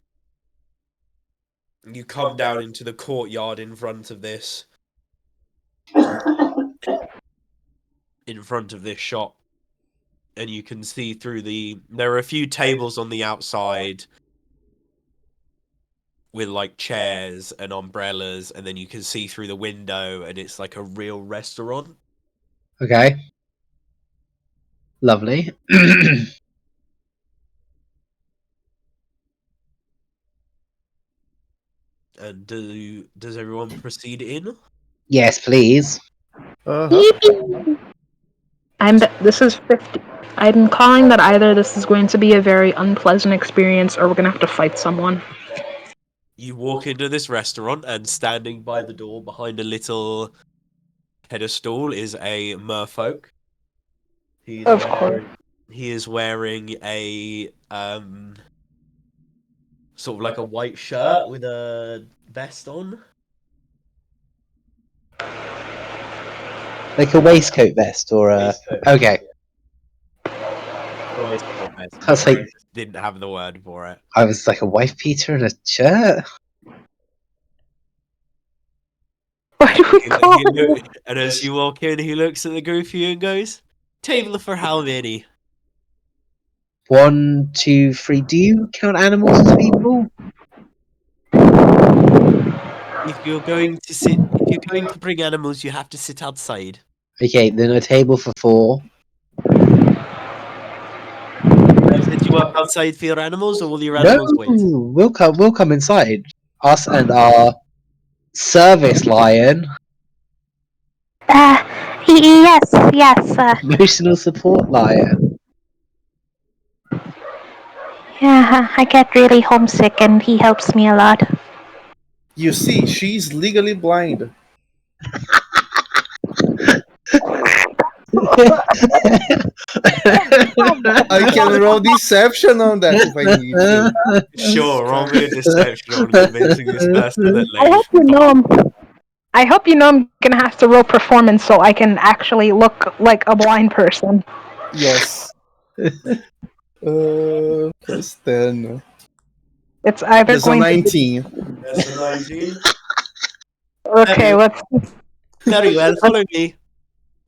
You come down into the courtyard in front of this. In front of this shop. And you can see through there are a few tables on the outside with like chairs and umbrellas, and then you can see through the window and it's like a real restaurant. Okay. Lovely. And does everyone proceed in? Yes, please. Uh-huh. This is 50. I'm calling that either this is going to be a very unpleasant experience or we're going to have to fight someone. You walk into this restaurant, and standing by the door behind a little pedestal is a merfolk. Of course. He is wearing a sort of like a white shirt with a vest on. Like a waistcoat vest or a. Okay. I was like, Didn't have the word for it. I was like a wife beater and a shirt. What do we call it? And as you walk in, he looks at the group of you and goes, "Table for how many?" 1, 2, 3. Do you count animals as people? If you're going to bring animals, you have to sit outside. Okay, then a table for 4. I set you up outside for your animals, or will your No, animals wait? we'll come inside. Us and our service lion, Yes. emotional support lion. Yeah, I get really homesick and he helps me a lot. You see, she's legally blind. I can roll deception on that if I need to. Sure, roll me a deception on convincing this person that I hope you know I'm gonna have to roll performance so I can actually look like a blind person. Yes. Plus 10. It's either That's a going 19. That's a 19. Okay, let's Very well, follow me.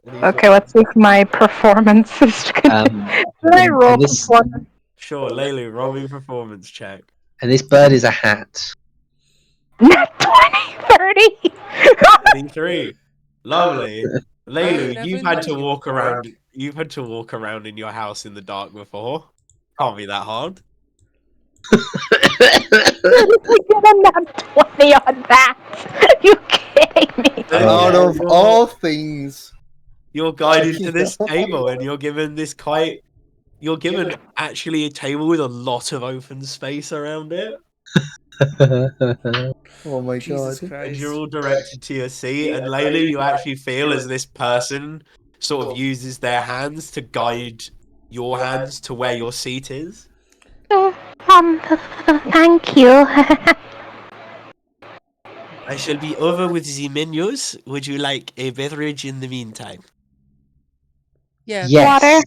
let's see if my performance is good. Did I roll performance? Sure, Laylu, roll me a performance check. And this bird is a hat. Not 20, 30. 33. Lovely. Laylu, Never you've had to knew. walk around. You've had to walk around in your house in the dark before. Can't be that hard. We get a nat 20 on that. You kidding me? Out of all things. You're guided to this table, and you're given this quite. You're given actually a table with a lot of open space around it. Oh my Jesus god. And Christ. you're all directed to your seat, and Layla, you actually feel as this person sort of uses their hands to guide your hands to where your seat is. Thank you. I shall be over with the menus. Would you like a beverage in the meantime? Yeah. Yes. Water?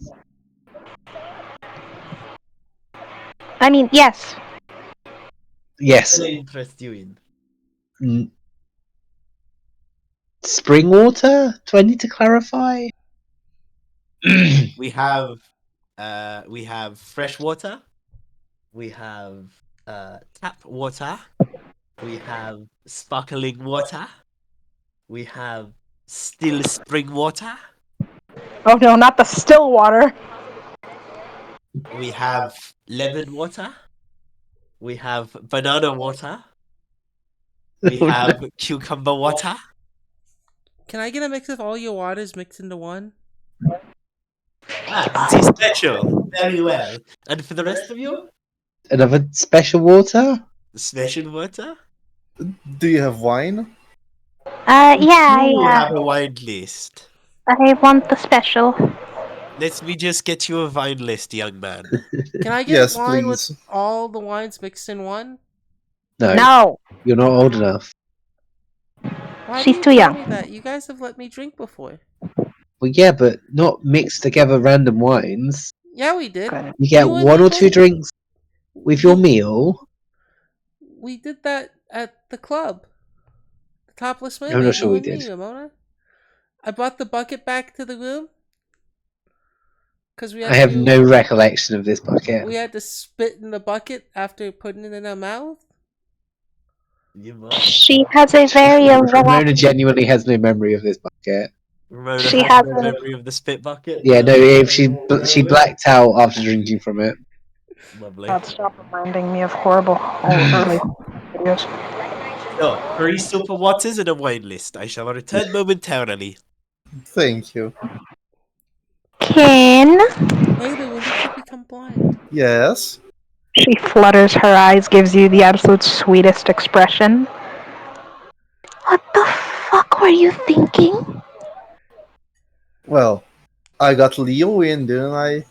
I mean, yes. Yes. What will interest you in? Spring water? Do I need to clarify? We have fresh water. We have tap water. We have sparkling water. We have still spring water. Oh no, not the still water. We have lemon water. We have banana water. We have cucumber water. Can I get a mix of all your waters mixed into one? Ah, this is special. Very well. And for the rest of you? Another special water? Special water? Do you have wine? We have a wine list. I want the special. Let me just get you a wine list, young man. Can I get Yes, wine please. with all the wines mixed in one? No. No. You're not old enough. Why She's do you too tell young. me that? You guys have let me drink before. Well, yeah, but not mixed together random wines. Yeah, we did. Good. You get You and one me or two both- drinks with your You- meal. We did that at the club. The Topless I'm Mermaid. not sure You we and me, did. Ramona. I brought the bucket back to the room because I have no recollection of this bucket. we had to spit in the bucket after putting it in our mouth. You might. She has a very Ramona genuinely has no memory of this bucket. Ramona She has has no a- memory of the spit bucket. Yeah, no, if she blacked out after drinking from it. Lovely. God, stop reminding me of horrible early videos. So, 3 super waters and a wine list. I shall return momentarily. Thank you. Ken? Layla, when did you become blind? Yes. She flutters her eyes, gives you the absolute sweetest expression. What the fuck were you thinking? Well, I got Leo in, didn't I?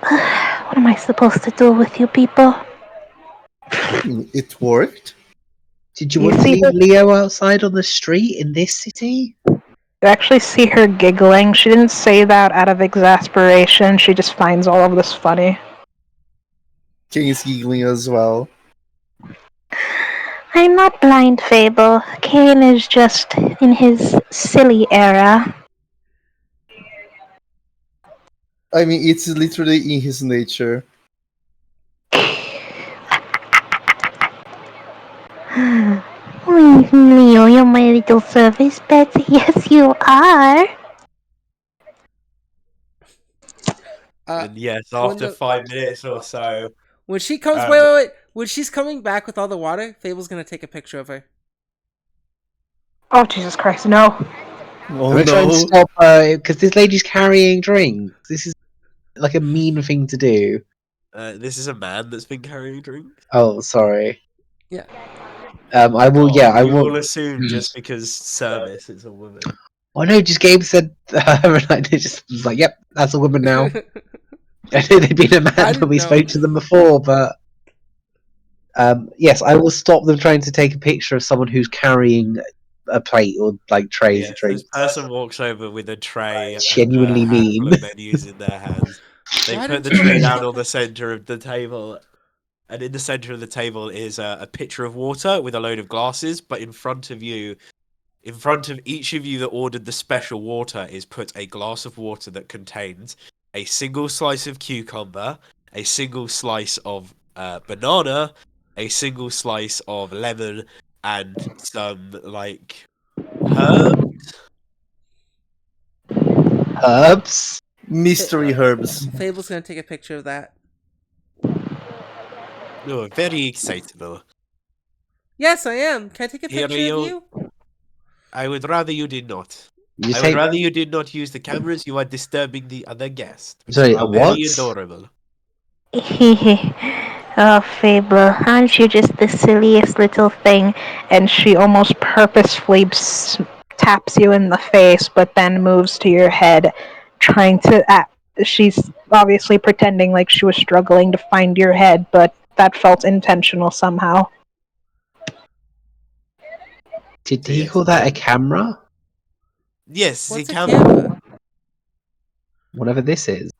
What am I supposed to do with you people? It worked. Did you You want to see leave her- Leo outside on the street in this city? You actually see her giggling. She didn't say that out of exasperation. She just finds all of this funny. King is giggling as well. I'm not blind, Fable. Kane is just in his silly era. I mean, it's literally in his nature. Leo, you're my little service pet. Yes, you are. And yes, when after the- 5 minutes or so, When she comes, Um, wait. When she's coming back with all the water, Fable's gonna take a picture of her. Oh, Jesus Christ, no. Oh I'm gonna try and no. stop her because this lady's carrying drinks. This is like a mean thing to do. this is a man that's been carrying drinks. Oh, sorry. Yeah. I will. Yeah, I You will. will assume just because service, it's a woman. Oh no, just Gabe said her and I just was like, "Yep, that's a woman now." I knew they'd been a man I when didn't we know. spoke to them before, but yes, I will stop them trying to take a picture of someone who's carrying a plate or like trays of Yes, drinks. this person walks over with a tray and Genuinely a handful mean. of menus in their hands. They Why put the didn't you tray let me down take on the center of the table, and in the center of the table is a pitcher of water with a load of glasses. But in front of you, in front of each of you that ordered the special water, is put a glass of water that contains a single slice of cucumber, a single slice of banana, a single slice of lemon, and some like herb. Herbs. Mystery herbs. Fable's gonna take a picture of that. Oh, very excitable. Yes, I am. Can I take a Here picture of you? I would rather you did not. You I would take. rather you did not use the cameras. You are disturbing the other guest. Sorry, You a are very what? adorable. Oh, Fable, aren't you just the silliest little thing? And she almost purposefully taps you in the face, but then moves to your head, trying to. She's obviously pretending like she was struggling to find your head, but that felt intentional somehow. Did he Yes. call that a camera? Yes, What's the a camera. camera? Whatever this is.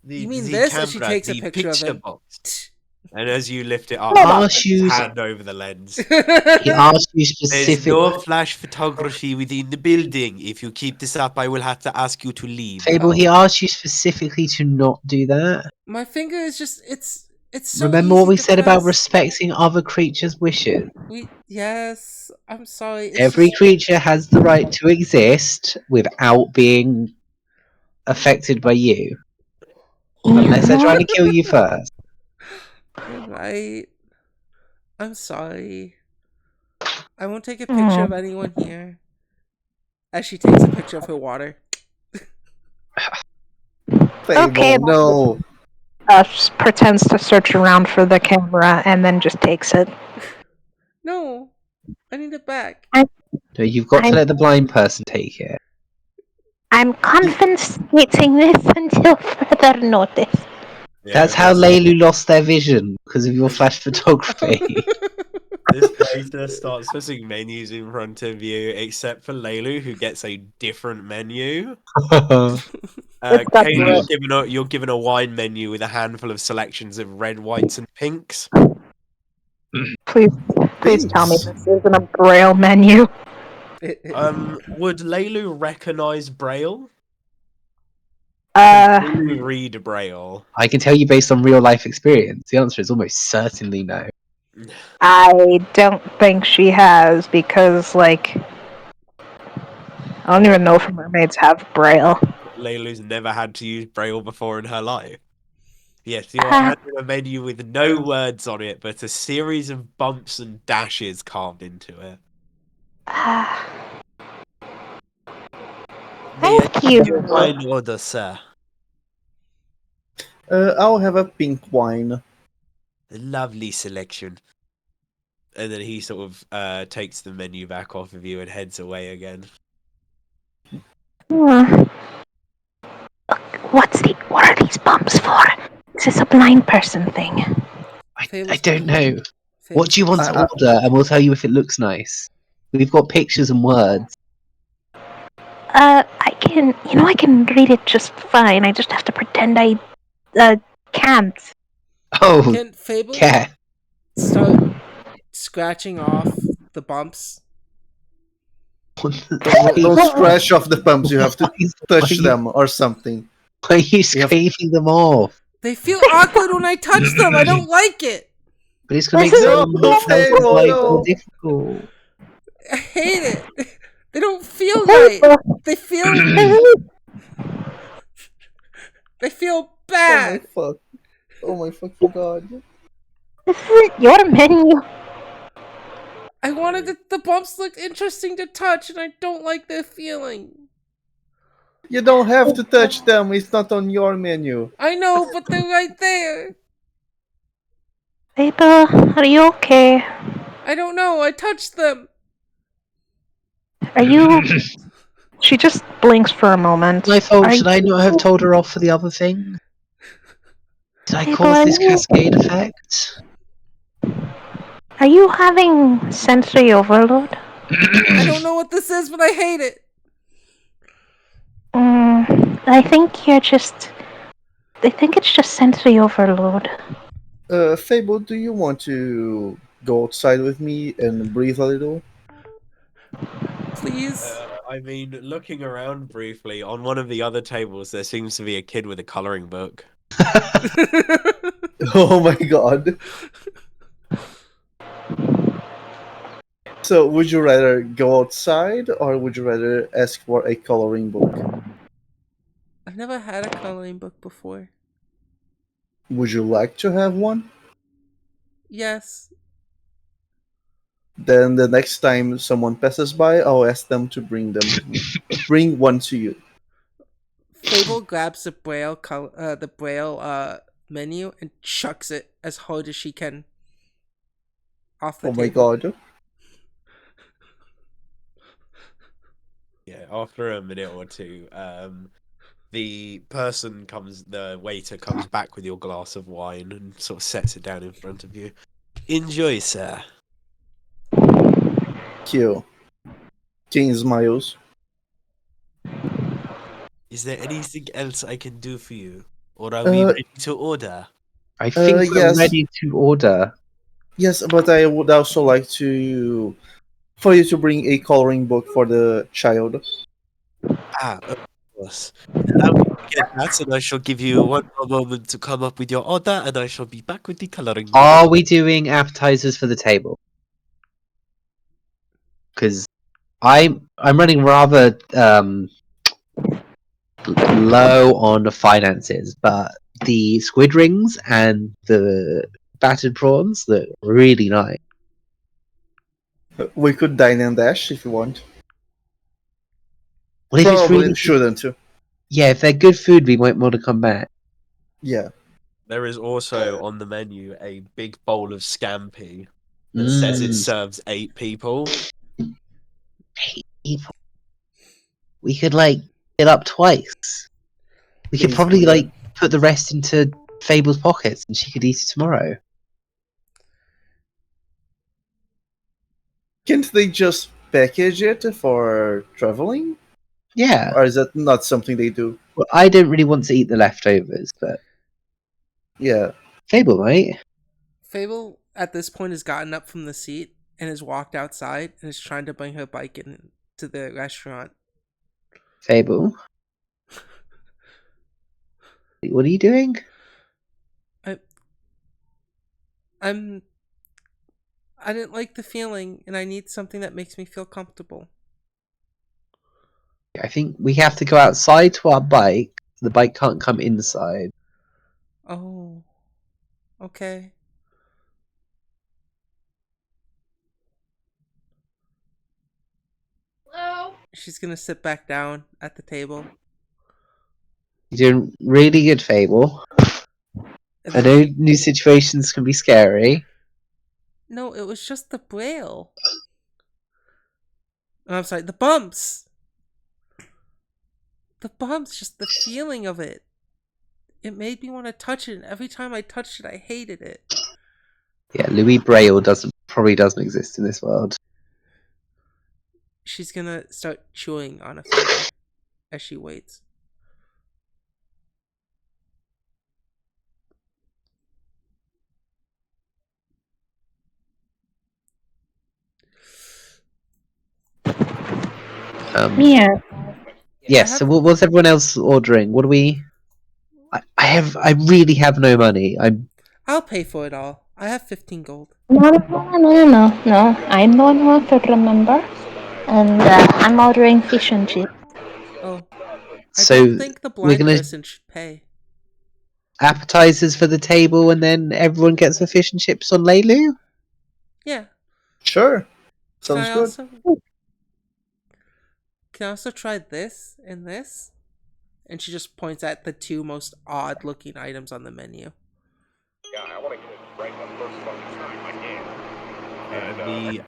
You mean the this? camera, And she takes a the picture of him. box. And as you lift it up, He you asked you. hand over the lens. He asked you There's specific. no flash photography within the building. If you keep this up, I will have to ask you to leave. Fable. He asked you specifically to not do that. My finger is just it's so Remember easy what we to said about press. respecting other creatures' wishes. Yes, I'm sorry. It's Every just, creature has the right to exist without being affected by you. Unless they're trying to kill you first. you're right. I'm sorry. I won't take a picture of anyone here. As she takes a picture of her water. Fable, Okay, no. Just pretends to search around for the camera and then just takes it. No, I need it back. No, you've got to let the blind person take it. I'm confiscating this until further notice. That's how Leilu lost their vision because of your flash photography. This waiter starts putting menus in front of you, except for Leilu, who gets a different menu. It's got Kane, bread. you're given a wine menu with a handful of selections of red, whites, and pinks. Please tell me Pinks. this isn't a braille menu. Would Leilu recognize Braille? Uh, Can Leilu read Braille? I can tell you based on real life experience. The answer is almost certainly no. I don't think she has because, like, I don't even know if mermaids have braille. Leilu's never had to use Braille before in her life. Yes, you're handed a menu with no words on it, but a series of bumps and dashes carved into it. May I Thank give you. you a wine order, sir? I'll have a pink wine. A lovely selection. And then he sort of takes the menu back off of you and heads away again. What are these bumps for? Is this a blind person thing? I don't know. What do you want to I- order, and we'll tell you if it looks nice. We've got pictures and words. I can read it just fine. I just have to pretend I can't. Oh, Can Fable yeah. start scratching off the bumps? Don't scratch off the pumps. You have to touch Why- them or something. Why are you scraping them off? They feel awkward when I touch them. I don't like it. But it's gonna make This is- some No, Fable, life no. more difficult. I hate it. They don't feel right. They feel Oh my bad. fuck. Oh my fucking god. This isn't your menu. I wanted the bumps look interesting to touch, and I don't like their feeling. You don't have to touch them. It's not on your menu. I know, but they're right there. Paper, are you okay? I don't know. I touched them. Are you? She just blinks for a moment. My fault. Are Should I you- not have told her off for the other thing? Did I People, cause are this you- cascade effect? Are you having sensory overload? I don't know what this is, but I hate it. I think you're just. I think it's just sensory overload. Fable, do you want to go outside with me and breathe a little? Please. I mean, looking around briefly, on one of the other tables, there seems to be a kid with a coloring book. Oh my god. So, would you rather go outside or would you rather ask for a coloring book? I've never had a coloring book before. Would you like to have one? Yes. Then the next time someone passes by, I'll ask them to bring one to you. Fable grabs the braille menu and chucks it as hard as she can off the Oh my table. god. Yeah, after a minute or two, the waiter comes back with your glass of wine and sort of sets it down in front of you. Enjoy, sir. Kill. King smiles. Is there anything else I can do for you? Or are we ready to order? I think we're yes. ready to order. Yes, but I would also like for you to bring a coloring book for the child. Ah, of course. Allow me to get that, and I shall give you one more moment to come up with your order, and I shall be back with the coloring book. Are we doing appetizers for the table? Because I'm running rather low on the finances, but the squid rings and the battered prawns look really nice. We could dine and dash if you want. Well, if it's Probably really shouldn't. yeah, if they're good food, we might want to come back. Yeah. There is also on the menu a big bowl of scampi that says it serves 8 people. 8 people. We could get up twice. We could probably Basically, put the rest into Fable's pockets, and she could eat it tomorrow. Can't they just package it for traveling? Yeah. Or is that not something they do? Well, I don't really want to eat the leftovers, but Yeah. Fable, mate. Fable at this point has gotten up from the seat and has walked outside and is trying to bring her bike in to the restaurant. Fable. What are you doing? I'm I didn't like the feeling and I need something that makes me feel comfortable. I think we have to go outside to our bike. The bike can't come inside. Oh. Okay. Hello? She's gonna sit back down at the table. You're doing really good, Fable. And I then know new situations can be scary. No, it was just the braille. Oh, I'm sorry, the bumps. The bumps, just the feeling of it. It made me want to touch it, and every time I touched it, I hated it. Yeah, Louis Braille probably doesn't exist in this world. She's gonna start chewing on a finger as she waits. Yeah. Yes. I So have- what was everyone else ordering? What do we? I really have no money. I'll pay for it all. I have 15 gold. No. I'm the one who could remember. And I'm ordering fish and chips. Oh, I So don't think the we're blind gonna person should pay. appetizers for the table, and then everyone gets the fish and chips on Leilu. Yeah. Sure. Can Sounds I good. also try this and this? And she just points at the two most odd looking items on the menu.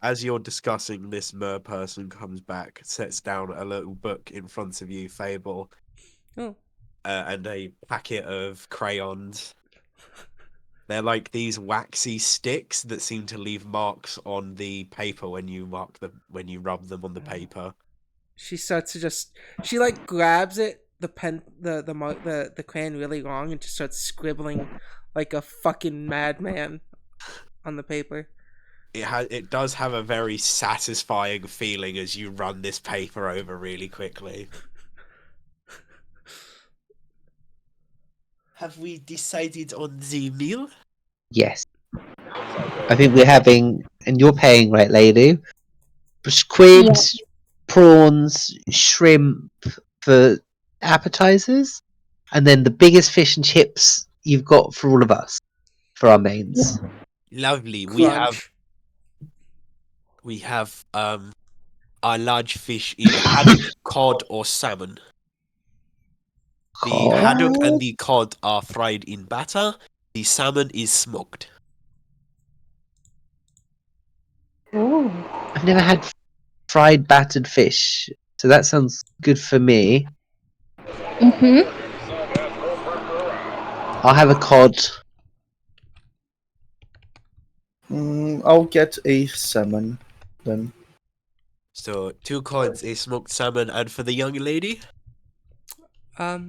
As you're discussing, this mer person comes back, sets down a little book in front of you, Fable, Oh. and a packet of crayons. They're like these waxy sticks that seem to leave marks on the paper when you rub them on the paper. She starts to she like grabs it, the pen the crayon really long and just starts scribbling like a fucking madman on the paper. It does have a very satisfying feeling as you run this paper over really quickly. Have we decided on the meal? Yes. I think we're having, and you're paying, right, lady? Squid, prawns, shrimp for appetizers, and then the biggest fish and chips you've got for all of us for our mains. Lovely. Crunch. We have our large fish in haddock, cod, or salmon. The haddock and the cod are fried in batter. The salmon is smoked. Ooh. I've never had fried battered fish, so that sounds good for me. Mm-hmm. I'll have a cod. I'll get a salmon then. So 2 cods, a smoked salmon, and for the young lady, I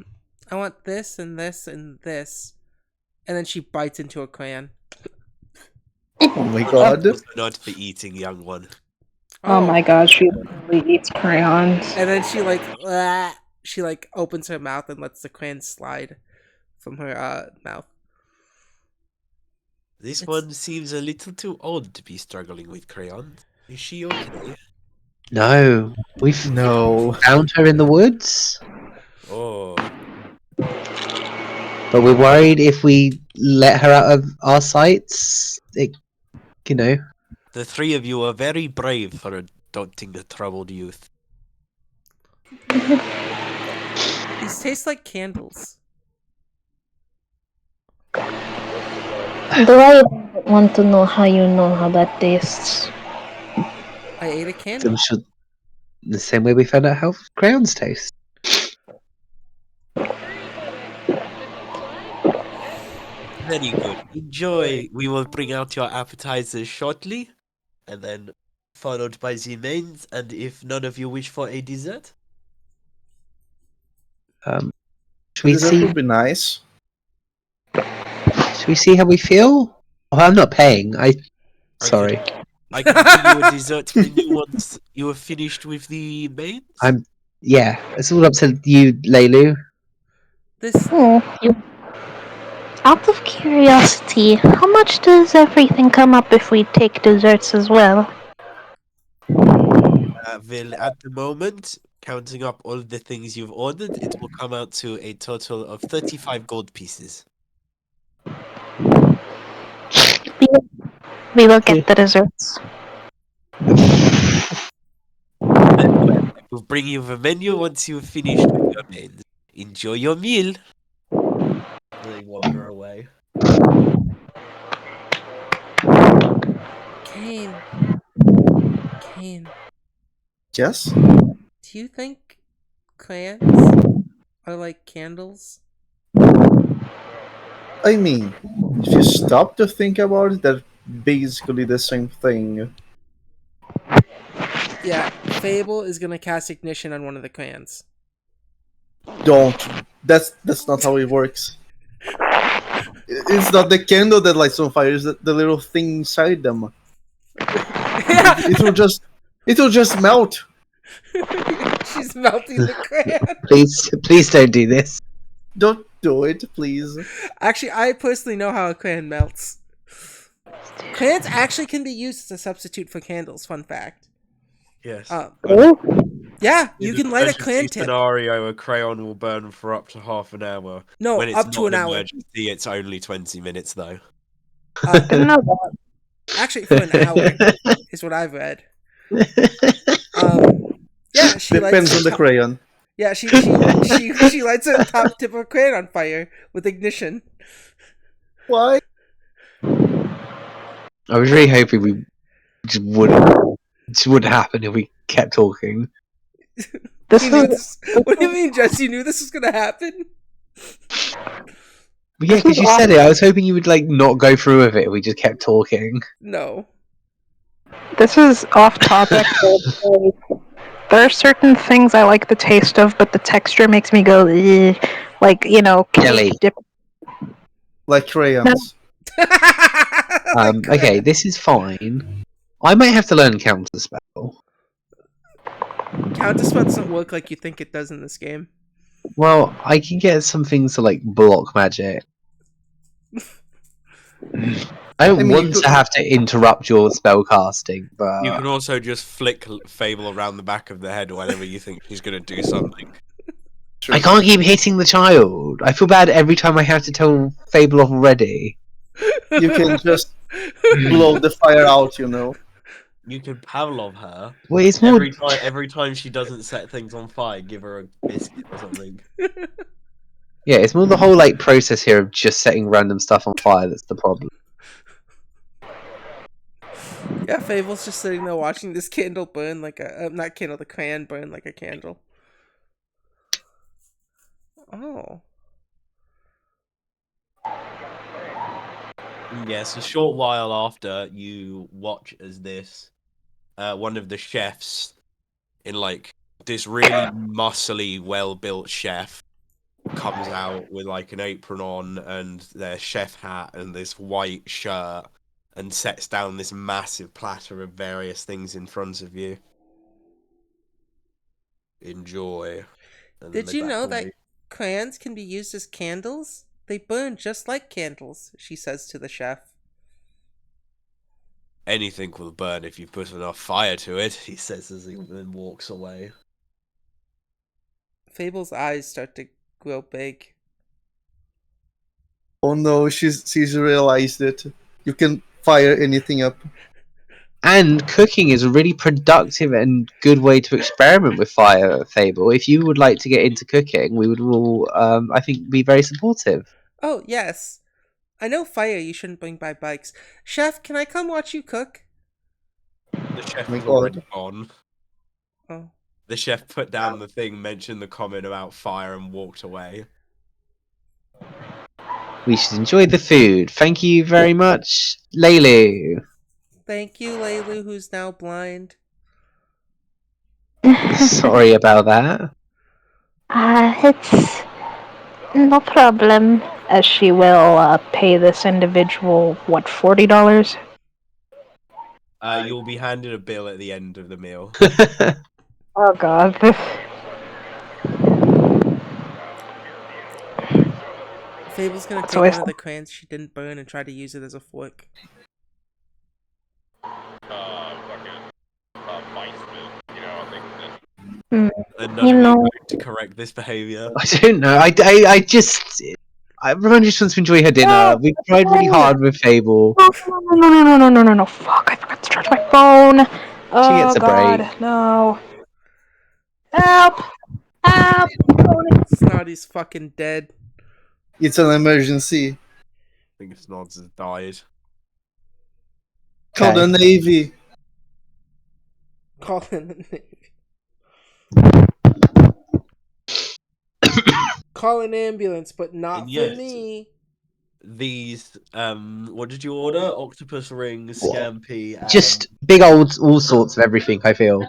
want this and this and this. And then she bites into a crayon. Oh my god. also not the eating young one. Oh my god, she literally eats crayons. And then she like opens her mouth and lets the crayon slide from her mouth. This one seems a little too old to be struggling with crayons. Is she okay? No, we've No. found her in the woods, Oh, but we're worried if we let her out of our sights, you know. the 3 of you are very brave for adopting a troubled youth. These taste like candles. Do I want to know how you know how that tastes? I ate a candle. I'm sure the same way we found out how crayons taste. Very good. Enjoy. We will bring out your appetizers shortly. And then followed by the mains, and if none of you wish for a dessert, Should we Dessert see? would be nice. Should we see how we feel? Oh, I'm not paying. Sorry. I can bring you a dessert menu once you are finished with the mains. Yeah, it's all up to you, Leilu. This Out of curiosity, how much does everything come up if we take desserts as well? Well, at the moment, counting up all the things you've ordered, it will come out to a total of 35 gold pieces. We will get the desserts. We'll bring you the menu once you've finished with your mains. Enjoy your meal. They wander away. Kane. Kane, Yes? do you think crayons are like candles? I mean, if you stop to think about it, they're basically the same thing. Yeah, Fable is gonna cast ignition on one of the crayons. Don't. That's not how it works. It's not the candle that lights on fire, it's the little thing inside them. It will just melt. She's melting the crayon. Please don't do this. Don't do it, please. Actually, I personally know how a crayon melts. Crayons actually can be used as a substitute for candles. Fun fact. Yes. Yeah, you In can an light a emergency crayon tip. scenario, a crayon will burn for up to half an hour. No, when it's up not to an an hour. emergency, it's only 20 minutes though. Didn't know that. Actually, for an hour is what I've read. Yeah, she Depends lights on the top- crayon. Yeah, she lights a top tip of a crayon on fire with ignition. Why? I was really hoping we just wouldn't happen if we kept talking. You knew this. What do you mean, Jess? You knew this was gonna happen? But yeah, because you said it. I was hoping you would not go through with it. We just kept talking. No. This is off topic. But there are certain things I like the taste of, but the texture makes me go, "Ugh." Like, Jelly. dip. Like crayons. Okay, this is fine. I might have to learn counter spell. Counterspell doesn't work like you think it does in this game. Well, I can get some things to block magic. I don't want to have to interrupt your spell casting, but You can also just flick Fable around the back of the head whenever you think she's going to do something. I can't keep hitting the child. I feel bad every time I have to tell Fable off already. You can just blow the fire out, You can Pavlov her. Well, it's more... every time she doesn't set things on fire, give her a biscuit or something. Yeah, it's more the whole process here of just setting random stuff on fire that's the problem. Yeah, Fable's just sitting there watching this candle burn like not candle, the crayon burn like a candle. Oh. Yes, a short while after, you watch as this, one of the chefs in this really muscly, well-built chef comes out with an apron on and their chef hat and this white shirt and sets down this massive platter of various things in front of you. Enjoy. Did you know that crayons can be used as candles? They burn just like candles, she says to the chef. Anything will burn if you put enough fire to it, he says as he then walks away. Fable's eyes start to grow big. Oh no, she's realized it. You can fire anything up. And cooking is a really productive and good way to experiment with fire, Fable. If you would like to get into cooking, we would all, I think, be very supportive. Oh, yes. I know fire you shouldn't bring by bikes. Chef, can I come watch you cook? The chef My is God. already gone. Oh. The chef put down the thing, mentioned the comment about fire, and walked away. We should enjoy the food. Thank you very much, Leilu. Thank you, Laylu, who's now blind. Sorry about that. It's no problem. As she will pay this individual, what, $40? You'll be handed a bill at the end of the meal. Oh god. Fable's gonna That's take always one of the crayons she didn't burn and try to use it as a fork. Hmm, And none You of you are know, going to correct this behavior. I don't know. I just. Everyone just wants to enjoy her dinner. We've tried really hard with Fable. no. Fuck, I forgot to charge my phone. Oh She gets a god, break. no. Help! Help! Snotty's fucking dead. It's an emergency. I think Snods has died. Call the Okay. Navy. Call in the Navy. Call an ambulance, but not And for yes. me. These, what did you order? Octopus rings, scampi, and... Just big old all sorts of everything, I feel.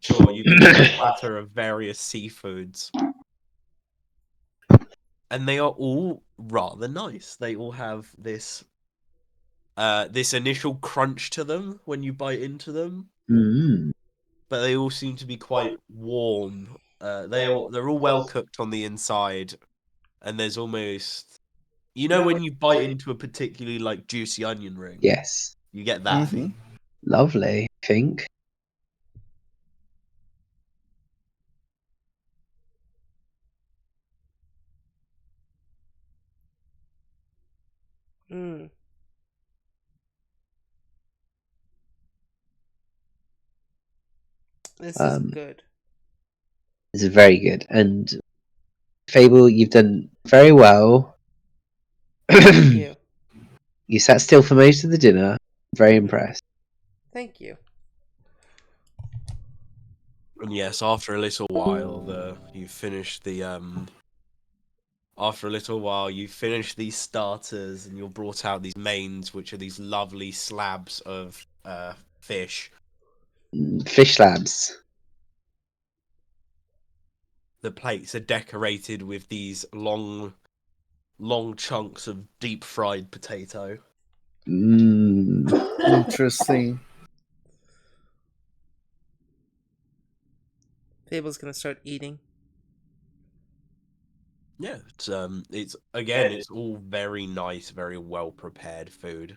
Sure, you can get a platter of various seafoods. And they are all rather nice. They all have this this initial crunch to them when you bite into them, Mm. but they all seem to be quite warm. They're all well cooked on the inside, and there's almost, you know, when you bite into a particularly like juicy onion ring, Yes. you get that Mhm. thing. Lovely, I think. Mm. This is good. This is very good. And Fable, you've done very well. Thank you. You sat still for most of the dinner. Very impressed. Thank you. And yes, after a little while, you finish the After a little while, you finish these starters, and you're brought out these mains, which are these lovely slabs of fish. Fish slabs. The plates are decorated with these long chunks of deep fried potato. Mm. Interesting. Fable's gonna start eating. Yeah, it's again, it's all very nice, very well prepared food.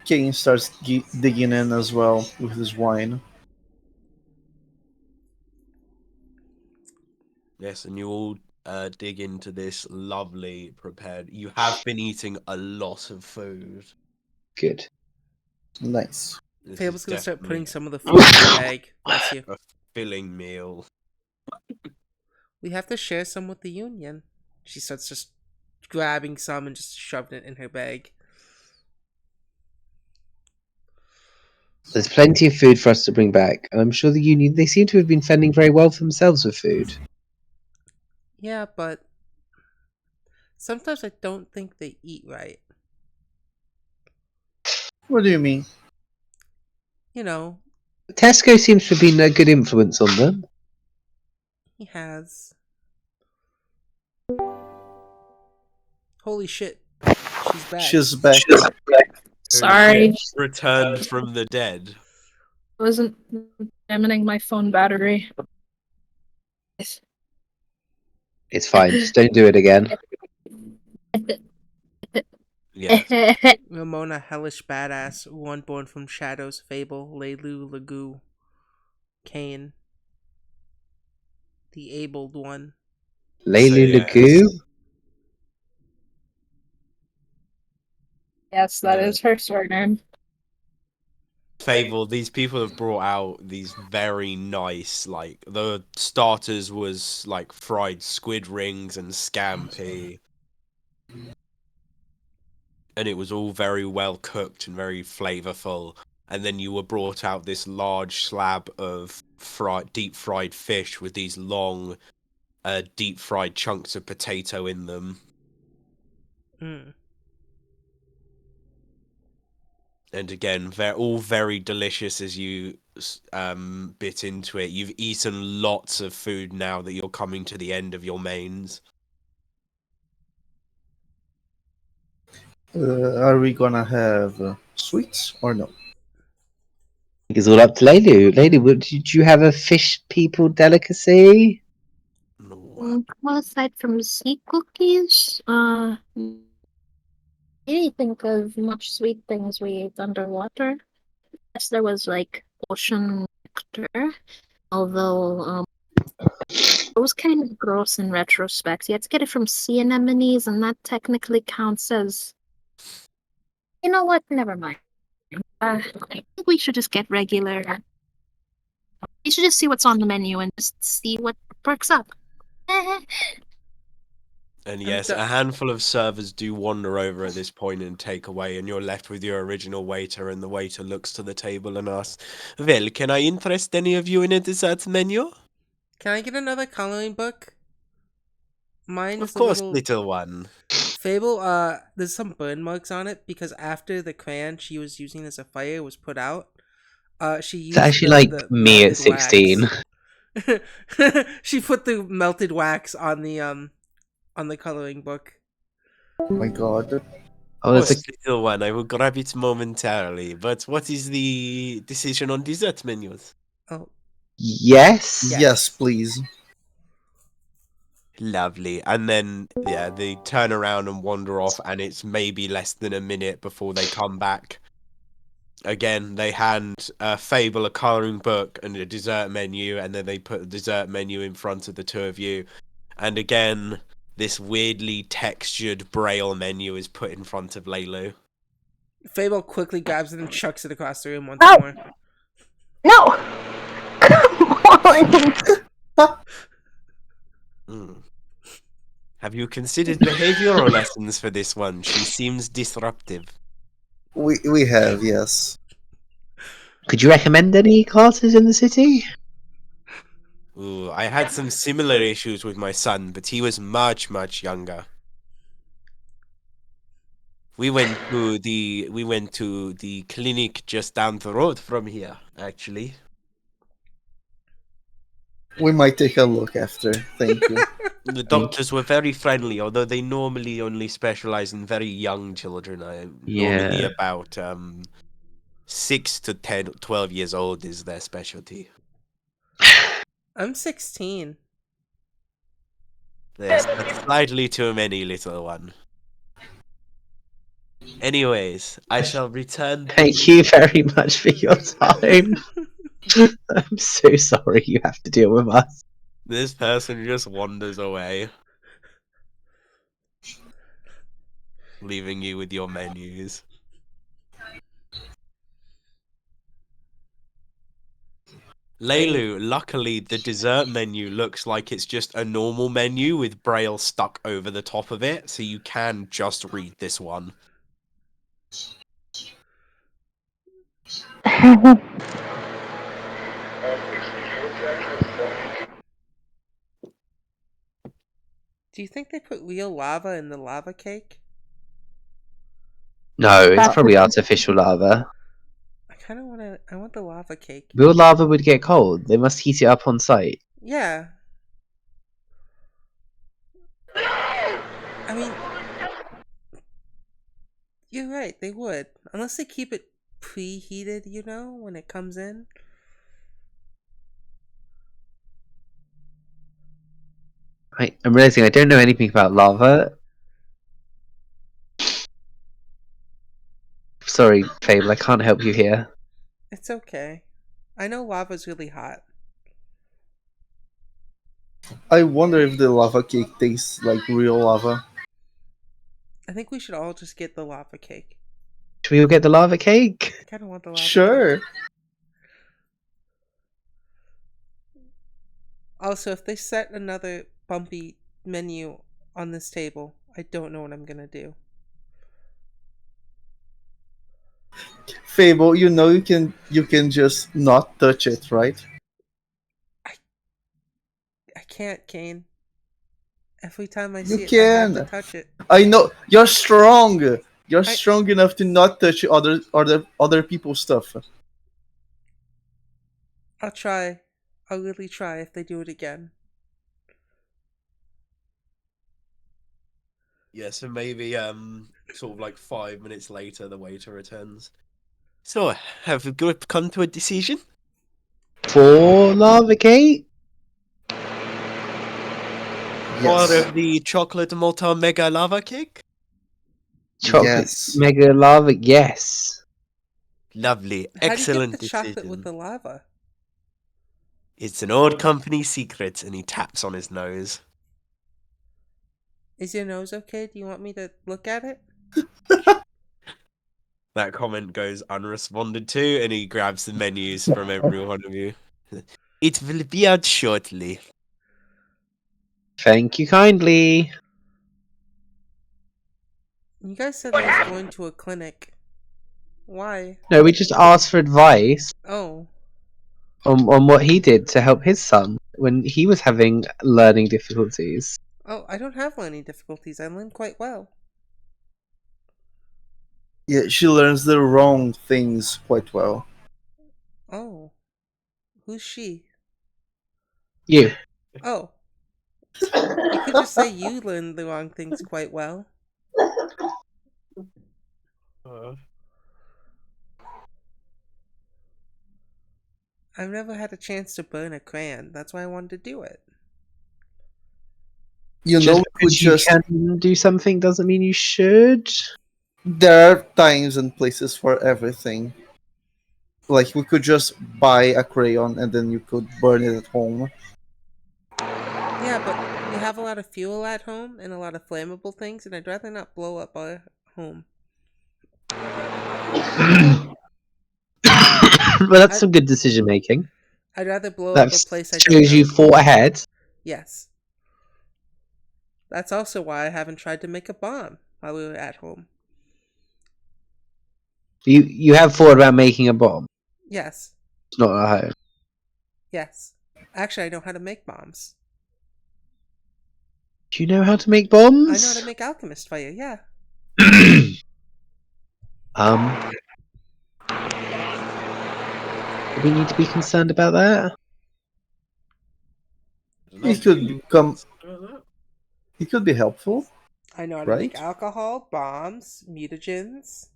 Kane starts digging in as well with his wine. Yes, and you all dig into this lovely prepared. You have been eating a lot of food. Good. Nice. This Fable's is gonna start definitely putting some of the food in her bag. Bless you. a filling meal. We have to share some with the union. She starts just grabbing some and just shoving it in her bag. There's plenty of food for us to bring back, and I'm sure the union, they seem to have been fending very well for themselves with food. Yeah, but sometimes I don't think they eat right. What do you mean? You know, Tesco seems to have been a good influence on them. he has. Holy shit. She's back. She's back. Sorry, Returned from the dead. wasn't examining my phone battery. It's fine. Just don't do it again. Yeah. Ramona, hellish badass, one born from shadows, Fable, Leilu, Lagoo, Kane, the abled one. Leilu yes. Lagoo? Yes, that Yeah. is her surname. Fable, these people have brought out these very nice, like, the starters was like fried squid rings and scampi. And it was all very well cooked and very flavorful. And then you were brought out this large slab of deep fried fish with these long, deep fried chunks of potato in them. Mm. And again, they're all very delicious as you bit into it. You've eaten lots of food now that you're coming to the end of your mains. Are we gonna have sweets or no? It's all up to Lelu. Lelu, did you have a fish people delicacy? No. Well, aside from sea cookies, I think of much sweet things we ate underwater. Yes, there was like ocean nectar, although it was kind of gross in retrospect. You had to get it from sea anemones, and that technically counts as. You know what? Never mind. I think we should just get regular. We should just see what's on the menu and just see what perks up. And yes, a handful of servers do wander over at this point and take away, and you're left with your original waiter, and the waiter looks to the table and asks, "Well, can I interest any of you in a dessert menu?" Can I get another coloring book? Mine Of is a course, little little one. Fable. There's some burn marks on it because after the crayon she was using as a fire was put out, she It's used actually the like the me at melted 16. wax. She put the melted wax on the coloring book. Oh my god. Oh, there's a Of course, little one. I will grab it momentarily. But what is the decision on dessert menus? Oh, yes. Yes, please. Lovely. And then, yeah, they turn around and wander off, and it's maybe less than a minute before they come back. Again, they hand Fable a colouring book and a dessert menu, and then they put the dessert menu in front of the two of you. And again, this weirdly textured braille menu is put in front of Laylu. Fable quickly grabs it and chucks it across the room once Oh! more. No! Come on! Mm. Have you considered behavioral lessons for this one? She seems disruptive. We have, yes. Could you recommend any classes in the city? Ooh, I had some similar issues with my son, but he was much, much younger. We went to the clinic just down the road from here, actually. We might take a look after. Thank you. The doctors were very friendly, although they normally only specialize in very young children. Normally Yeah. about 6 to 10, 12 years old is their specialty. I'm 16. Yes, that's slightly too many, little one. Anyways, I shall return. Thank you very much for your time. I'm so sorry you have to deal with us. This person just wanders away, leaving you with your menus. Laylu, luckily the dessert menu looks like it's just a normal menu with braille stuck over the top of it, so you can just read this one. Do you think they put real lava in the lava cake? No, it's That probably would- artificial lava. I kind of want to. I want the lava cake. Real lava would get cold. They must heat it up on site. Yeah. I mean, you're right. They would, unless they keep it preheated. You know, when it comes in. I'm realizing I don't know anything about lava. Sorry, Fable, I can't help you here. It's okay. I know lava's really hot. I wonder if the lava cake tastes like real lava. I think we should all just get the lava cake. Should we all get the lava cake? I kind of want the lava Sure. cake. Also, if they set another bumpy menu on this table, I don't know what I'm gonna do. Fable, you know you can just not touch it, right? I can't, Kane. Every time I You see it, I have to can. touch it. I know you're strong. You're strong enough to not touch other people's stuff. I'll try. I'll really try if they do it again. Yeah, so maybe sort of like 5 minutes later, the waiter returns. So, have we come to a decision? For Lava Cake? Part Yes. of the chocolate multi mega lava cake? Chocolate Yes. Mega Lava? Yes. Lovely, How do you get excellent the chocolate decision. with the lava? It's an old company secret, and he taps on his nose. Is your nose okay? Do you want me to look at it? That comment goes unresponded to, and he grabs the menus from every one of you. It will be out shortly. Thank you kindly. You guys said I was going to a clinic. Why? No, we just asked for advice Oh. on what he did to help his son when he was having learning difficulties. Oh, I don't have learning difficulties. I learn quite well. Yeah, she learns the wrong things quite well. Oh. Who's she? You. Oh. You could just say you learn the wrong things quite well. I've never had a chance to burn a crayon. That's why I wanted to do it. You know, Just we could because you just. can do something doesn't mean you should. There are times and places for everything. Like, we could just buy a crayon and then you could burn it at home. Yeah, but we have a lot of fuel at home and a lot of flammable things, and I'd rather not blow up our home. But that's some good decision making. I'd rather blow That up a place I don't shows you know. thought ahead. Yes. That's also why I haven't tried to make a bomb while we were at home. You have thought about making a bomb. Yes. It's not at home. Yes. Actually, I know how to make bombs. Do you know how to make bombs? I know how to make alchemist fire, yeah. Do we need to be concerned about that? He could come. He could be helpful. I know how to Right? make alcohol, bombs, mutagens,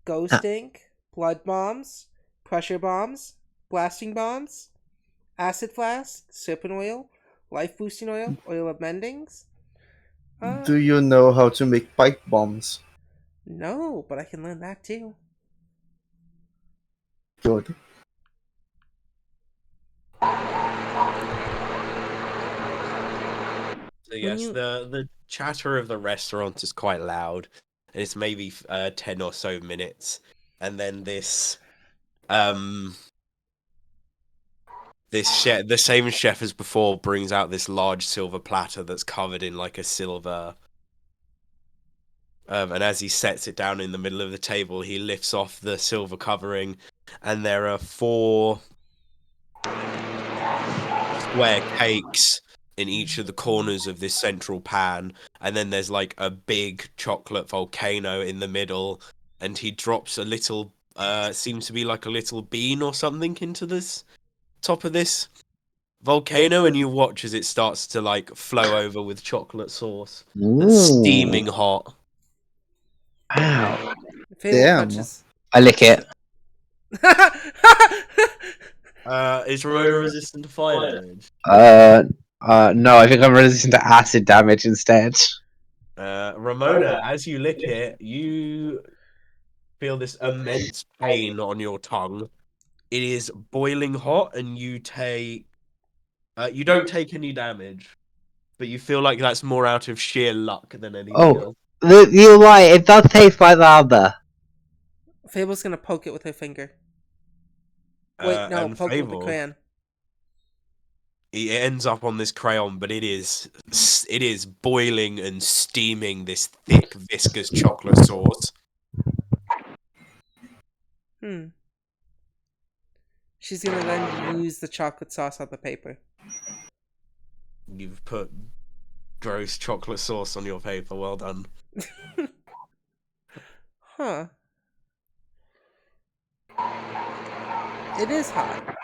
ghost ink, blood bombs, pressure bombs, blasting bombs, acid flask, serpent oil, life boosting oil, oil of mendings. Do you know how to make pipe bombs? No, but I can learn that too. Good. So yes, the chatter of the restaurant is quite loud. And it's maybe 10 or so minutes, and then this chef, the same chef as before, brings out this large silver platter that's covered in like a silver. And as he sets it down in the middle of the table, he lifts off the silver covering, and there are 4 square cakes in each of the corners of this central pan, and then there's like a big chocolate volcano in the middle, and he drops a little seems to be like a little bean or something into this top of this volcano, and you watch as it starts to like flow over with chocolate sauce that's steaming hot. Wow. Fable Damn. touches. I lick it. Is Ramona resistant to fire damage? No, I think I'm resistant to acid damage instead. Ramona, as you lick it, you feel this immense pain on your tongue. It is boiling hot, and you don't take any damage, but you feel like that's more out of sheer luck than anything else. You're right, it does taste like lava. Fable's gonna poke it with her finger. Wait, no, And poke it with the Fable, crayon. it ends up on this crayon, but it is boiling and steaming this thick, viscous chocolate sauce. She's gonna then use the chocolate sauce on the paper. You've put gross chocolate sauce on your paper. Well done. Huh. It is hot.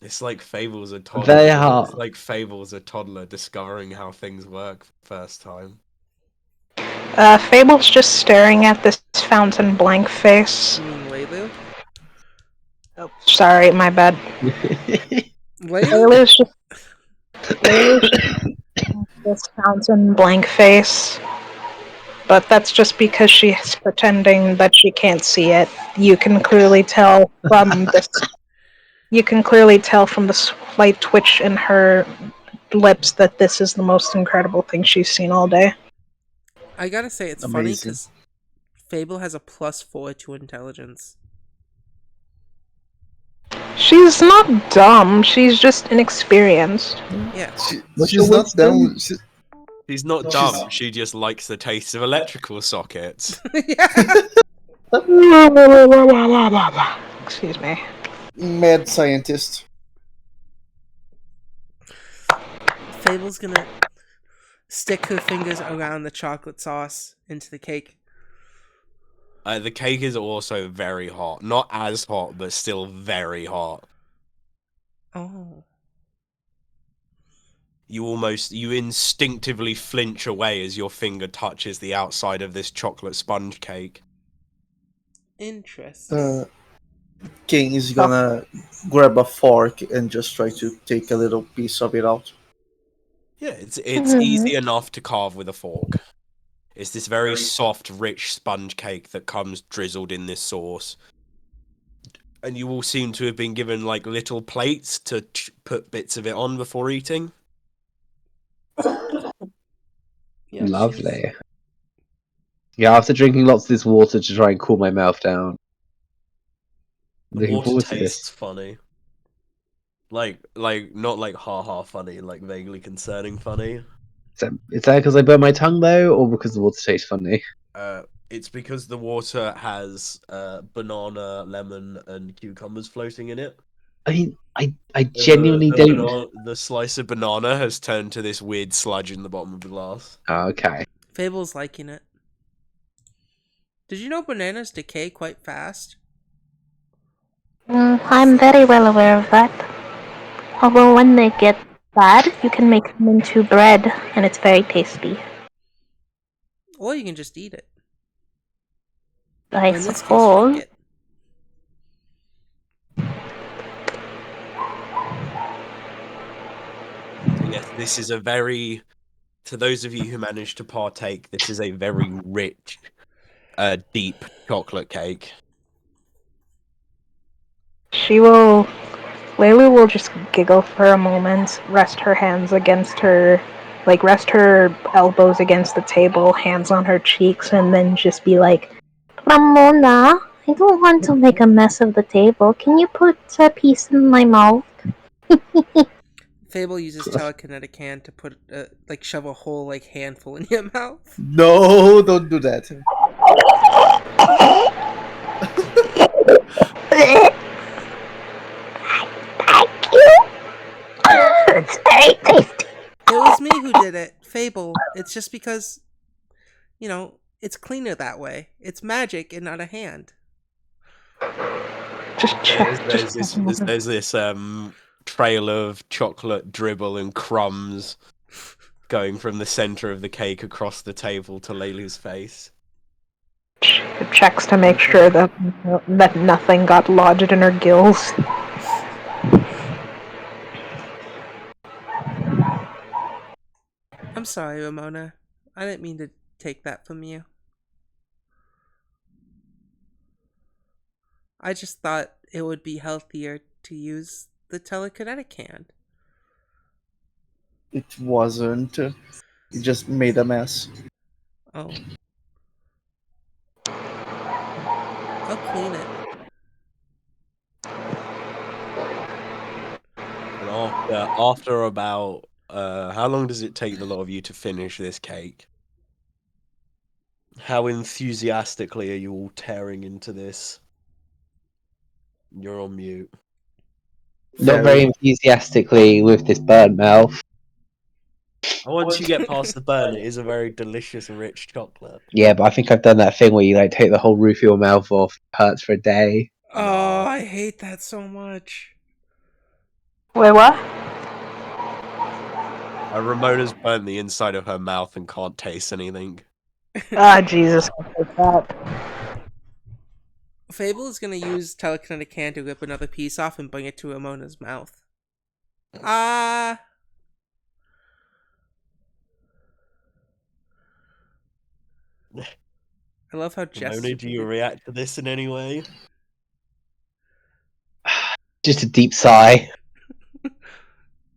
It's like Fable's a toddler. Very hot. It's like Fable's a toddler discovering how things work for the first time. Fable's just staring at this fountain blank face. You mean Laylu? Oh, sorry, my bad. Laylu? Laylu's just this fountain blank face. But that's just because she's pretending that she can't see it. You can clearly tell from this. You can clearly tell from the slight twitch in her lips that this is the most incredible thing she's seen all day. I gotta say, it's funny Amazing. because Fable has a +4 to intelligence. She's not dumb. She's just inexperienced. Yeah. She's your not wisdom? down. She's not dumb. She just likes the taste of electrical sockets. Yeah. Excuse me. Mad scientist. Fable's gonna stick her fingers around the chocolate sauce into the cake. The cake is also very hot. Not as hot, but still very hot. Oh. You instinctively flinch away as your finger touches the outside of this chocolate sponge cake. Interesting. King is gonna grab a fork and just try to take a little piece of it out. Yeah, it's easy enough to carve with a fork. It's this very soft, rich sponge cake that comes drizzled in this sauce. And you all seem to have been given, like, little plates to put bits of it on before eating. Yeah, Lovely. Yeah, after drinking lots of this water to try and cool my mouth down. The Looking water forward to tastes this. funny. Like, not like ha-ha funny, like vaguely concerning funny. Is that because I burnt my tongue though, or because the water tastes funny? It's because the water has banana, lemon, and cucumbers floating in it. I mean, I And genuinely don't. the slice of banana has turned to this weird sludge in the bottom of the glass. Oh, okay. Fable's liking it. Did you know bananas decay quite fast? I'm very well aware of that. Although when they get bad, you can make them into bread, and it's very tasty. Or you can just eat it. I Or in this case, suppose. drink it. So yes, this is a very, to those of you who managed to partake, this is a very rich, deep chocolate cake. Laylu will just giggle for a moment, rest her elbows against the table, hands on her cheeks, and then just be like, Ramona, I don't want to make a mess of the table. Can you put a piece in my mouth? Fable uses telekinetic hand to put, shove a whole, handful in your mouth. No, don't do that. Thank you. It's very tasty. It was me who did it. Fable. It's just because, it's cleaner that way. It's magic and not a hand. There's this trail of chocolate dribble and crumbs going from the center of the cake across the table to Laylu's face. checks to make sure that nothing got lodged in her gills. I'm sorry, Ramona. I didn't mean to take that from you. I just thought it would be healthier to use the telekinetic hand. It wasn't. It just made a mess. Oh. I'll clean it. And after about how long does it take the lot of you to finish this cake? How enthusiastically are you all tearing into this? You're on mute. Not very enthusiastically with this burnt mouth. Once you get past the burn, it is a very delicious, rich chocolate. Yeah, but I think I've done that thing where you like take the whole roof of your mouth off, hurts for a day. Oh, I hate that so much. Wait, what? Ramona's burnt the inside of her mouth and can't taste anything. Ah, Jesus. I hate that. Fable is gonna use telekinetic hand to rip another piece off and bring it to Ramona's mouth. Ah. I love how Ramona, do you react to this in any way? Just a deep sigh.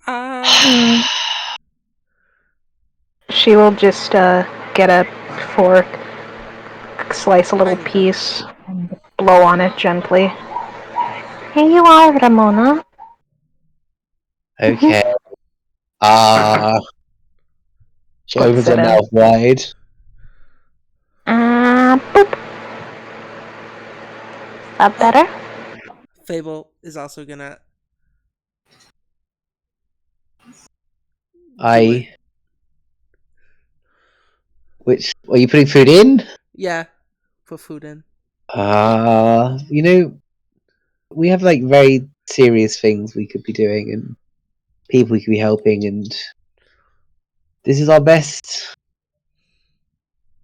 Ah. She will just get a fork, slice a little I- piece, and blow on it gently. Here you are, Ramona. Okay. She Puts opens it her in. mouth wide. Boop. That better? Fable is also gonna Which are you putting food in? Yeah, put food in. We have like very serious things we could be doing and people we could be helping, and this is our best.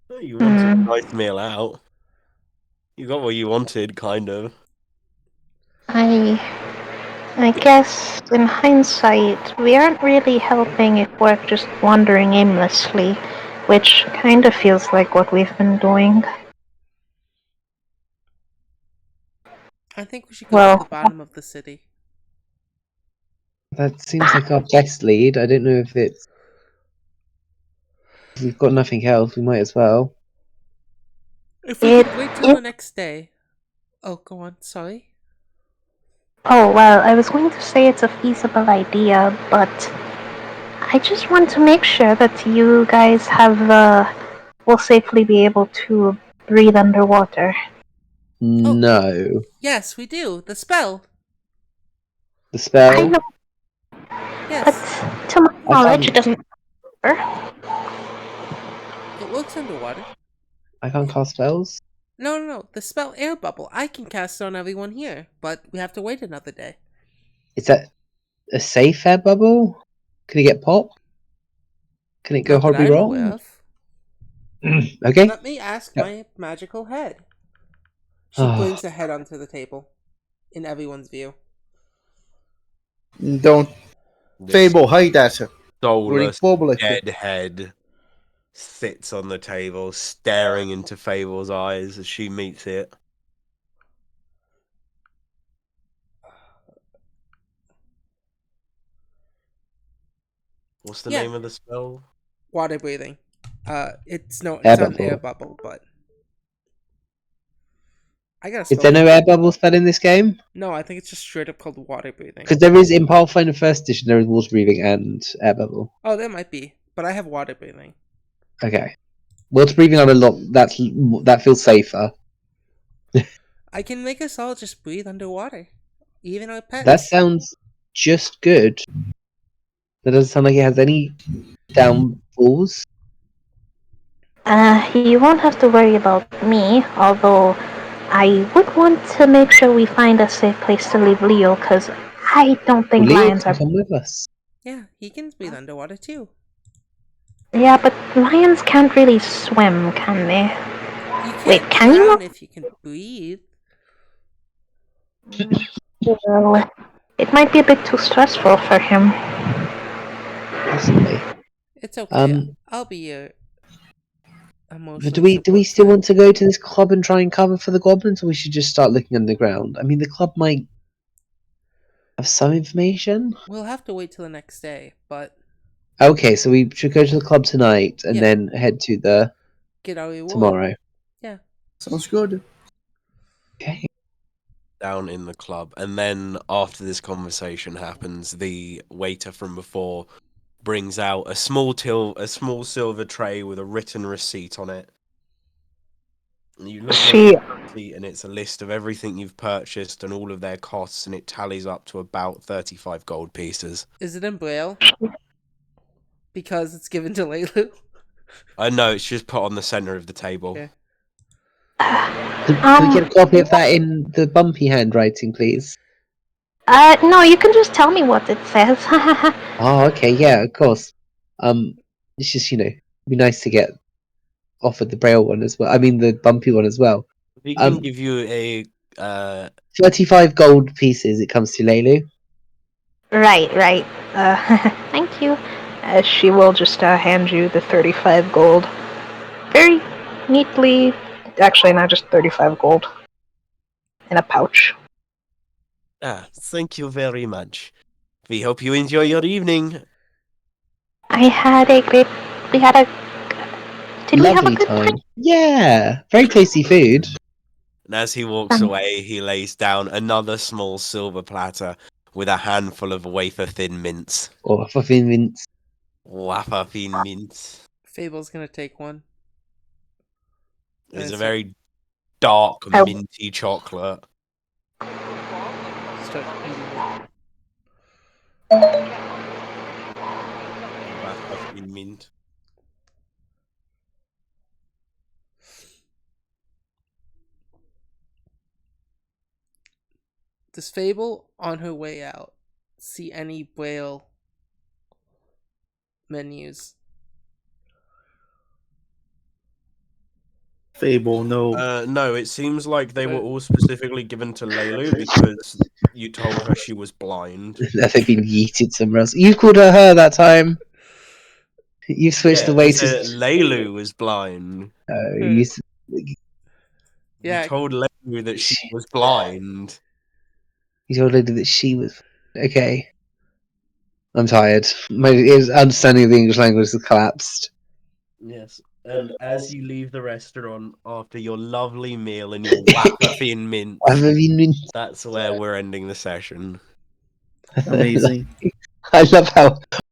Oh, you wanted a nice meal out. You got what you wanted, kind of. I guess in hindsight, we aren't really helping if we're just wandering aimlessly, which kind of feels like what we've been doing. I think we should go Well- to the bottom of the city. That seems like our best lead. I don't know if it's. If we've got nothing else, we might as well. If we could wait till the next day. Oh, go on. Sorry. Oh, well, I was going to say it's a feasible idea, but I just want to make sure that you guys will safely be able to breathe underwater. No. Yes, we do. The spell. The spell. I know, Yes. but to my knowledge, it doesn't work. It works underwater. I can't cast spells. No. The spell air bubble. I can cast it on everyone here, but we have to wait another day. Is that a safe air bubble? Can it get popped? Can it go Not that horribly I'm aware wrong? of. Okay. Let me ask my magical head. She Oh. brings the head onto the table, in everyone's view. Don't. This Fable, hide that. soulless, Republic. dead head sits on the table, staring into Fable's eyes as she meets it. What's the Yeah. name of the spell? Water breathing. It's not Air an air bubble. bubble, but I got a Is spell. there no air bubble spell in this game? No, I think it's just straight up called water breathing. Because there is in Pathfinder First Edition, there is water breathing and air bubble. Oh, there might be, but I have water breathing. Okay. Water breathing on a lot. That feels safer. I can make us all just breathe underwater, even our pets. That sounds just good. That doesn't sound like it has any downfalls. You won't have to worry about me, although I would want to make sure we find a safe place to leave Leo, because I don't think Leo lions can are. come with us. Yeah, he can breathe underwater too. Yeah, but lions can't really swim, can they? You can't Wait, can you? drown if you can breathe. Well, it might be a bit too stressful for him. Possibly. It's okay. I'll be your emotional But do we support still friend. want to go to this club and try and cover for the goblins, or we should just start looking underground? I mean, the club might have some information. We'll have to wait till the next day, but Okay, so we should go to the club tonight and Yeah. then head to the get our reward. tomorrow. Yeah. Sounds good. Okay. Down in the club, and then after this conversation happens, the waiter from before brings out a small silver tray with a written receipt on it. And you look at the receipt, and it's a list of everything you've purchased and all of their costs, and it tallies up to about 35 gold pieces. Is it in Braille? because it's given to Leilu. No, it's just put on the center of the table. Okay. Can we get a copy of that in the bumpy handwriting, please? No, you can just tell me what it says. Oh, okay, yeah, of course. It's just, be nice to get offered the braille one as well. I mean, the bumpy one as well. We can give you a 35 gold pieces it comes to, Leilu. Right. Thank you. She will just hand you the 35 gold. Very neatly. Actually, not just 35 gold. In a pouch. Thank you very much. We hope you enjoy your evening. We had a. Did we have a Lovely good time. Yeah, very tasty food. And as he walks away, he lays down another small silver platter with a handful of wafer-thin mints. Or fluffy mints. Wafer-thin mints. Fable's gonna take one. It's a Start- very dark, I- minty chocolate. Start eating it. Wafer-thin mint. Does Fable, on her way out, see any braille menus? Fable, no. No, it seems like they were all specifically given to Leilu because you told her she was blind. They've been yeeted somewhere else. You called her that time. You switched the way to. Leilu was blind. You Yeah, You told Leilu that she was blind. told Lady that she was. Okay. I'm tired. My understanding of the English language has collapsed. Yes. And as you leave the restaurant after your lovely meal and your wafer-thin mints, that's where we're ending the session. Amazing. I love how